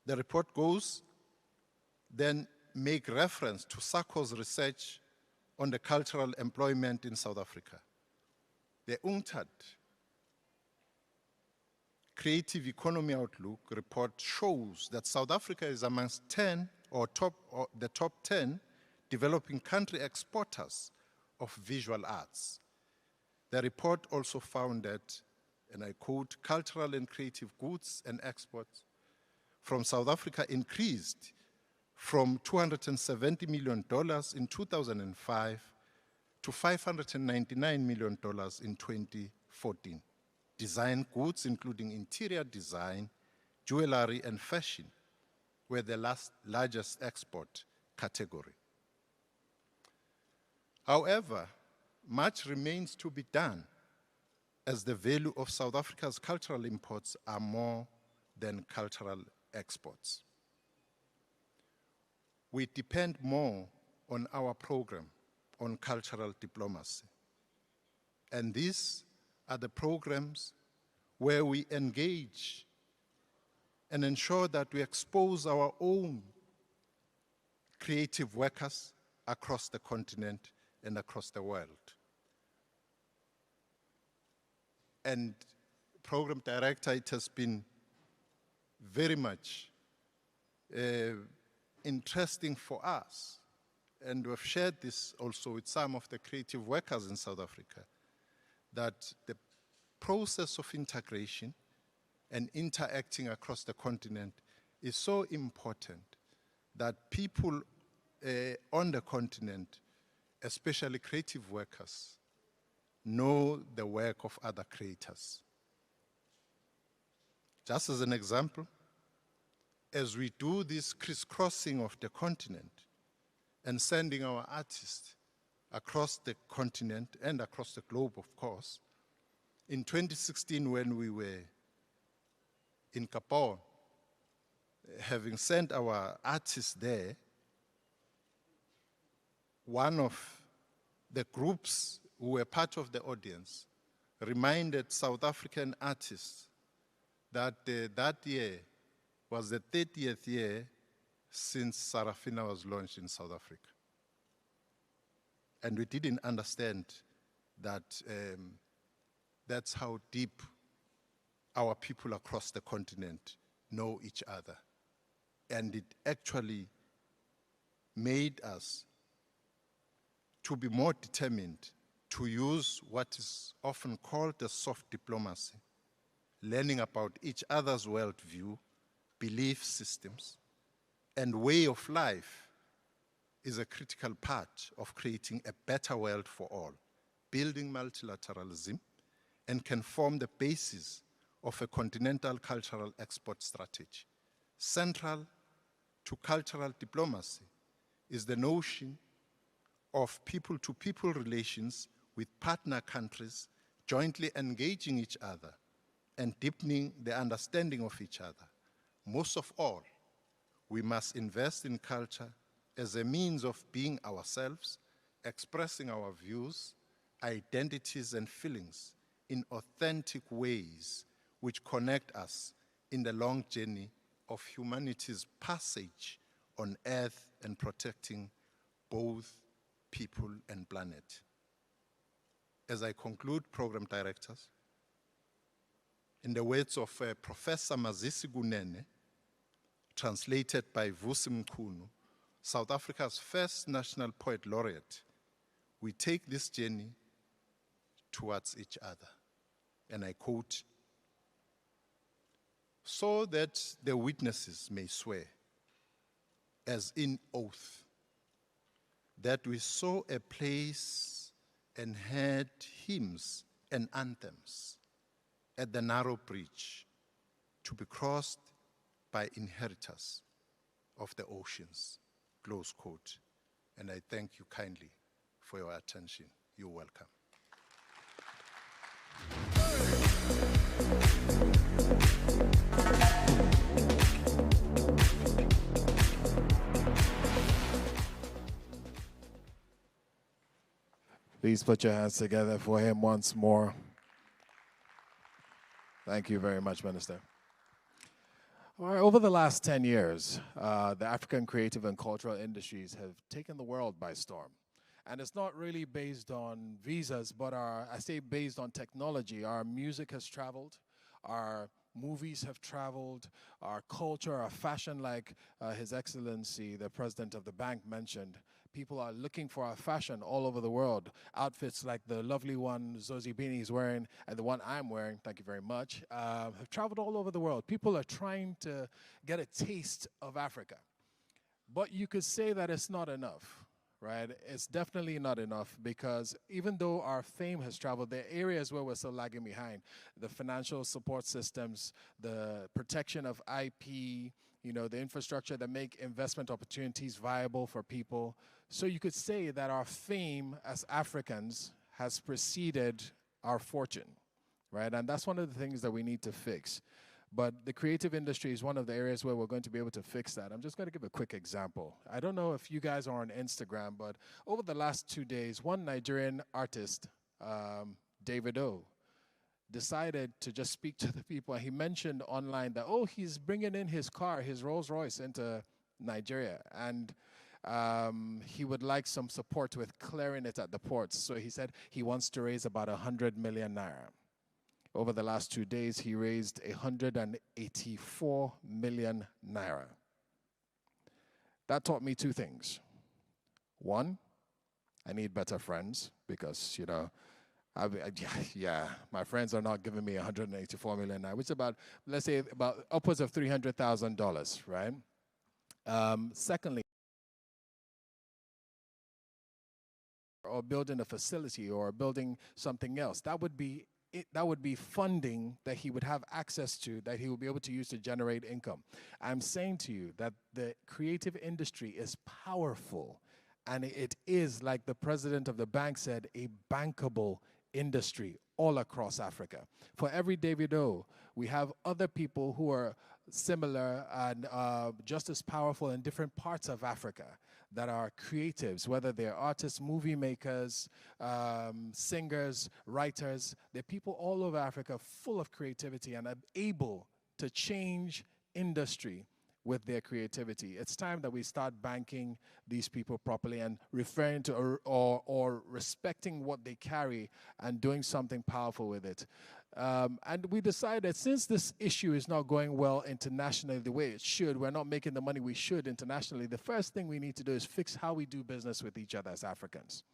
The report goes, then make reference to SACO's research on the cultural employment in South Africa. The UNCTAD Creative Economy Outlook report shows that South Africa is amongst the top 10 developing country exporters of visual arts. The report also found that, and I quote, cultural and creative goods and exports from South Africa increased from $270 million in 2005 to $599 million in 2014. Design goods, including interior design, jewelry, and fashion, were the largest export category. However, much remains to be done, as the value of South Africa's cultural imports are more than cultural exports. We depend more on our program on cultural diplomacy. And these are the programs where we engage and ensure that we expose our own creative workers across the continent and across the world. And program director, it has been very much interesting for us, and we've shared this also with some of the creative workers in South Africa, that the process of integration and interacting across the continent is so important that people on the continent, especially creative workers, know the work of other creators. Just as an example, as we do this crisscrossing of the continent and sending our artists across the continent and across the globe, of course, in 2016 when we were in Capone, having sent our artists there, one of the groups who were part of the audience reminded South African artists that that year was the 30th year since Sarafina was launched in South Africa. And we didn't understand that that's how deep our people across the continent know each other. And it actually made us to be more determined to use what is often called a soft diplomacy, learning about each other's worldview, belief systems, and way of life is a critical part of creating a better world for all, building multilateralism, and can form the basis of a continental cultural export strategy. Central to cultural diplomacy is the notion of people-to-people relations with partner countries jointly engaging each other and deepening the understanding of each other. Most of all, we must invest in culture as a means of being ourselves, expressing our views, identities, and feelings in authentic ways which connect us in the long journey of humanity's passage on Earth and protecting both people and planet. As I conclude, program directors, in the words of Professor Mazisi Gunene, translated by Vusi Mkhunu, South Africa's first national poet laureate, we take this journey towards each other. And I quote, "So that the witnesses may swear, as in oath, that we saw a place and heard hymns and anthems at the narrow bridge to be crossed by inheritors of the oceans," close quote. And I thank you kindly for your attention. You're welcome. Please put your hands together for him once more. Thank you very much, Minister. All right, over the last 10 years, the African creative and cultural industries have taken the world by storm. And it's not really based on visas, but I say based on technology. Our music has traveled, our movies have traveled, our culture, our fashion, like His Excellency, the President of the bank mentioned. People are looking for our fashion all over the world. Outfits like the lovely one Zosie Bini is wearing and the one I'm wearing, thank you very much, have traveled all over the world. People are trying to get a taste of Africa. But you could say that it's not enough. Right? It's definitely not enough, because even though our fame has traveled, there are areas where we're still lagging behind. The financial support systems, the protection of IP, you know, the infrastructure that make investment opportunities viable for people. So you could say that our fame as Africans has preceded our fortune, right? And that's one of the things that we need to fix. But the creative industry is one of the areas where we're going to be able to fix that. I'm just going to give a quick example. I don't know if you guys are on Instagram, but over the last 2 days, one Nigerian artist, Davido, decided to just speak to the people. And he mentioned online that, oh, he's bringing in his car, his Rolls Royce, into Nigeria. And he would like some support with clearing it at the ports. So he said he wants to raise about 100 million naira. Over the last 2 days, he raised 184 million naira. That taught me two things. One, I need better friends because, you know, my friends are not giving me 184 million naira, which is about, let's say, about upwards of $300,000, right? Secondly, or building a facility or building something else, that would be funding that he would have access to, that he will be able to use to generate income. I'm saying to you that the creative industry is powerful, and it is, like the president of the bank said, a bankable industry all across Africa. For every Davido, we have other people who are similar and just as powerful in different parts of Africa that are creatives, whether they're artists, movie makers, singers, writers. They're people all over Africa full of creativity and are able to change industry with their creativity. It's time that we start banking these people properly and referring to or respecting what they carry and doing something powerful with it. And we decided, since this issue is not going well internationally the way it should, we're not making the money we should internationally, the first thing we need to do is fix how we do business with each other as Africans.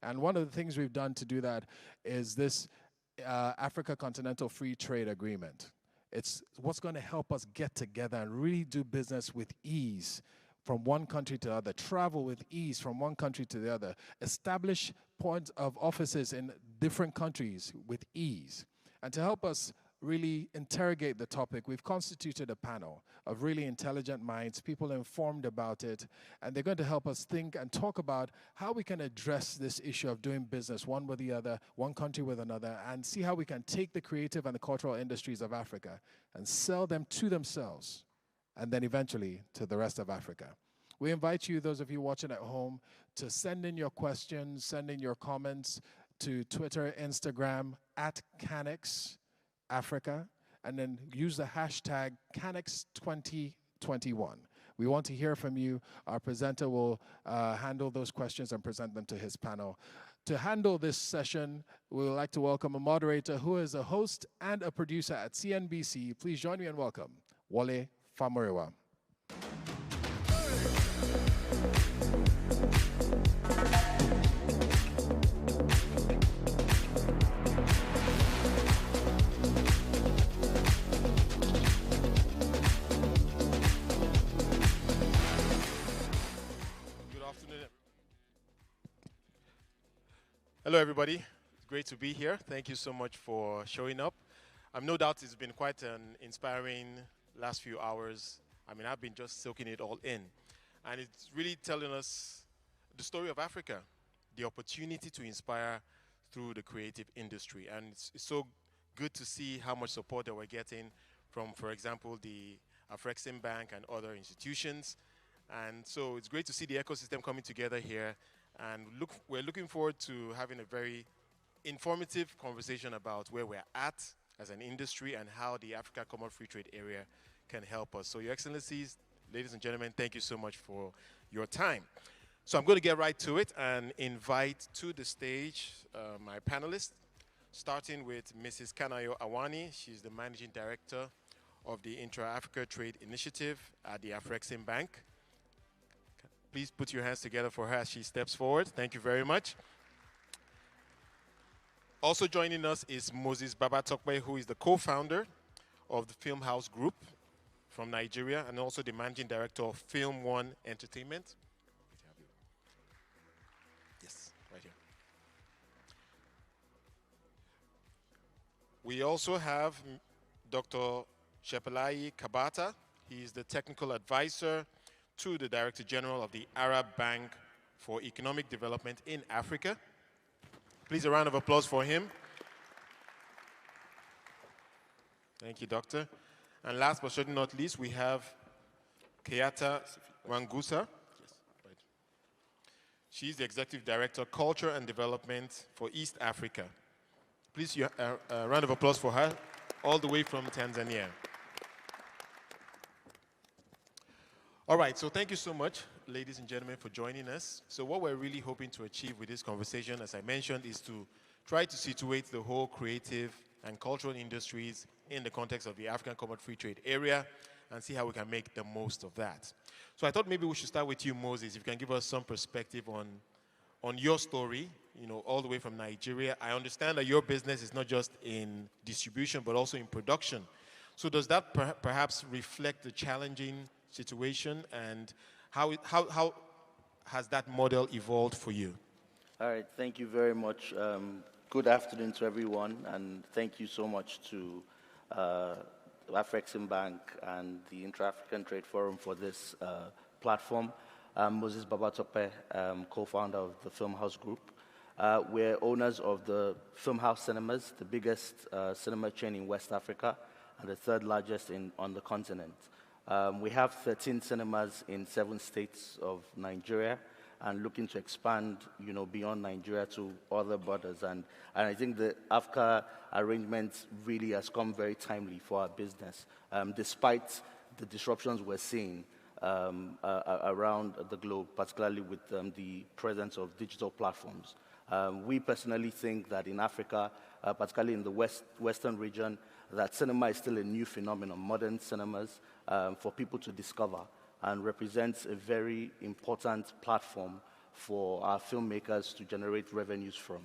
And one of the things we've done to do that is this Africa Continental Free Trade Agreement. It's what's going to help us get together and really do business with ease from one country to the other, travel with ease from one country to the other, establish points of offices in different countries with ease. And to help us really interrogate the topic, we've constituted a panel of really intelligent minds, people informed about it, and they're going to help us think and talk about how we can address this issue of doing business one with the other, one country with another, and see how we can take the creative and the cultural industries of Africa and sell them to themselves, and then eventually to the rest of Africa. We invite you, those of you watching at home, to send in your questions, send in your comments to Twitter, Instagram, at CANEX Africa, and then use the hashtag CANEX2021. We want to hear from you. Our presenter will handle those questions and present them to his panel. To handle this session, we would like to welcome a moderator who is a host and a producer at CNBC. Please join me and welcome Wale Famurewa. Hello, everybody. It's great to be here. Thank you so much for showing up. No doubt it's been quite an inspiring last few hours. I mean, I've been just soaking it all in. And it's really telling us the story of Africa, the opportunity to inspire through the creative industry. And it's so good to see how much support that we're getting from, for example, the Afrexim Bank and other institutions. And so it's great to see the ecosystem coming together here. And we're looking forward to having a very informative conversation about where we're at as an industry and how the Africa Common Free Trade Area can help us. So, Your Excellencies, ladies and gentlemen, thank you so much for your time. So I'm going to get right to it and invite to the stage my panelists, starting with Mrs. Kanayo Awani. She's the Managing Director of the Intra-African Trade Initiative at the Afrexim Bank. Please put your hands together for her as she steps forward. Thank you very much. Also joining us is Moses Babatokpe, who is the co-founder of the Film House Group from Nigeria and also the Managing Director of Film One Entertainment. Yes, right here. We also have Dr. Shepelai Kabata. He is the technical advisor to the Director General of the Arab Bank for Economic Development in Africa. Please, a round of applause for him. Thank you, Doctor. And last but certainly not least, we have Keata Wangusa. Yes, right. She's the Executive Director, Culture and Development for East Africa. Please, a round of applause for her, all the way from Tanzania. All right, so thank you so much, ladies and gentlemen, for joining us. So what we're really hoping to achieve with this conversation, as I mentioned, is to try to situate the whole creative and cultural industries in the context of the African Common Free Trade Area and see how we can make the most of that. So I thought maybe we should start with you, Moses, if you can give us some perspective on your story, you know, all the way from Nigeria. I understand that your business is not just in distribution, but also in production. So does that perhaps reflect the challenging situation, and how has that model evolved for you? All right, thank you very much. Good afternoon to everyone, and thank you so much to Afrexim Bank and the Intra-African Trade Forum for this platform. I'm Moses Babatope, co-founder of the Film House Group. We're owners of the Film House Cinemas, the biggest cinema chain in West Africa, and the third largest on the continent. We have 13 cinemas in 7 states of Nigeria and looking to expand, beyond Nigeria to other borders. And I think the AFCA arrangement really has come very timely for our business, despite the disruptions we're seeing around the globe, particularly with the presence of digital platforms. We personally think that in Africa, particularly in the Western region, that cinema is still a new phenomenon, modern cinemas, for people to discover, and represents a very important platform for our filmmakers to generate revenues from.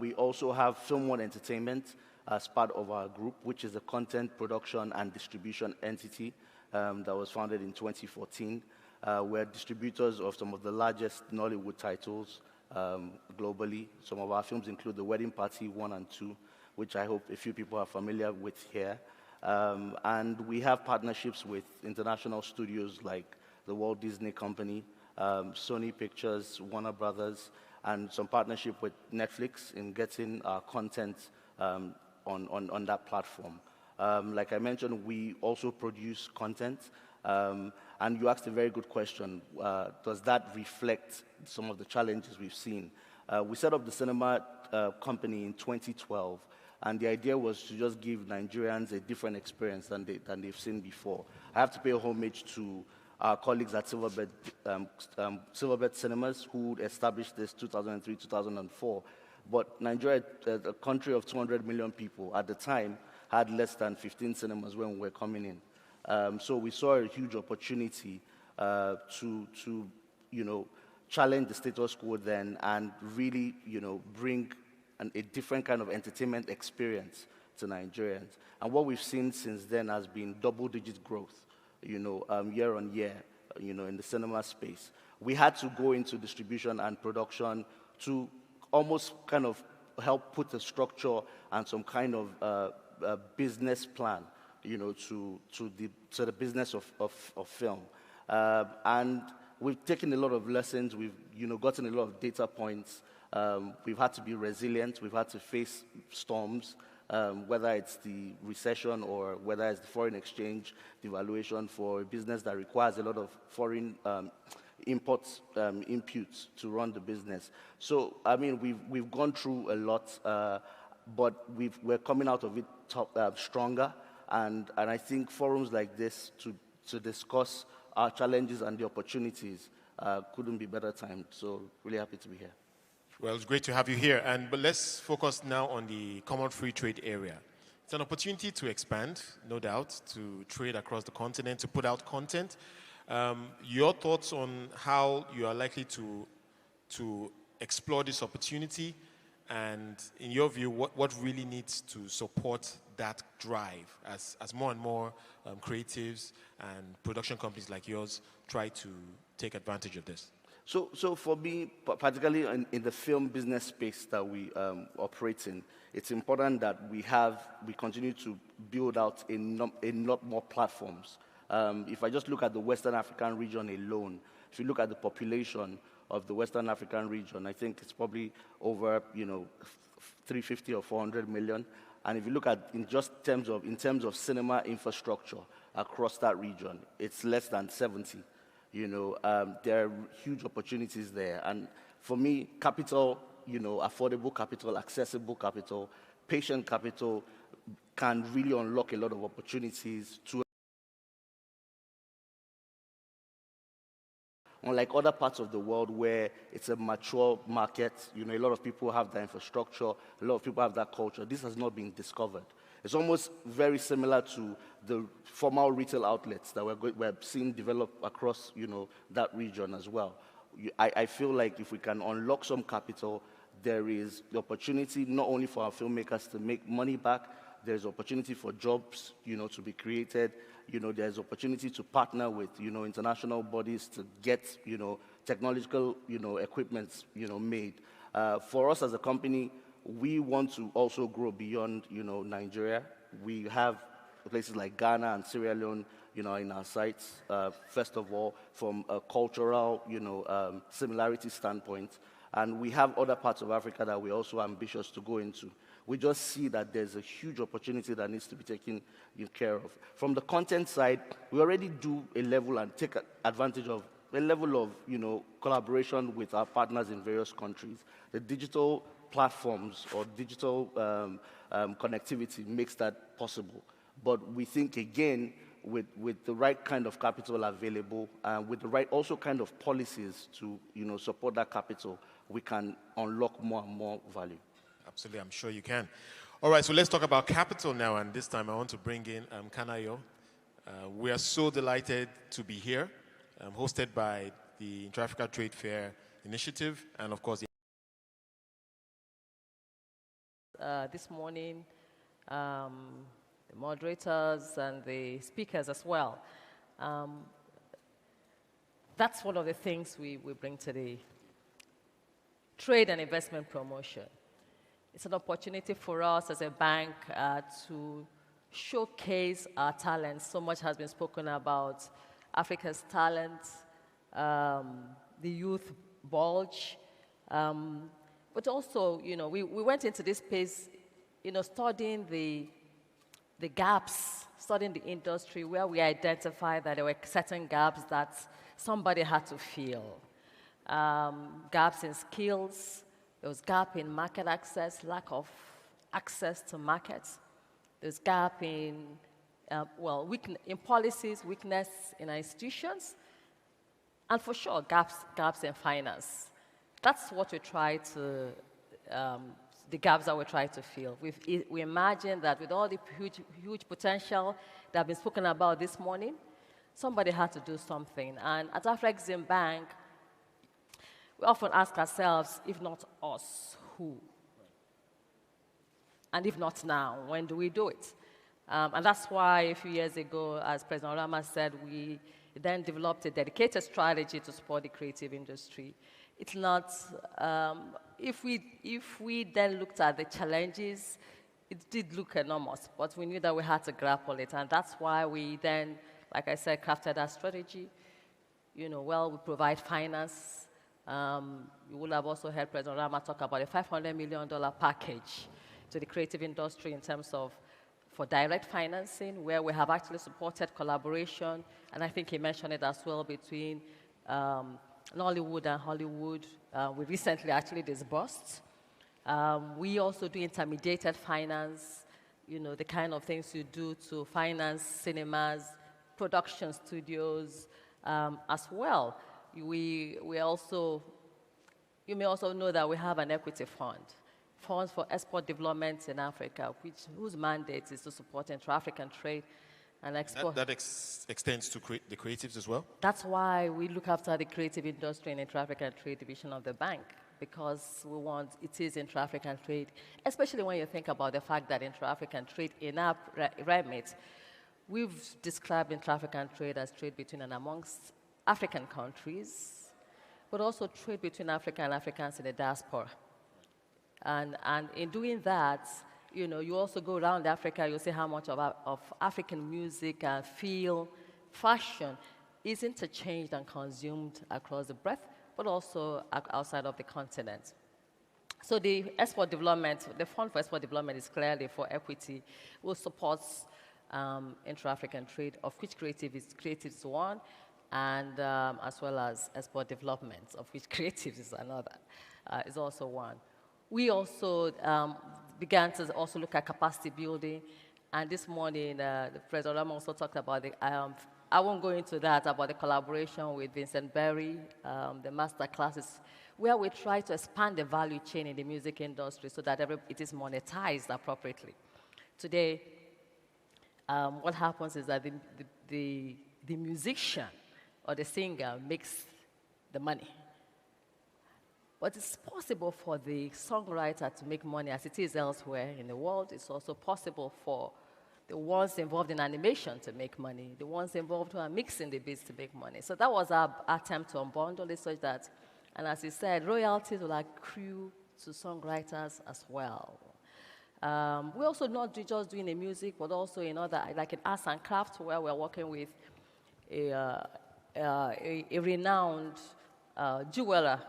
We also have Film One Entertainment as part of our group, which is a content production and distribution entity that was founded in 2014. We're distributors of some of the largest Nollywood titles globally. Some of our films include The Wedding Party 1 and 2, which I hope a few people are familiar with here. And we have partnerships with international studios like the Walt Disney Company, Sony Pictures, Warner Brothers, and some partnership with Netflix in getting our content on that platform. Like I mentioned, we also produce content. And you asked a very good question. Does that reflect some of the challenges we've seen? We set up the cinema company in 2012. And the idea was to just give Nigerians a different experience than they've seen before. I have to pay homage to our colleagues at Silverbird Cinemas, who established this 2003, 2004. But Nigeria, a country of 200 million people, at the time, had less than 15 cinemas when we were coming in. So we saw a huge opportunity to challenge the status quo then and really, bring a different kind of entertainment experience to Nigerians. And what we've seen since then has been double-digit growth, year on year, in the cinema space. We had to go into distribution and production to almost kind of help put a structure and some kind of business plan, to the business of film. And we've taken a lot of lessons. We've, gotten a lot of data points. We've had to be resilient. We've had to face storms, whether it's the recession or whether it's the foreign exchange devaluation for a business that requires a lot of foreign inputs to run the business. So, I mean, we've gone through a lot, but we're coming out of it stronger. And I think forums like this to discuss our challenges and the opportunities couldn't be better timed. So, really happy to be here. Well, it's great to have you here. But let's focus now on the common free trade area. It's an opportunity to expand, no doubt, to trade across the continent, to put out content. Your thoughts on how you are likely to explore this opportunity, and in your view, what really needs to support that drive as more and more creatives and production companies like yours try to take advantage of this? So for me, particularly in the film business space that we operate in, it's important that we continue to build out a lot more platforms. If I just look at the Western African region alone, if you look at the population of the Western African region, I think it's probably over 350 or 400 million. And if you look at in terms of cinema infrastructure across that region, it's less than 70. There are huge opportunities there. And for me, capital, affordable capital, accessible capital, patient capital can really unlock a lot of opportunities to, unlike other parts of the world where it's a mature market, a lot of people have that infrastructure, a lot of people have that culture. This has not been discovered. It's almost very similar to the formal retail outlets that we're seeing develop across, that region as well. I feel like if we can unlock some capital, there is the opportunity not only for our filmmakers to make money back, there's opportunity for jobs, to be created. There's opportunity to partner with, international bodies to get, technological, equipment, made. For us as a company, we want to also grow beyond, Nigeria. We have places like Ghana and Sierra Leone, in our sites. First of all, from a cultural, similarity standpoint, And we have other parts of Africa that we're also ambitious to go into. We just see that there's a huge opportunity that needs to be taken care of. From the content side, we already do a level and take advantage of a level of collaboration with our partners in various countries. The digital platforms or digital connectivity makes that possible. But we think, again, with the right kind of capital available, with the right also kind of policies to support that capital, we can unlock more and more value. Absolutely, I'm sure you can. All right, so let's talk about capital now, and this time I want to bring in Kanayo. We are so delighted to be here, hosted by the Intra-African Trade Fair Initiative, and of course, this morning, the moderators and the speakers as well. That's one of the things we bring to the trade and investment promotion. It's an opportunity for us as a bank to showcase our talents. So much has been spoken about Africa's talents, the youth bulge, but also, we went into this space, studying the gaps, studying the industry where we identified that there were certain gaps that somebody had to fill. Gaps in skills, there was gap in market access, lack of access to markets. There's gap in, in policies, weakness in our institutions, and for sure, gaps in finance. That's what we try to, the gaps that we try to fill. We imagine that with all the huge potential that have been spoken about this morning, somebody had to do something. And at Afrexim Bank, we often ask ourselves, if not us, who? And if not now, when do we do it? And that's why a few years ago, as President Rama said, we then developed a dedicated strategy to support the creative industry. It's not, if we then looked at the challenges, it did look enormous, but we knew that we had to grapple it. And that's why we then, like I said, crafted our strategy. We provide finance. You will have also heard President Rama talk about a $500 million package to the creative industry in terms of for direct financing, where we have actually supported collaboration, and I think he mentioned it as well, between Nollywood and Hollywood. We recently actually disbursed. We also do intermediated finance, the kind of things you do to finance cinemas, production studios as well. We also, you may also know that we have an equity fund, Funds for Export Development in Africa, whose mandate is to support intra-African trade and export. That extends to the creatives as well? That's why we look after the creative industry and intra-African trade division of the bank, because it is intra-African trade, especially when you think about the fact that intra-African trade in our remit, we've described intra-African trade as trade between and amongst African countries, but also trade between Africa and Africans in the diaspora. And in doing that, you also go around Africa, you'll see how much of African music and feel, fashion is interchanged and consumed across the breadth, but also outside of the continent. So the export development, the Fund for Export Development is clearly for equity, will support intra-African trade, of which creative is one, and as well as export development, of which creative is another, is also one. We also began to also look at capacity building, and this morning, the President Rama also talked about I won't go into that, about the collaboration with Vincent Berry, the master classes, where we try to expand the value chain in the music industry so that it is monetized appropriately. Today, what happens is that the musician or the singer makes the money. But it's possible for the songwriter to make money as it is elsewhere in the world. It's also possible for the ones involved in animation to make money, the ones involved who are mixing the beats to make money. So that was our attempt to unbundle it such that, and as he said, royalties will accrue to songwriters as well. We also not just doing the music, but also in other, like in arts and crafts, where we're working with a renowned jeweler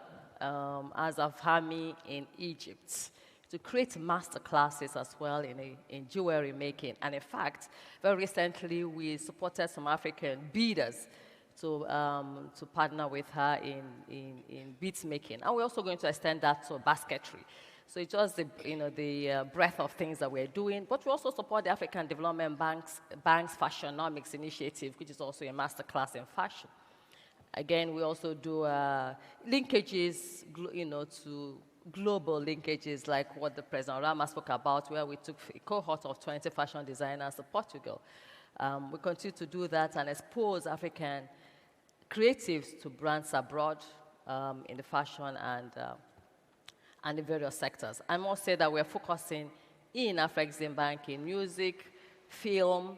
as a family in Egypt to create master classes as well in jewelry making. And in fact, very recently, we supported some African beaders to partner with her in beads making. And we're also going to extend that to basketry. So it's just the breadth of things that we're doing. But we also support the African Development Bank's Fashionomics initiative, which is also a master class in fashion. Again, we also do linkages, to global linkages, like what the President Rama spoke about, where we took a cohort of 20 fashion designers to Portugal. We continue to do that and expose African creatives to brands abroad in the fashion and in various sectors. I must say that we're focusing in Afrexim Bank in music, film,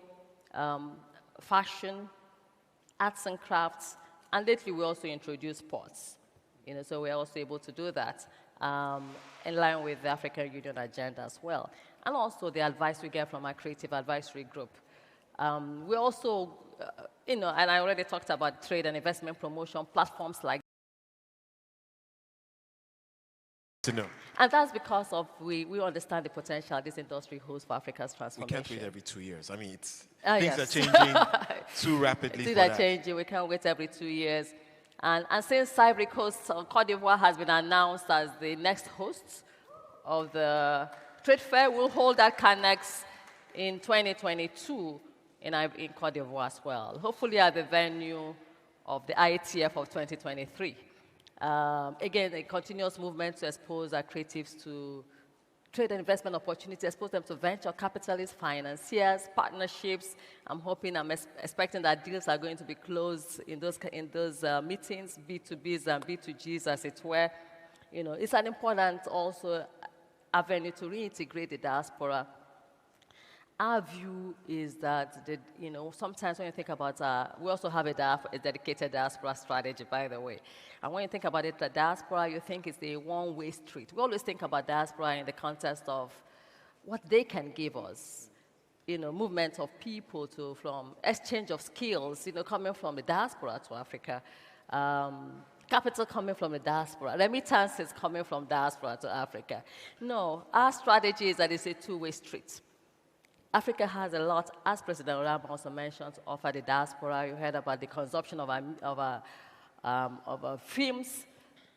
fashion, arts and crafts, and lately we also introduced sports. So we're also able to do that in line with the African Union agenda as well. And also the advice we get from our creative advisory group. We also, and I already talked about trade and investment promotion platforms like to know. And that's because of we understand the potential this industry holds for Africa's transformation. We can't wait every 2 years. I mean, things yes. are changing too rapidly. Things are changing. We can't wait every 2 years. And since Ivory Coast, Cote d'Ivoire has been announced as the next host of the trade fair, we'll hold at CANEX in 2022 in Cote d'Ivoire as well, hopefully at the venue of the IATF of 2023. Again, a continuous movement to expose our creatives to trade and investment opportunities, expose them to venture capitalists, financiers, partnerships. I'm expecting that deals are going to be closed in those meetings, B2Bs and B2Gs, as it were. It's an important also avenue to reintegrate the diaspora. Our view is that, sometimes when you think about, we also have a dedicated diaspora strategy, by the way. And when you think about it, the diaspora, you think it's a one-way street. We always think about diaspora in the context of what they can give us. Movement of people from exchange of skills, coming from the diaspora to Africa. Capital coming from the diaspora. Remittances coming from diaspora to Africa. No, our strategy is that it's a two-way street. Africa has a lot, as President Olam also mentioned, to offer the diaspora. You heard about the consumption of films,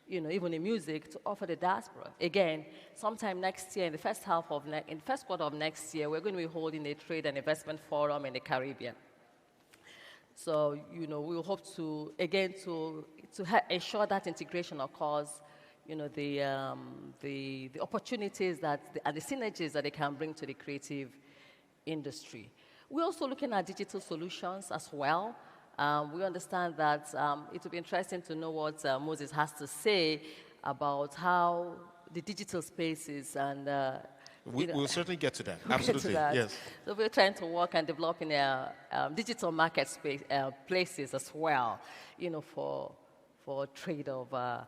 even in music, to offer the diaspora. Again, sometime next year, in the first quarter of next year, we're going to be holding a trade and investment forum in the Caribbean. So, we will hope to, again, to ensure that integration occurs, the opportunities and the synergies that they can bring to the creative industry. We're also looking at digital solutions as well. We understand that it will be interesting to know what Moses has to say about how the digital spaces and we'll certainly get to that. Absolutely, yes. So we're trying to work and develop in digital market space places as well, for trade of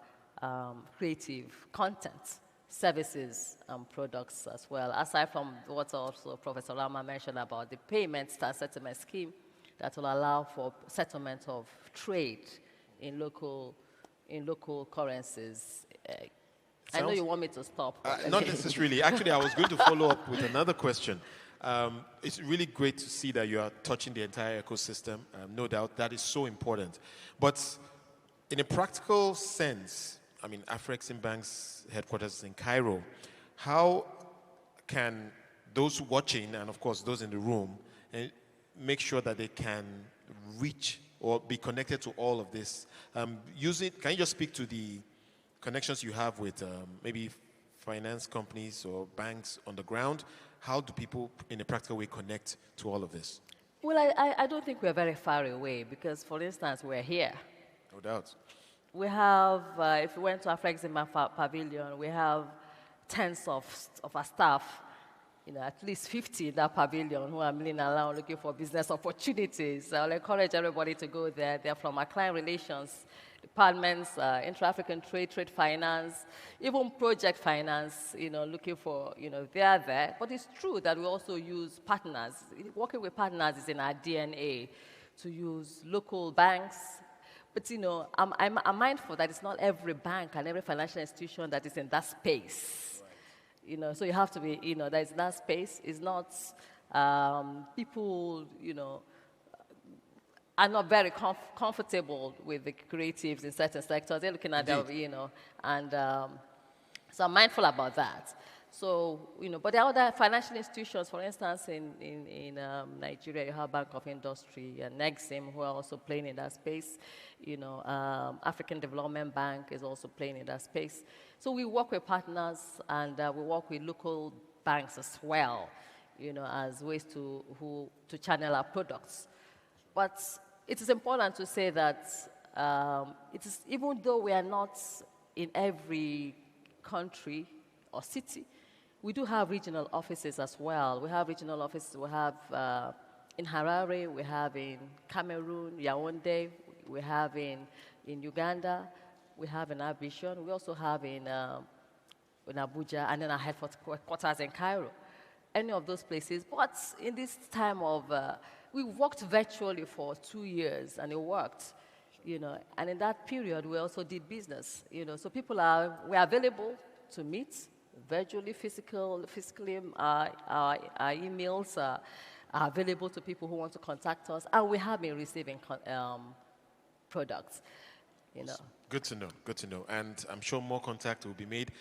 creative content, services and products as well, aside from what also Professor Lama mentioned about the payments and settlement scheme that will allow for settlement of trade in local currencies. I know you want me to stop. Not necessarily. Actually, I was going to follow up with another question. It's really great to see that you are touching the entire ecosystem. No doubt that is so important. But in a practical sense, I mean, Afrexim Bank's headquarters is in Cairo. How can those watching, and of course those in the room, make sure that they can reach or be connected to all of this? Can you just speak to the connections you have with maybe finance companies or banks on the ground? How do people, in a practical way, connect to all of this? Well, I don't think we're very far away because, for instance, we're here. No doubt. We have, if we went to Afrexim Pavilion, we have tens of our staff, at least 50 in that pavilion who are milling around looking for business opportunities. I'll encourage everybody to go there. They're from our client relations departments, Intra-African trade finance, even project finance, looking for, they're there. But it's true that we also use partners. Working with partners is in our DNA, to use local banks, But I'm mindful that it's not every bank and every financial institution that is in that space. Right. So you have to be, there's that space. It's not people, are not very comfortable with the creatives in certain sectors. They're looking at their, and so I'm mindful about that. So, but there are other financial institutions, for instance, in Nigeria, you have Bank of Industry and Nexim, who are also playing in that space. African Development Bank is also playing in that space. So we work with partners, and we work with local banks as well, as ways to channel our products. But it is important to say that even though we are not in every country or city, we do have regional offices as well. We have regional offices. We have in Harare, we have in Cameroon, Yaoundé, we have in Uganda, we have in Abidjan, we also have in Abuja, and then our headquarters in Cairo. Any of those places. But in this time of, we worked virtually for 2 years, and it worked. And in that period, we also did business. So people we're available to meet virtually, physically. Our emails are available to people who want to contact us, and we have been receiving products. Good to know. Good to know. And I'm sure more contact will be made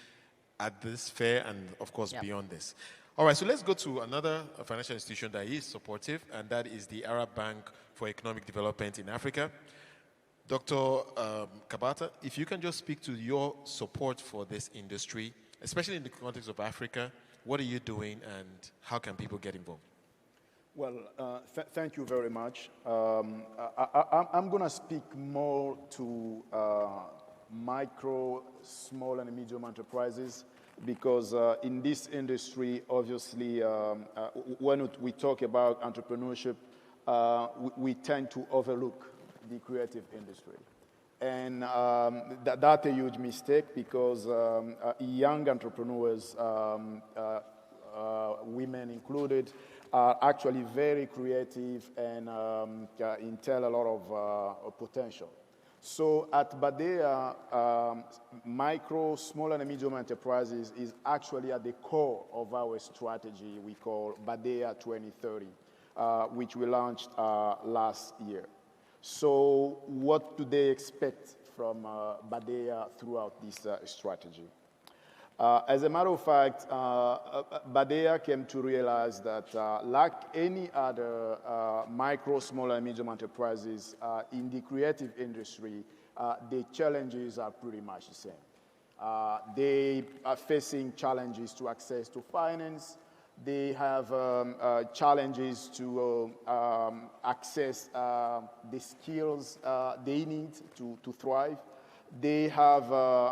at this fair and, of course, beyond this. All right, so let's go to another financial institution that is supportive, and that is the Arab Bank for Economic Development in Africa. Dr. Kabata, if you can just speak to your support for this industry, especially in the context of Africa, what are you doing and how can people get involved? Well, thank you very much. I'm going to speak more to micro, small, and medium enterprises because in this industry, obviously, when we talk about entrepreneurship, we tend to overlook the creative industry. And that's a huge mistake because young entrepreneurs, women included, are actually very creative and entail a lot of potential. So at Badea, micro, small, and medium enterprises is actually at the core of our strategy we call Badea 2030, which we launched last year. So what do they expect from Badea throughout this strategy? As a matter of fact, Badea came to realize that like any other micro, small, and medium enterprises in the creative industry, the challenges are pretty much the same. They are facing challenges to access to finance. They have challenges to access the skills they need to thrive. They have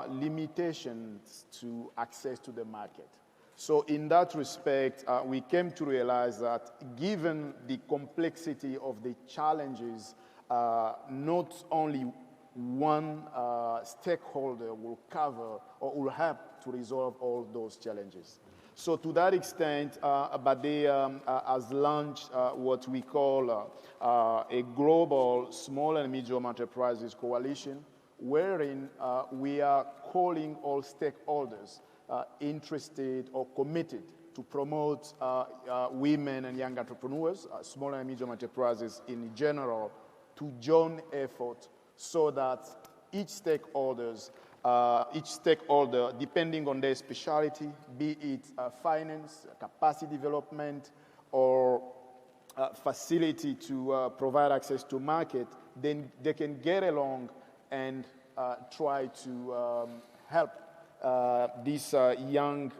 limitations to access to the market. So in that respect, we came to realize that given the complexity of the challenges, not only one stakeholder will cover or will help to resolve all those challenges. So to that extent, Badea has launched what we call a global small and medium enterprises coalition, wherein we are calling all stakeholders interested or committed to promote women and young entrepreneurs, small and medium enterprises in general, to join effort so that each stakeholder, depending on their specialty, be it finance, capacity development, or facility to provide access to market, then they can get along and try to help these young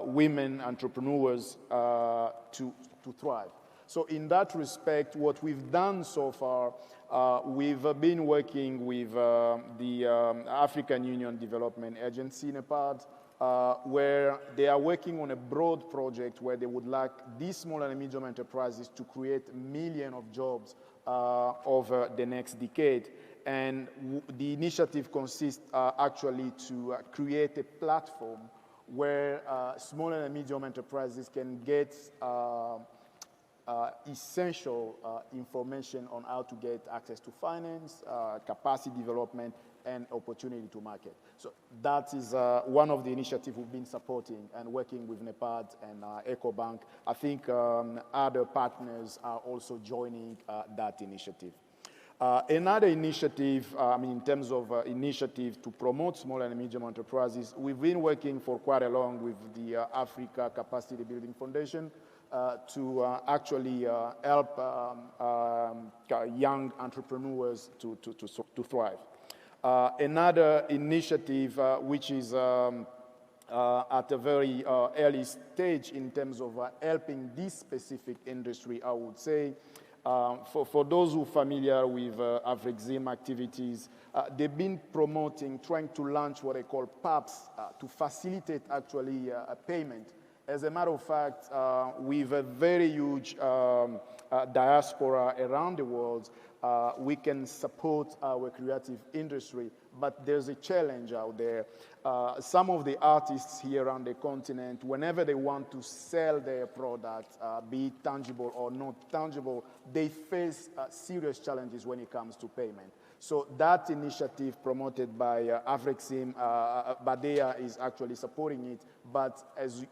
women entrepreneurs to thrive. So in that respect, what we've done so far, we've been working with the African Union Development Agency, NEPAD, where they are working on a broad project where they would like these small and medium enterprises to create millions of jobs over the next decade. And the initiative consists actually to create a platform where small and medium enterprises can get essential information on how to get access to finance, capacity development, and opportunity to market. So that is one of the initiatives we've been supporting and working with NEPAD and EcoBank. I think other partners are also joining that initiative. Another initiative, in terms of initiative to promote small and medium enterprises, we've been working for quite a long with the Africa Capacity Building Foundation to actually help young entrepreneurs to thrive. Another initiative which is at a very early stage in terms of helping this specific industry, I would say, for those who are familiar with AfricZim activities, they've been trying to launch what they call PAPs to facilitate actually a payment. As a matter of fact, with a very huge diaspora around the world, we can support our creative industry, but there's a challenge out there. Some of the artists here on the continent, whenever they want to sell their product, be it tangible or not tangible, they face serious challenges when it comes to payment. So that initiative promoted by AfricZim, Badea is actually supporting it, but as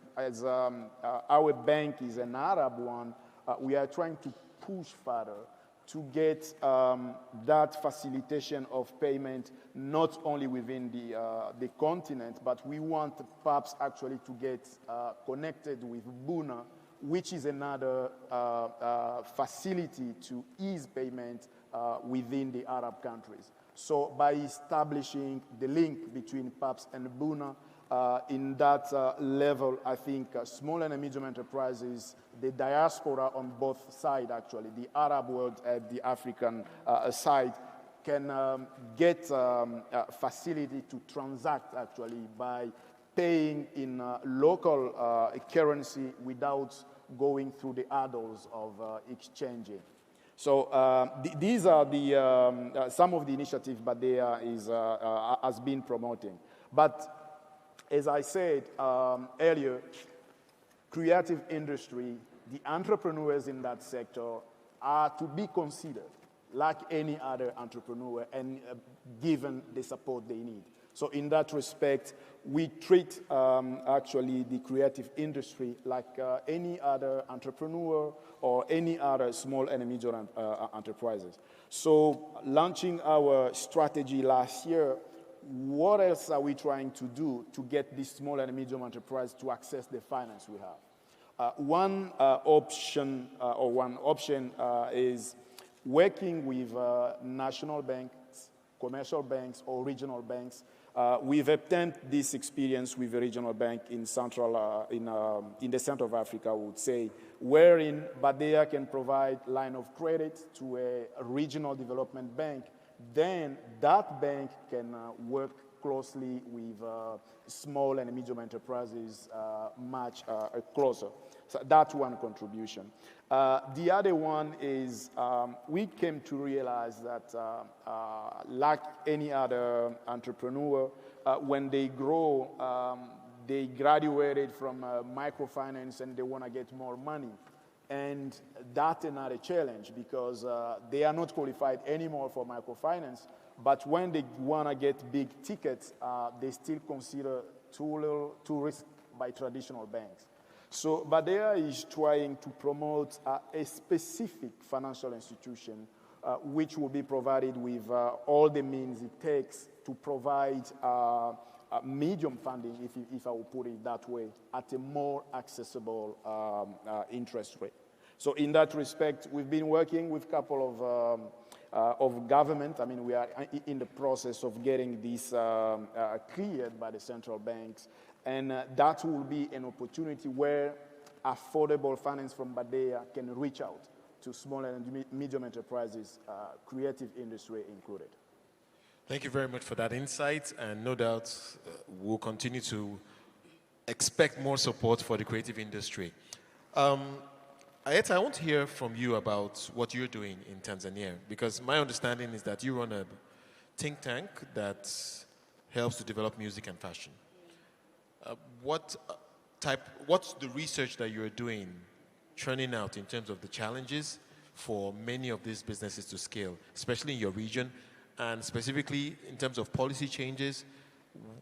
our bank is an Arab one, we are trying to push further to get that facilitation of payment not only within the continent, but we want PAPs actually to get connected with Buna, which is another facility to ease payment within the Arab countries. So by establishing the link between PAPs and Buna, in that level, I think small and medium enterprises, the diaspora on both sides actually, the Arab world and the African side, can get facility to transact actually by paying in local currency without going through the hurdles of exchanging. So these are the some of the initiatives Badea has been promoting. But as I said earlier, creative industry, the entrepreneurs in that sector are to be considered like any other entrepreneur and given the support they need. So in that respect, we treat actually the creative industry like any other entrepreneur or any other small and medium enterprises. So launching our strategy last year, what else are we trying to do to get this small and medium enterprise to access the finance we have? One option is working with national banks, commercial banks, or regional banks. We've obtained this experience with a regional bank in in the center of Africa, I would say, wherein Badea can provide line of credit to a regional development bank. Then that bank can work closely with small and medium enterprises much closer. So that's one contribution. The other one is we came to realize that like any other entrepreneur, when they grow, they graduated from microfinance and they want to get more money. And that's another challenge because they are not qualified anymore for microfinance, but when they want to get big tickets, they still consider too risky by traditional banks. So Badea is trying to promote a specific financial institution which will be provided with all the means it takes to provide medium funding, if I will put it that way, at a more accessible interest rate. So in that respect, we've been working with a couple of government. I mean, we are in the process of getting this cleared by the central banks. And that will be an opportunity where affordable finance from Badea can reach out to small and medium enterprises, creative industry included. Thank you very much for that insight, and no doubt we'll continue to expect more support for the creative industry. Ayeta, I want to hear from you about what you're doing in Tanzania, because my understanding is that you run a think tank that helps to develop music and fashion. What's the research that you're doing churning out in terms of the challenges for many of these businesses to scale, especially in your region? And specifically in terms of policy changes,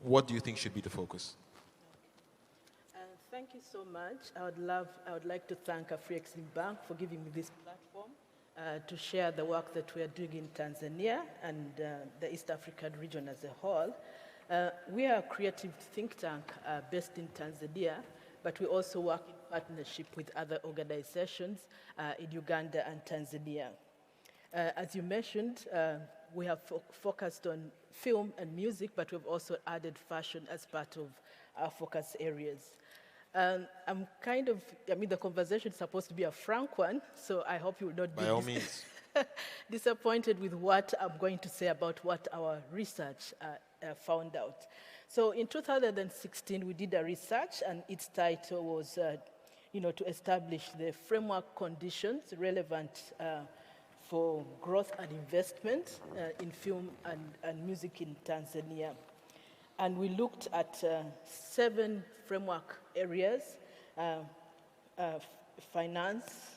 what do you think should be the focus? Thank you so much. I would like to thank Afrexim Bank for giving me this platform to share the work that we are doing in Tanzania and the East African region as a whole. We are a creative think tank based in Tanzania, but we also work in partnership with other organizations in Uganda and Tanzania. As you mentioned, we have focused on film and music, but we've also added fashion as part of our focus areas. I'm kind of, the conversation is supposed to be a frank one, so I hope you will not be by all means disappointed with what I'm going to say about what our research found out. So in 2016, we did a research, and its title was, to establish the framework conditions relevant for growth and investment in film and music in Tanzania. And we looked at 7 framework areas: finance,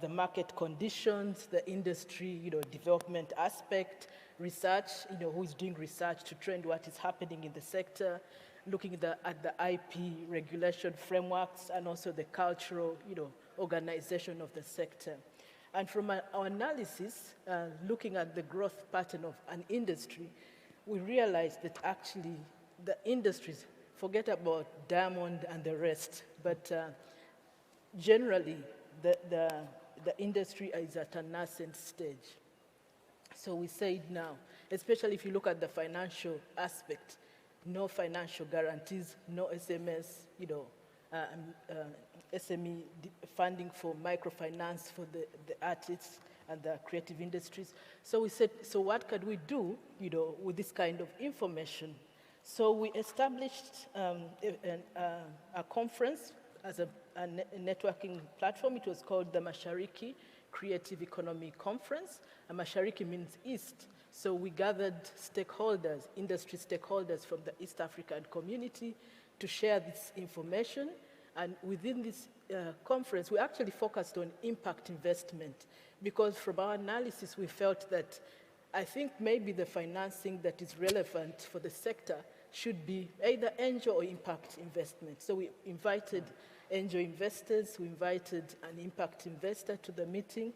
the market conditions, the industry, development aspect, research, who is doing research to trend what is happening in the sector, looking at the IP regulation frameworks, and also the cultural, organization of the sector. And from our analysis, looking at the growth pattern of an industry, we realized that actually the industries, forget about diamond and the rest, but generally the industry is at a nascent stage. So we said now, especially if you look at the financial aspect, no financial guarantees, no SMS, SME funding for microfinance for the artists and the creative industries. So we said, so what can we do, with this kind of information? So we established a conference as a networking platform. It was called the Mashariki Creative Economy Conference. And Mashariki means East. So we gathered stakeholders, industry stakeholders from the East African community to share this information. And within this conference, we actually focused on impact investment, because from our analysis, we felt that I think maybe the financing that is relevant for the sector should be either angel or impact investment. So we invited angel investors, we invited an impact investor to the meeting.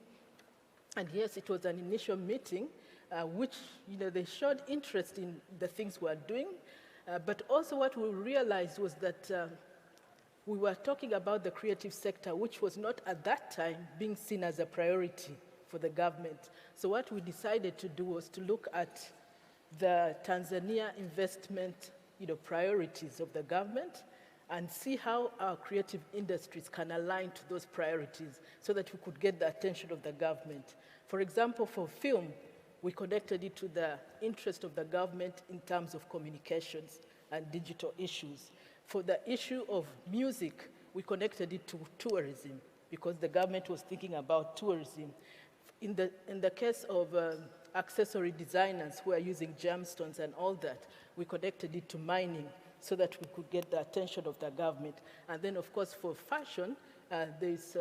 And yes, it was an initial meeting, which they showed interest in the things we are doing. But also what we realized was that we were talking about the creative sector, which was not at that time being seen as a priority for the government. So what we decided to do was to look at the Tanzania investment priorities of the government and see how our creative industries can align to those priorities so that we could get the attention of the government. For example, for film, we connected it to the interest of the government in terms of communications and digital issues. For the issue of music, we connected it to tourism because the government was thinking about tourism. In the case of accessory designers who are using gemstones and all that, we connected it to mining so that we could get the attention of the government. And then, of course, for fashion, there's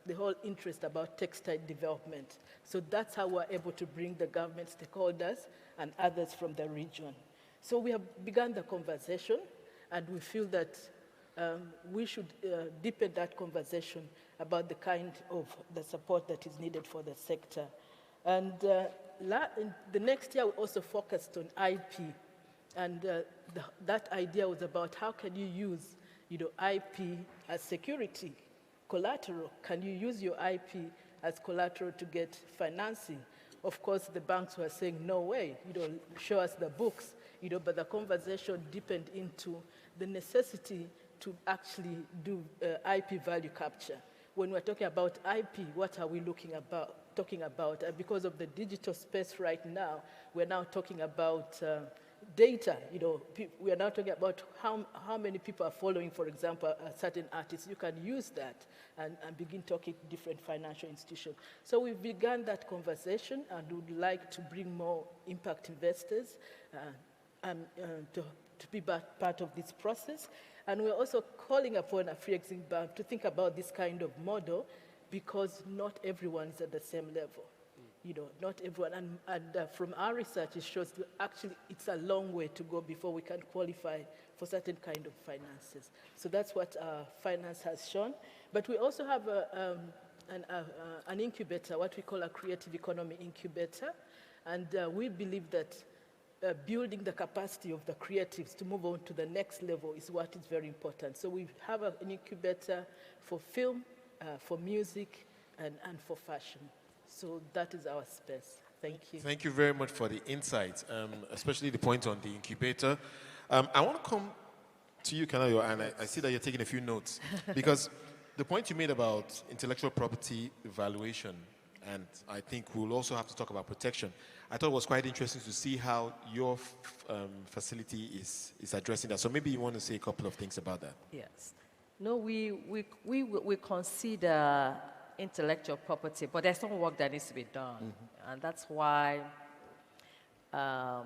the whole interest about textile development. So that's how we're able to bring the government stakeholders and others from the region. So we have begun the conversation, and we feel that we should deepen that conversation about the kind of the support that is needed for the sector. And the next year, we also focused on IP. And that idea was about how can you use IP as security, collateral. Can you use your IP as collateral to get financing? Of course, the banks were saying, no way, show us the books. But the conversation deepened into the necessity to actually do IP value capture. When we're talking about IP, what are we talking about? Because of the digital space right now, we're now talking about data. We are now talking about how many people are following, for example, a certain artist. You can use that and begin talking to different financial institutions. So we began that conversation and would like to bring more impact investors to be part of this process. And we're also calling upon Afreximbank to think about this kind of model because not everyone is at the same level. You know, not everyone. And from our research, it shows that actually it's a long way to go before we can qualify for certain kind of finances. So that's what finance has shown. But we also have an incubator, what we call a creative economy incubator. And we believe that building the capacity of the creatives to move on to the next level is what is very important. So we have an incubator for film, for music, and for fashion. So that is our space. Thank you. Thank you very much for the insights, especially the point on the incubator. I want to come to you, Kanayo, and I see that you're taking a few notes, because the point you made about intellectual property valuation, and I think we'll also have to talk about protection, I thought it was quite interesting to see how your facility is addressing that. So maybe you want to say a couple of things about that. Yes. No, we consider intellectual property, but there's some work that needs to be done. And that's why the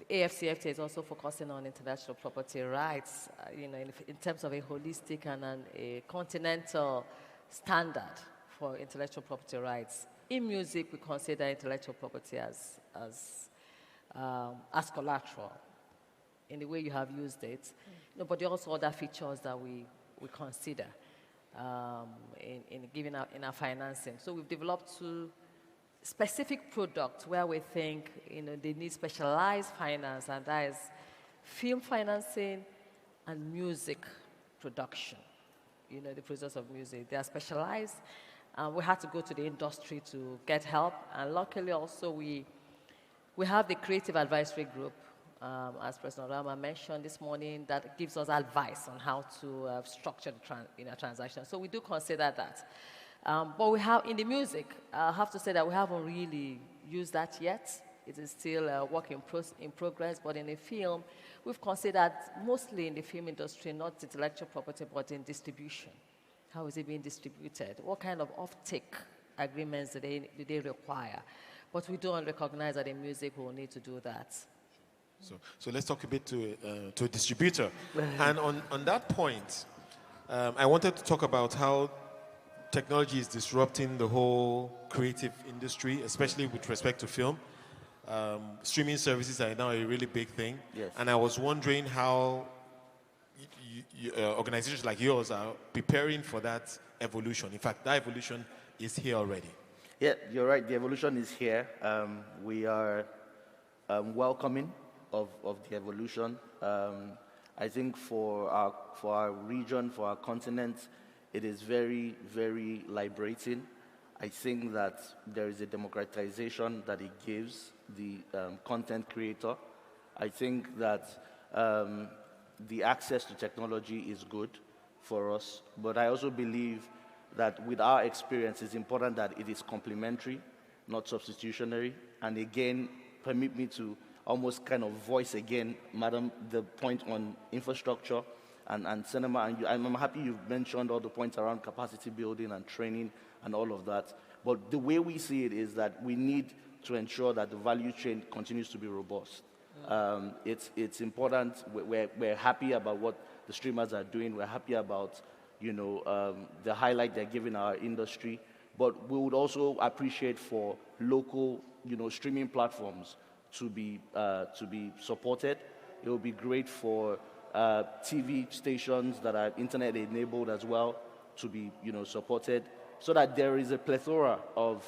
AFCFTA is also focusing on intellectual property rights, you know, in terms of a holistic and a continental standard for intellectual property rights. In music, we consider intellectual property as collateral in the way you have used it. You know, but there are also other features that we consider in our financing. So we've developed 2 specific products where we think, you know, they need specialized finance, and that is film financing and music production. You know, the process of music. They are specialized. We had to go to the industry to get help, and luckily also we have the Creative Advisory Group, as President Rama mentioned this morning, that gives us advice on how to structure the transaction. So we do consider that. But we have, in the music, I have to say that we haven't really used that yet. It is still a work in progress, but in the film, we've considered mostly in the film industry, not intellectual property, but in distribution. How is it being distributed? What kind of off-take agreements do they require? But we don't recognize that in music we'll need to do that. So let's talk a bit to a distributor. And on that point, I wanted to talk about how technology is disrupting the whole creative industry, especially with respect to film. Streaming services are now a really big thing. Yes. And I was wondering how organizations like yours are preparing for that evolution. In fact, that evolution is here already. Yeah, you're right. The evolution is here. We are welcoming of the evolution. I think for our region, for our continent, it is very, very liberating. I think that there is a democratization that it gives the content creator. I think that the access to technology is good for us, but I also believe that with our experience, it's important that it is complementary, not substitutionary. And again, permit me to almost kind of voice again, Madam, the point on infrastructure and cinema. And I'm happy you've mentioned all the points around capacity building and training and all of that. But the way we see it is that we need to ensure that the value chain continues to be robust. It's important. We're happy about what the streamers are doing. We're happy about, you know, the highlight they're giving our industry. But we would also appreciate for local, you know, streaming platforms to be supported. It would be great for TV stations that are internet enabled as well to be, you know, supported, so that there is a plethora of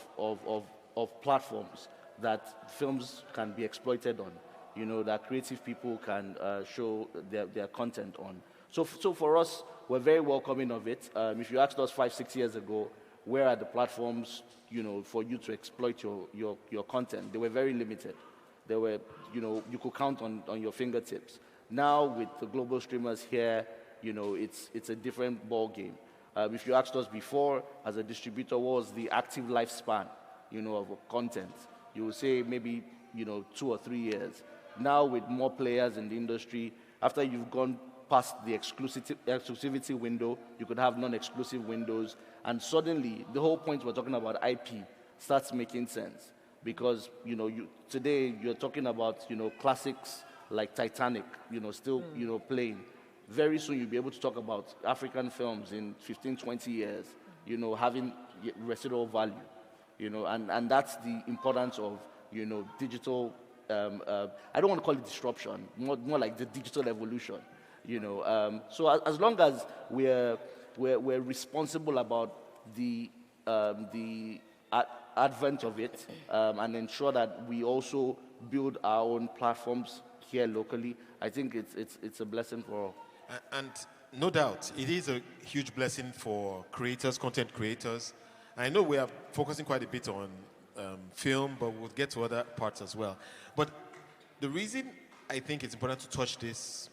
platforms that films can be exploited on, you know, that creative people can show their content on. So for us, we're very welcoming of it. If you asked us 5-6 years ago, where are the platforms, you know, for you to exploit your content? They were very limited. They were, you know, you could count on your fingertips. Now with the global streamers here, you know, it's a different ball game. If you asked us before, as a distributor, what was the active lifespan, you know, of content? You would say maybe, you know, 2 or 3 years. Now with more players in the industry, after you've gone past the exclusivity window, you could have non-exclusive windows, and suddenly the whole point we're talking about IP starts making sense. Because, you know, today you're talking about, you know, classics like Titanic, you know, still, you know, playing. very soon you'll be able to talk about African films in 15, 20 years, you know, having residual value, you know, and that's the importance of, you know, digital, I don't want to call it disruption, more like the digital evolution, you know. So as long as we're responsible about the advent of it, and ensure that we also build our own platforms here locally, I think it's a blessing for all. And no doubt, it is a huge blessing for creators, content creators. I know we are focusing quite a bit on film, but we'll get to other parts as well. But the reason I think it's important to touch this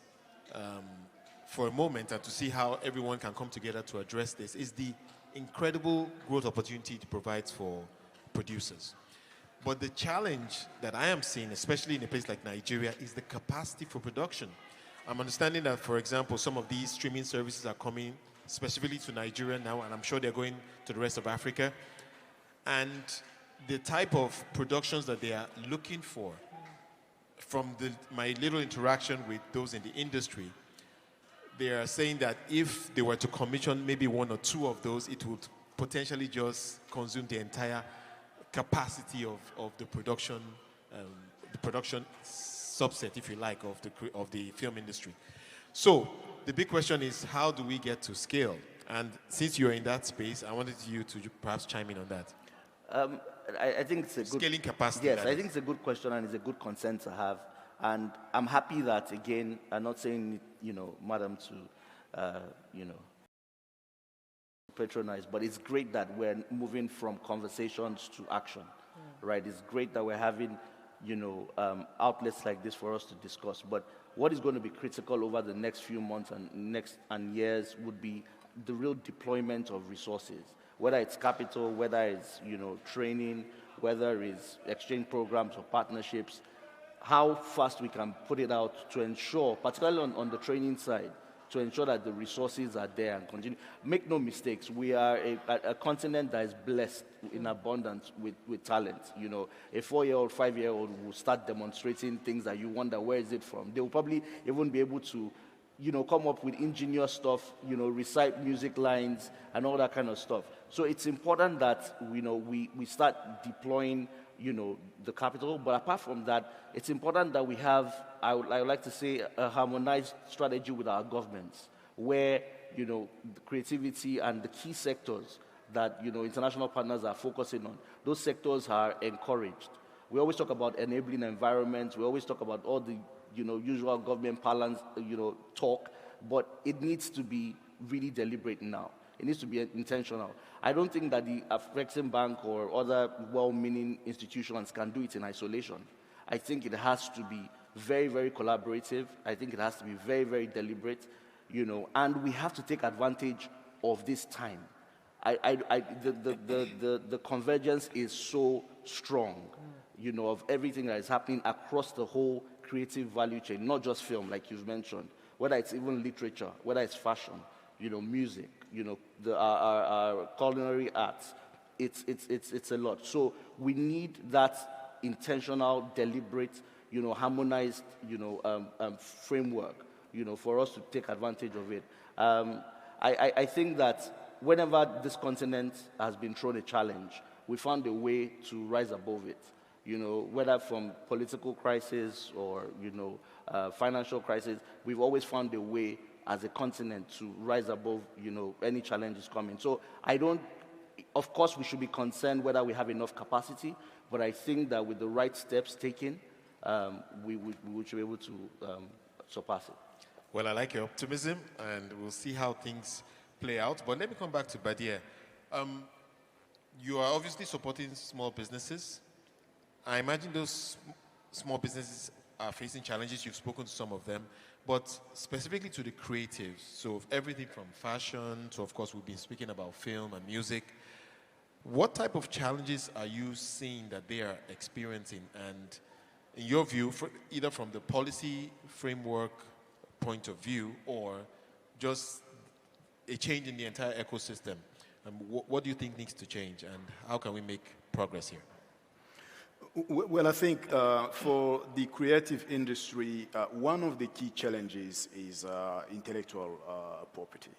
for a moment and to see how everyone can come together to address this is the incredible growth opportunity it provides for producers. But the challenge that I am seeing, especially in a place like Nigeria, is the capacity for production. I'm understanding that, for example, some of these streaming services are coming specifically to Nigeria now, and I'm sure they're going to the rest of Africa. And the type of productions that they are looking for, from my little interaction with those in the industry, they are saying that if they were to commission maybe one or two of those, it would potentially just consume the entire capacity of the production subset, if you like, of the film industry. So the big question is, how do we get to scale? And since you're in that space, I wanted you to perhaps chime in on that. I think it's a good scaling capacity. Yes, I think it's a good question and it's a good concern to have. And I'm happy that, again, I'm not saying, you know, madam, to, you know, patronize, but it's great that we're moving from conversations to action, right? It's great that we're having, you know, outlets like this for us to discuss. But what is going to be critical over the next few months and years would be the real deployment of resources, whether it's capital, whether it's, you know, training, whether it's exchange programs or partnerships, how fast we can put it out to ensure, particularly on the training side, to ensure that the resources are there and continue. Make no mistakes, we are a continent that is blessed in abundance with talent. You know, a 4-year-old, 5-year-old will start demonstrating things that you wonder, where is it from? They will probably even be able to, you know, come up with ingenious stuff, you know, recite music lines and all that kind of stuff. So it's important that, you know, we start deploying, you know, the capital. But apart from that, it's important that we have, I would like to say, a harmonized strategy with our governments, where, you know, the creativity and the key sectors that, you know, international partners are focusing on, those sectors are encouraged. We always talk about enabling environments. We always talk about all the, you know, usual government balance, you know, talk, but it needs to be really deliberate now. It needs to be intentional. I don't think that the Afrexim Bank or other well-meaning institutions can do it in isolation. I think it has to be very, very collaborative. I think it has to be very, very deliberate, you know, and we have to take advantage of this time. The convergence is so strong, you know, of everything that is happening across the whole creative value chain, not just film, like you've mentioned, whether it's even literature, whether it's fashion, you know, music, you know, our culinary arts. It's a lot. So we need that intentional, deliberate, you know, harmonized, you know, framework, you know, for us to take advantage of it. I think that whenever this continent has been thrown a challenge, we found a way to rise above it. You know, whether from political crisis or, you know, financial crisis, we've always found a way as a continent to rise above, you know, any challenges coming. So of course we should be concerned whether we have enough capacity, but I think that with the right steps taken, we should be able to surpass it. Well, I like your optimism, and we'll see how things play out. But let me come back to Badia. You are obviously supporting small businesses. I imagine those small businesses are facing challenges. You've spoken to some of them. But specifically to the creatives, so everything from fashion to, of course, we've been speaking about film and music. What type of challenges are you seeing that they are experiencing? And in your view, either from the policy framework point of view or just a change in the entire ecosystem, what do you think needs to change, and how can we make progress here? Well, I think for the creative industry, one of the key challenges is intellectual property.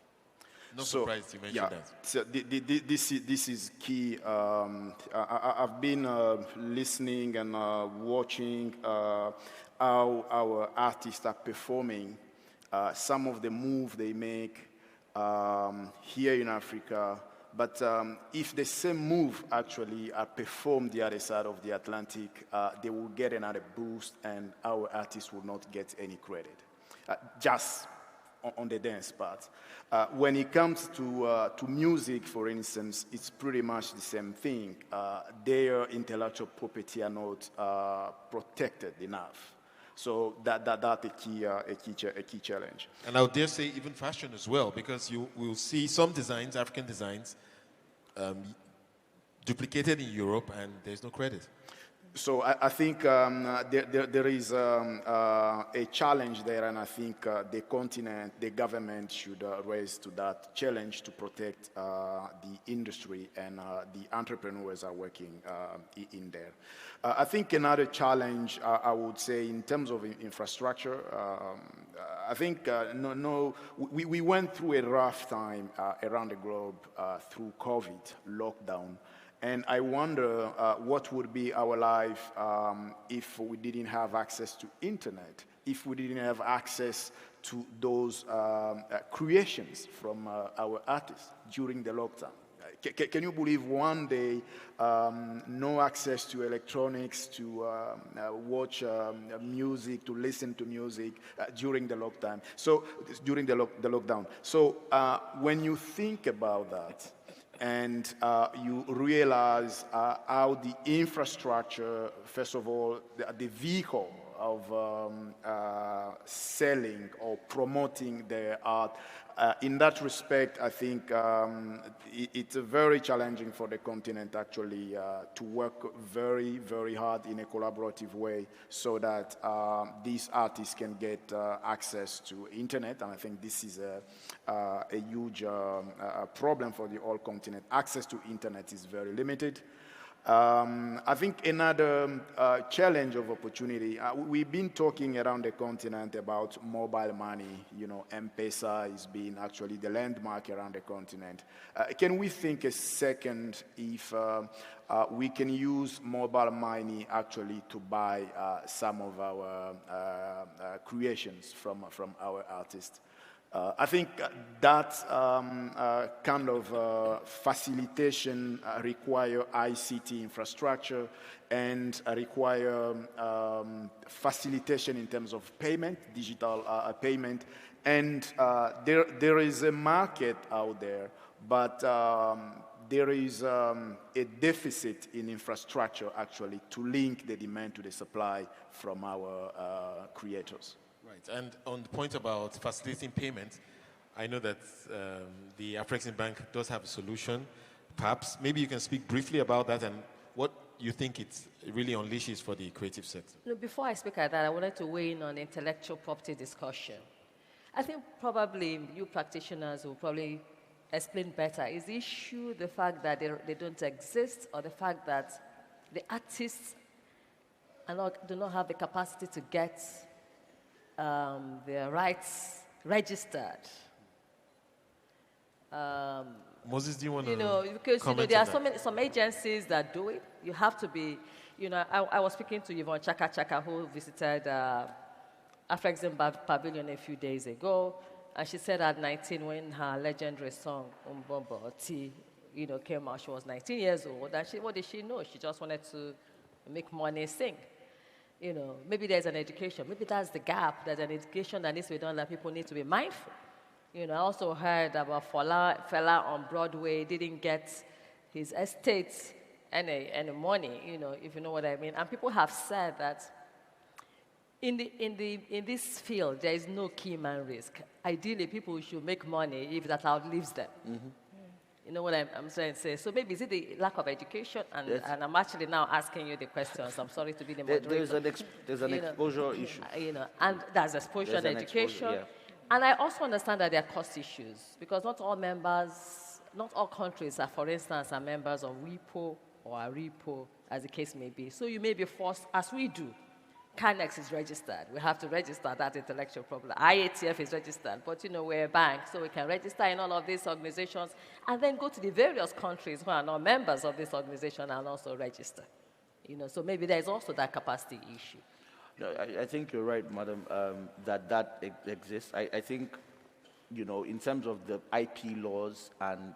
No surprise you mentioned that. So this is key. I've been listening and watching how our artists are performing, some of the moves they make here in Africa. But if the same move actually are performed the other side of the Atlantic, they will get another boost and our artists will not get any credit. Just on the dance part. When it comes to music, for instance, it's pretty much the same thing. Their intellectual property are not protected enough. So that's a key challenge. And I would dare say even fashion as well, because you will see some designs, African designs, duplicated in Europe, and there's no credit. So I think there is a challenge there, and I think the continent, the government should raise to that challenge to protect the industry and the entrepreneurs are working in there. I think another challenge, I would say, in terms of infrastructure, I think we went through a rough time around the globe through COVID, lockdown. And I wonder what would be our life if we didn't have access to internet, if we didn't have access to those creations from our artists during the lockdown. Can you believe one day no access to electronics, to watch music, to listen to music during the lockdown? So during the lockdown. So when you think about that, and you realize how the infrastructure, first of all, the vehicle of selling or promoting their art, in that respect, I think it's very challenging for the continent actually to work very, very hard in a collaborative way so that these artists can get access to internet. And I think this is a huge problem for the whole continent. Access to internet is very limited. I think another challenge of opportunity, we've been talking around the continent about mobile money. You know, M-Pesa is being actually the landmark around the continent. Can we think a second if we can use mobile money actually to buy some of our creations from our artists? I think that kind of facilitation require ICT infrastructure and require facilitation in terms of payment, digital payment. And there is a market out there, but there is a deficit in infrastructure actually to link the demand to the supply from our creators. Right, and on the point about facilitating payment, I know that the Afrexim Bank does have a solution. Perhaps, maybe you can speak briefly about that and what you think it really unleashes for the creative sector. No, before I speak at that, I wanted to weigh in on the intellectual property discussion. I think probably you practitioners will probably explain better. Is the issue the fact that they don't exist, or the fact that the artists do not have the capacity to get their rights registered? Moses, do you want to because there are some agencies that do it. You have to be, I was speaking to Yvonne Chaka, who visited Afrexim Pavilion a few days ago, and she said at 19, when her legendary song Umbombo T, came out, she was 19 years old, and what did she know? She just wanted to make money, sing. Maybe there's an education. Maybe that's the gap. There's an education that needs to be done that people need to be mindful. I also heard about Fela on Broadway didn't get his estate any money, if you know what I mean. And people have said that in this field, there is no key man risk. Ideally, people should make money if that outlives them. Mm-hmm. You know what I'm trying to say? So maybe is it the lack of education? And, yes. And I'm actually now asking you the questions. I'm sorry to be the moderator. There's an exposure issue. And there's exposure and education. Exposure, yeah. And I also understand that there are cost issues, because not all countries are, for instance, are members of WIPO or ARIPO, as the case may be. So you may be forced, as we do. CANEX is registered. We have to register that intellectual property. IATF is registered, but we're a bank, so we can register in all of these organizations and then go to the various countries who are not members of this organization and also register. So maybe there's also that capacity issue. No, I think you're right, madam, that exists. I think, in terms of the IP laws and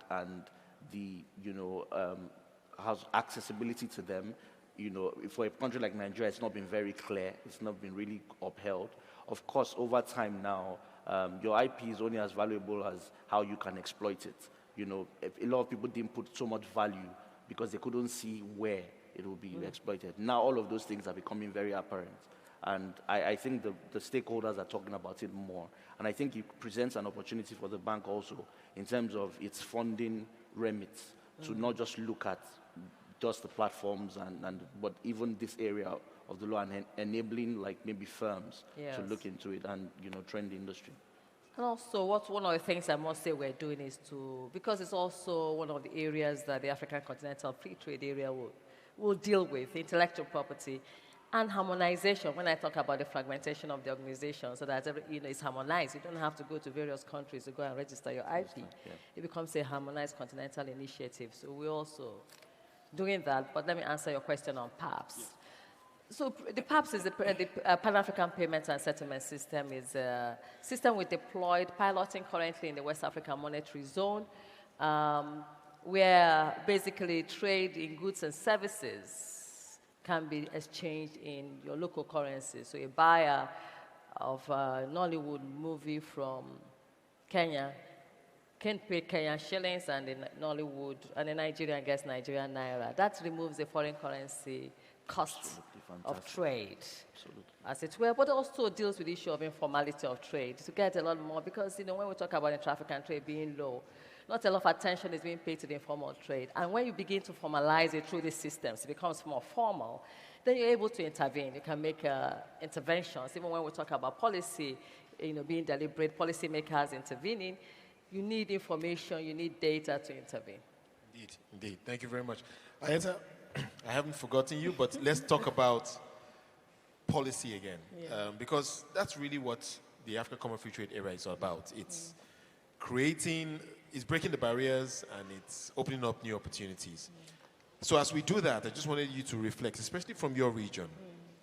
the, has accessibility to them, for a country like Nigeria, it's not been very clear. It's not been really upheld. Of course, over time now, your IP is only as valuable as how you can exploit it. A lot of people didn't put so much value because they couldn't see where it will be exploited. Now all of those things are becoming very apparent. And I think the stakeholders are talking about it more. And I think it presents an opportunity for the bank also in terms of its funding remits to not just look at just the platforms, but even this area of the law and enabling like maybe firms to look into it and train the industry. And also, one of the things I must say we're doing is because it's also one of the areas that the African Continental Free Trade Area will deal with, intellectual property and harmonization. When I talk about the fragmentation of the organization, so that it's harmonized. You don't have to go to various countries to go and register your IP. It becomes a harmonized continental initiative. So we're also doing that, but let me answer your question on PAPS. Yes. So the PAPS is the Pan-African Payments and Settlement System. Is a system we deployed, piloting currently in the West African Monetary Zone, where basically trade in goods and services can be exchanged in your local currency. So a buyer of a Nollywood movie from Kenya can pay Kenyan shillings and in Nollywood, and the Nigerian gets Nigerian naira. That removes the foreign currency cost of trade, as it were, but also deals with the issue of informality of trade to get a lot more, because when we talk about intra-African trade being low, not a lot of attention is being paid to the informal trade. And when you begin to formalize it through these systems, it becomes more formal, then you're able to intervene. You can make interventions. Even when we talk about policy, being deliberate, policymakers intervening, you need information, you need data to intervene. Indeed. Thank you very much. Ayeta, I haven't forgotten you, but let's talk about policy again, because that's really what the African Common Free Trade Area is all about. It's it's breaking the barriers, and it's opening up new opportunities. So as we do that, I just wanted you to reflect, especially from your region,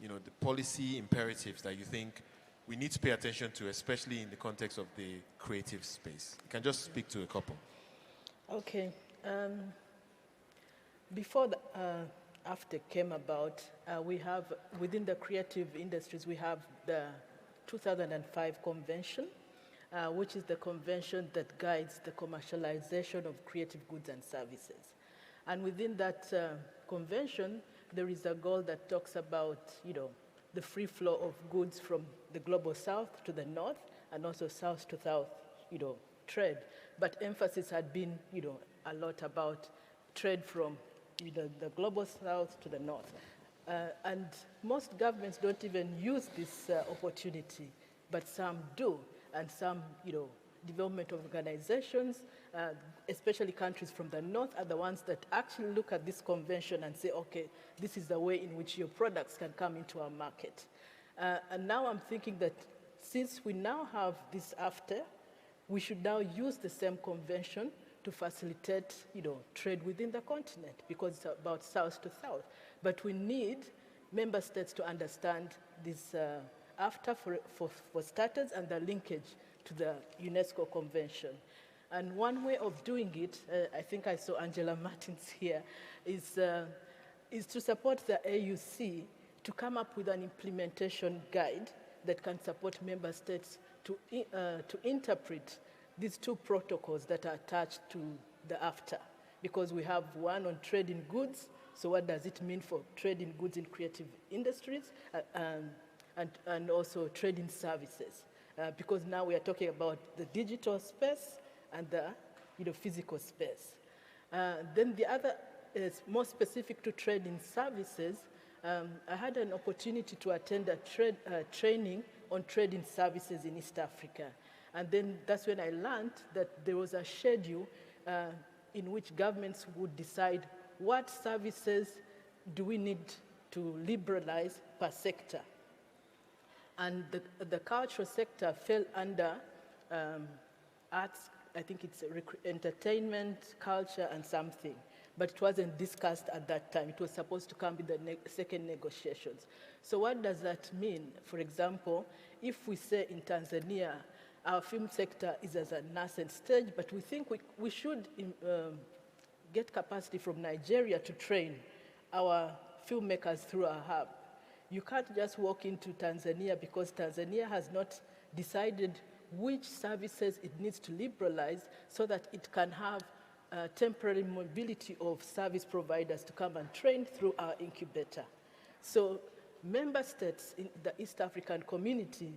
the policy imperatives that you think we need to pay attention to, especially in the context of the creative space. You can just speak to a couple. Okay. Before the AFTA came about, we have, within the creative industries, we have the 2005 convention, which is the convention that guides the commercialization of creative goods and services. And within that convention, there is a goal that talks about, the free flow of goods from the global south to the north, and also south to south, trade. But emphasis had been, a lot about trade from the global south to the north. And most governments don't even use this opportunity, but some do. And some, development organizations, especially countries from the north, are the ones that actually look at this convention and say, okay, this is the way in which your products can come into our market. And now I'm thinking that since we now have this AFTA, we should now use the same convention to facilitate, trade within the continent, because it's about south to south. But we need member states to understand this AFTA for starters, and the linkage to the UNESCO Convention. And one way of doing it, I think I saw Angela Martins here, is to support the AUC to come up with an implementation guide that can support member states to interpret these two protocols that are attached to the AFTA. Because we have one on trade in goods, so what does it mean for trade in goods in creative industries, and also trade in services. Because now we are talking about the digital space and the physical space. Then the other is more specific to trade in services. I had an opportunity to attend a training on trade in services in East Africa. And then that's when I learned that there was a schedule in which governments would decide what services do we need to liberalize per sector? And the cultural sector fell under arts, I think it's entertainment, culture, and something. But it wasn't discussed at that time. It was supposed to come with the second negotiations. So what does that mean? For example, if we say in Tanzania, our film sector is at a nascent stage, but we think we should get capacity from Nigeria to train our filmmakers through our hub. You can't just walk into Tanzania because Tanzania has not decided which services it needs to liberalize so that it can have temporary mobility of service providers to come and train through our incubator. So member states in the East African community,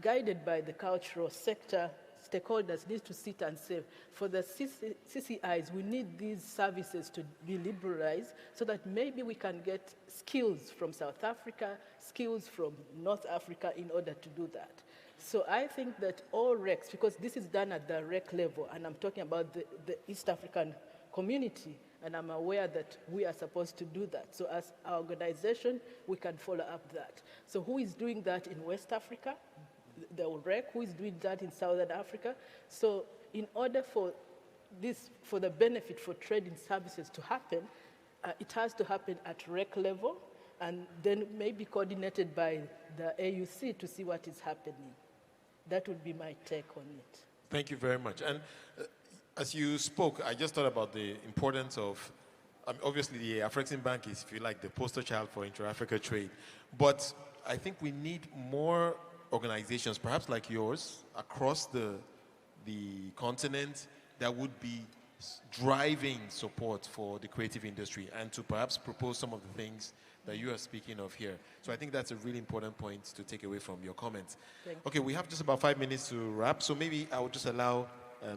guided by the cultural sector, stakeholders need to sit and say, for the CCIs, we need these services to be liberalized so that maybe we can get skills from South Africa, skills from North Africa in order to do that. So I think that all RECs, because this is done at the REC level, and I'm talking about the East African community, and I'm aware that we are supposed to do that. So as our organization, we can follow up that. So who is doing that in West Africa? The REC, who is doing that in Southern Africa? So in order for this, for the benefit for trading services to happen, it has to happen at REC level, and then maybe coordinated by the AUC to see what is happening. That would be my take on it. Thank you very much. And as you spoke, I just thought about the importance of, obviously the African Bank is, if you like, the poster child for intra-Africa trade. But I think we need more organizations, perhaps like yours, across the continent that would be driving support for the creative industry and to perhaps propose some of the things that you are speaking of here. So I think that's a really important point to take away from your comments. Okay, we have just about 5 minutes to wrap, so maybe I will just allow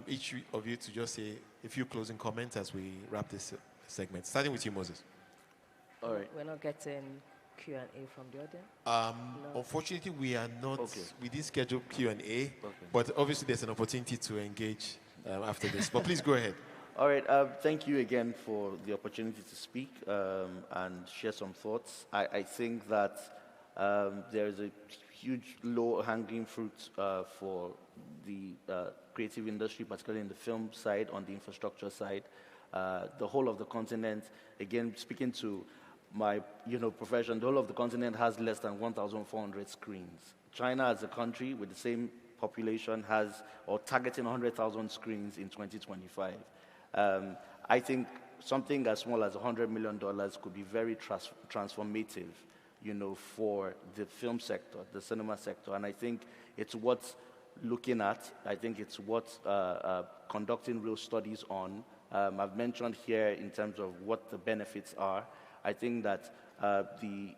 each of you to just say a few closing comments as we wrap this segment. Starting with you, Moses. All right. We're not getting Q&A from the audience? No. Unfortunately, we are not, we didn't schedule Q&A, but obviously there's an opportunity to engage after this. But please go ahead. All right, thank you again for the opportunity to speak and share some thoughts. I think that there is a huge low-hanging fruit for the creative industry, particularly in the film side, on the infrastructure side. The whole of the continent, again, speaking to my profession, the whole of the continent has less than 1,400 screens. China as a country with the same population has, or targeting 100,000 screens in 2025. I think something as small as $100 million could be very transformative, for the film sector, the cinema sector. And I think it's worth looking at. I think it's worth conducting real studies on. I've mentioned here in terms of what the benefits are. I think that the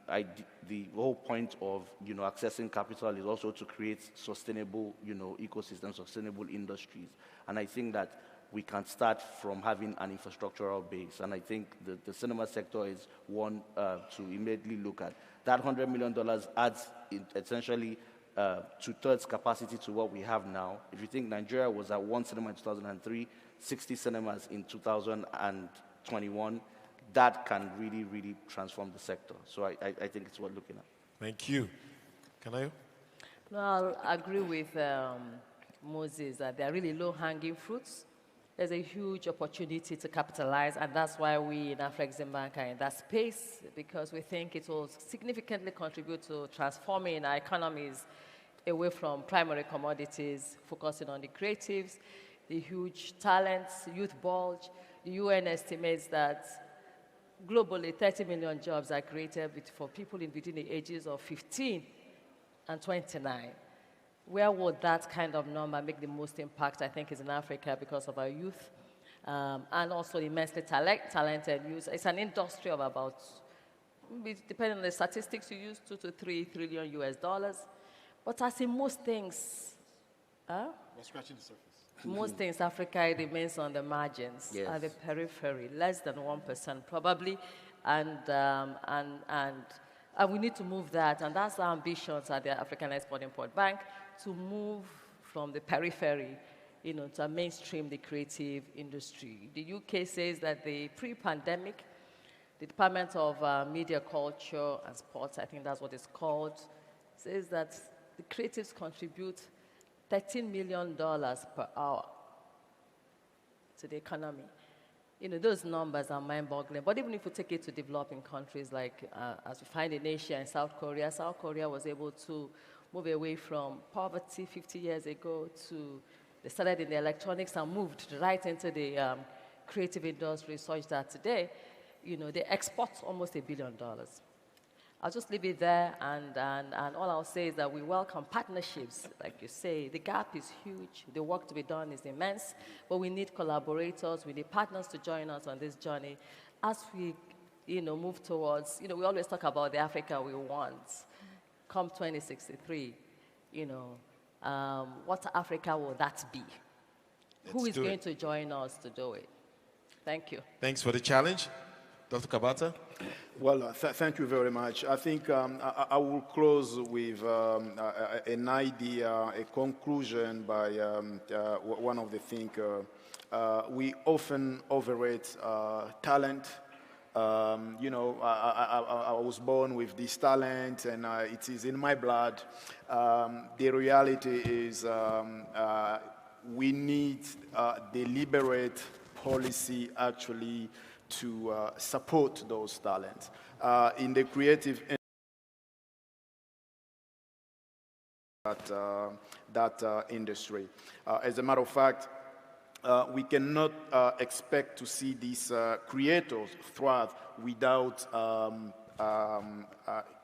whole point of accessing capital is also to create sustainable ecosystems, sustainable industries. And I think that we can start from having an infrastructural base. And I think the cinema sector is one to immediately look at. That $100 million adds essentially 2/3 capacity to what we have now. If you think Nigeria was at 1 cinema in 2003, 60 cinemas in 2021, that can really, really transform the sector. So I think it's worth looking at. Thank you. Can I? No, I'll agree with Moses that there are really low-hanging fruits. There's a huge opportunity to capitalize, and that's why we in African Bank are in that space, because we think it will significantly contribute to transforming our economies away from primary commodities, focusing on the creatives, the huge talents, youth bulge. The UN estimates that globally 30 million jobs are created for people in between the ages of 15 and 29. Where would that kind of number make the most impact, I think, is in Africa because of our youth and also immensely talented youth. It's an industry of about, depending on the statistics you use, $2 to $3 trillion US. But as in most things, we're scratching the surface. Most things, Africa remains on the margins, at the periphery, less than 1% probably, and we need to move that, and that's our ambitions at the African Export-Import Bank, to move from the periphery, to mainstream the creative industry. The UK says that the pre-pandemic, The Department of Media, Culture, and Sports, I think that's what it's called, says that the creatives contribute $13 million per hour to the economy. You know, those numbers are mind-boggling. But even if we take it to developing countries like, as we find in Asia and South Korea was able to move away from poverty 50 years ago to, they started in the electronics and moved right into the creative industry, such that today, you know, they export almost $1 billion. I'll just leave it there, and all I'll say is that we welcome partnerships. Like you say, the gap is huge, the work to be done is immense, but we need collaborators, we need partners to join us on this journey as we, you know, move towards, you know, we always talk about the Africa we want. Come 2063, you know, what Africa will that be? Who is going to join us to do it? Thank you. Thanks for the challenge. Dr. Kabata? Well, thank you very much. I think I will close with an idea, a conclusion by one of the thinkers. We often overrate talent. You know, I was born with this talent, and it is in my blood. The reality is we need deliberate policy actually to support those talents. In the creative industry. As a matter of fact, we cannot expect to see these creators thrive without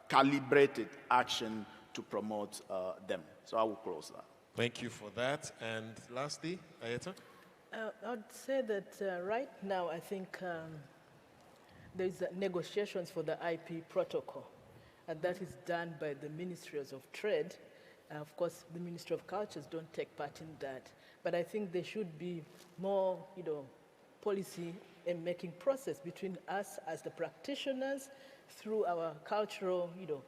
calibrated action to promote them. So I will close that. Thank you for that. And lastly, Ayeta? I'd say that right now, I think there's negotiations for the IP protocol, and that is done by the Ministries of Trade. Of course, the Ministry of Cultures don't take part in that, but I think there should be more, you know, policy and making process between us as the practitioners through our cultural, you know,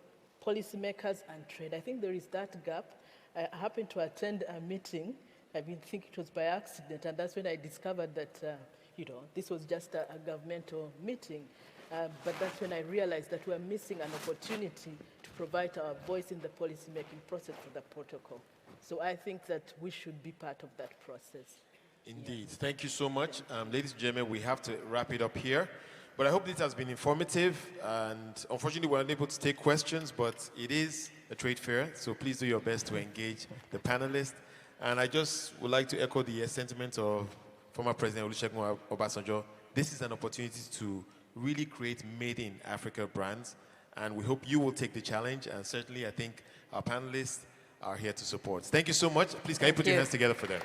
policymakers and trade. I think there is that gap. I happened to attend a meeting. I think it was by accident, and that's when I discovered that, you know, this was just a governmental meeting. But that's when I realized that we're missing an opportunity to provide our voice in the policy-making process for the protocol. So I think that we should be part of that process. Indeed. Thank you so much. Ladies and gentlemen, we have to wrap it up here. But I hope this has been informative. And unfortunately, we're unable to take questions, but it is a trade fair. So please do your best to engage the panelists. And I just would like to echo the sentiment of former President Olusegun Obasanjo. This is an opportunity to really create made in Africa brands. And we hope you will take the challenge. And certainly, I think our panelists are here to support. Thank you so much. Please, can you put your hands together for them?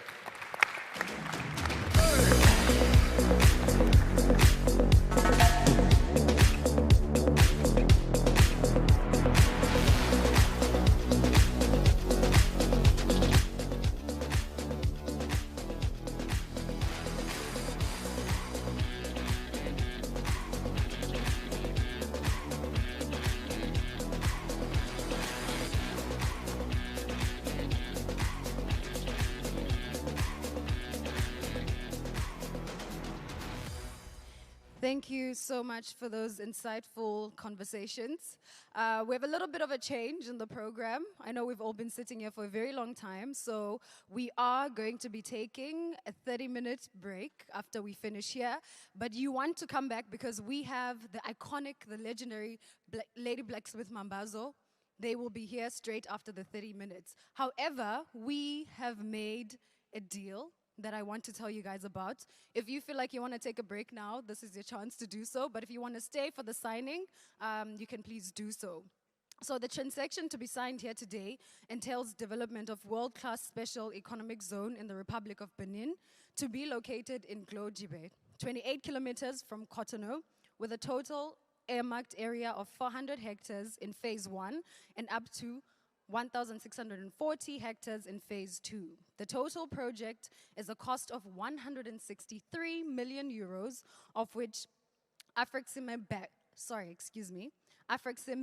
Thank you so much for those insightful conversations. We have a little bit of a change in the program. I know we've all been sitting here for a very long time, so we are going to be taking a 30-minute break after we finish here. But you want to come back because we have the iconic, the legendary Lady Blacksmith Mambazo. They will be here straight after the 30 minutes. However, we have made a deal that I want to tell you guys about. If you feel like you want to take a break now, this is your chance to do so. But if you want to stay for the signing, you can please do so. So the transaction to be signed here today entails development of world-class special economic zone in the Republic of Benin to be located in Glojibe, 28 kilometers from Cotonou, with a total earmarked area of 400 hectares in phase 1 and up to 1,640 hectares in phase 2. The total project is a cost of 163 million euros, of which Afrexim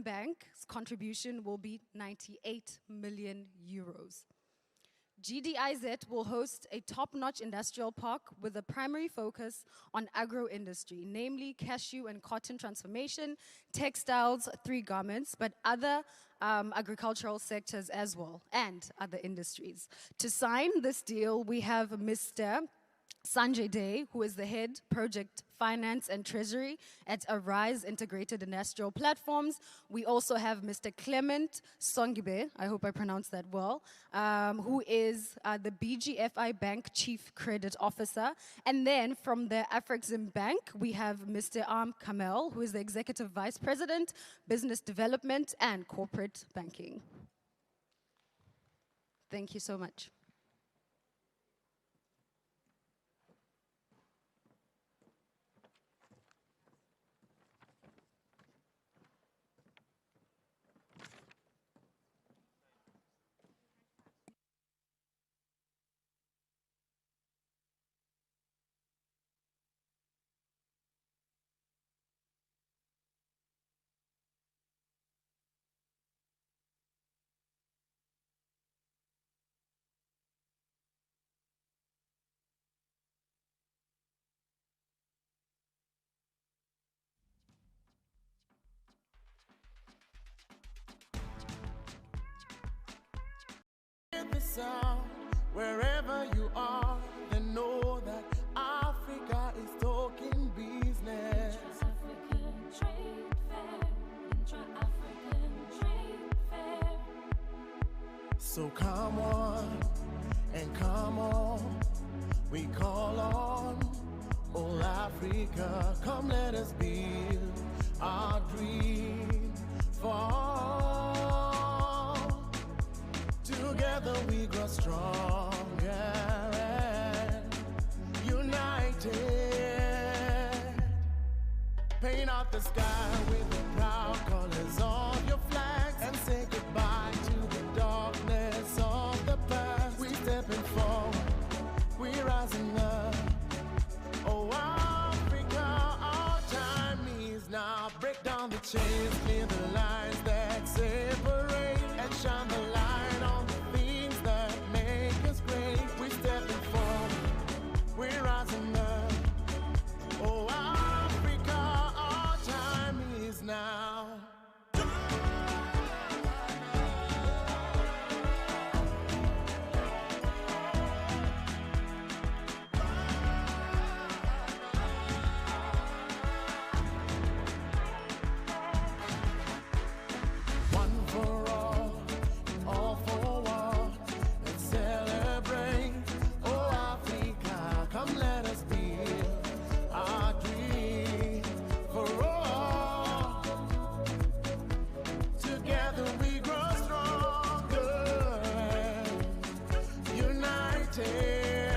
Bank's contribution will be 98 million euros. GDIZ will host a top-notch industrial park with a primary focus on agro-industry, namely cashew and cotton transformation, textiles, 3 garments, but other agricultural sectors as well, and other industries. To sign this deal, we have Mr. Sanjay Day, who is the head project finance and treasury at Arise Integrated Industrial Platforms. We also have Mr. Clement Songibe, I hope I pronounced that well, who is the BGFI Bank Chief Credit Officer. And then from the Afrexim Bank, we have Mr. Arm Kamel, who is the Executive Vice President, Business Development and Corporate Banking. Thank you so much. The sound, wherever you are, then know that Africa is talking business. Intra-African trade fair, Intra-African trade fair. So come on and come on, we call on all Africa. Come let us build our dream for all. Together we grow stronger and united. Paint out the sky with the proud colors of your flags and say goodbye to the darkness of the past. We stepping forward, we rising up. Oh Africa, our time is now. Break down the chains, clear the lines that separate, and shine the light on the things that make us great. We stepping forward, we're rising up. Oh Africa, our time is now. One for all for one. Let's celebrate. Oh Africa, come let us build our dream for all. Together we grow stronger and united.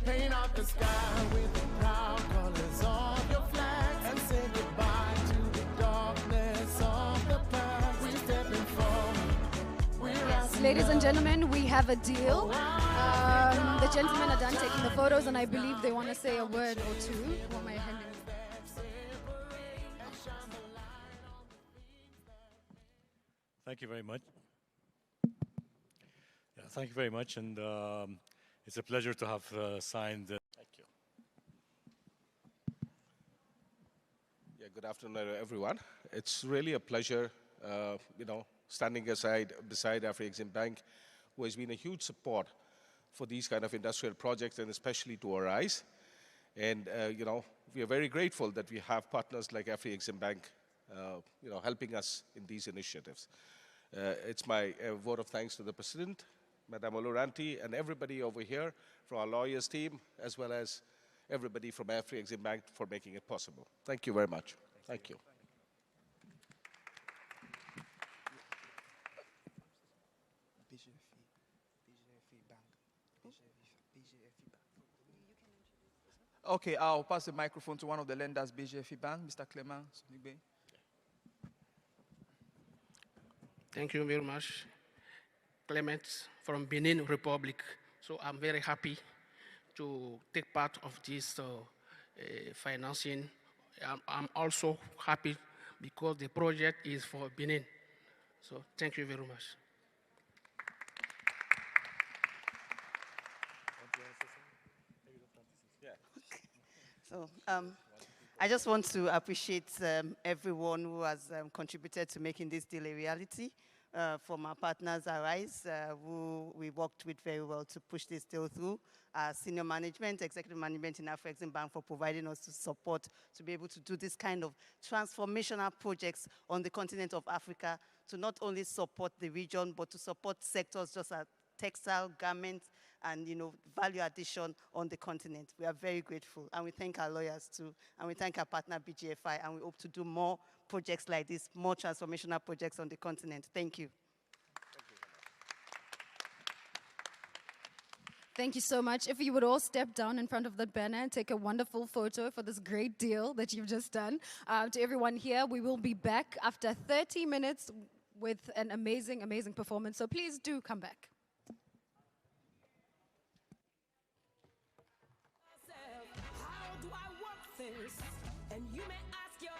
Paint out the sky with the proud colors of your flag and say goodbye to the darkness of the past. We stepping forward. We're rising Ladies and up. gentlemen, we have a deal. The gentlemen are done taking the photos, and I believe they want to say a word or two. Who am I handing? Thank you very much. Yeah, thank you very much, and it's a pleasure to have signed. Thank you. Yeah, good afternoon, everyone. It's really a pleasure, standing beside Afrexim Bank, who has been a huge support for these kind of industrial projects, and especially to Arise. And, we are very grateful that we have partners like Afrexim Bank, helping us in these initiatives. It's my vote of thanks to the President, Madame Oloranti, and everybody over here from our lawyers team, as well as everybody from Afrexim Bank for making it possible. Thank you very much. Thank you. Okay, I'll pass the microphone to one of the lenders, BGFI Bank, Mr. Clement Sonigbe. Thank you very much. Clement from Benin Republic. So I'm very happy to take part of this financing. I'm also happy because the project is for Benin. So thank you very much. So I just want to appreciate everyone who has contributed to making this deal a reality. From our partners, Arise, who we worked with very well to push this deal through. Senior management, executive management in Afrexim Bank for providing us the support to be able to do this kind of transformational projects on the continent of Africa to not only support the region, but to support sectors just as textile, garments, and value addition on the continent. We are very grateful, and we thank our lawyers too, and we thank our partner BGFI, and we hope to do more projects like this, more transformational projects on the continent. Thank you. Thank you so much. If you would all step down in front of the banner and take a wonderful photo for this great deal that you've just done. To everyone here, we will be back after 30 minutes with an amazing, amazing performance. So please do come back. How do I work this? And you may ask yourself.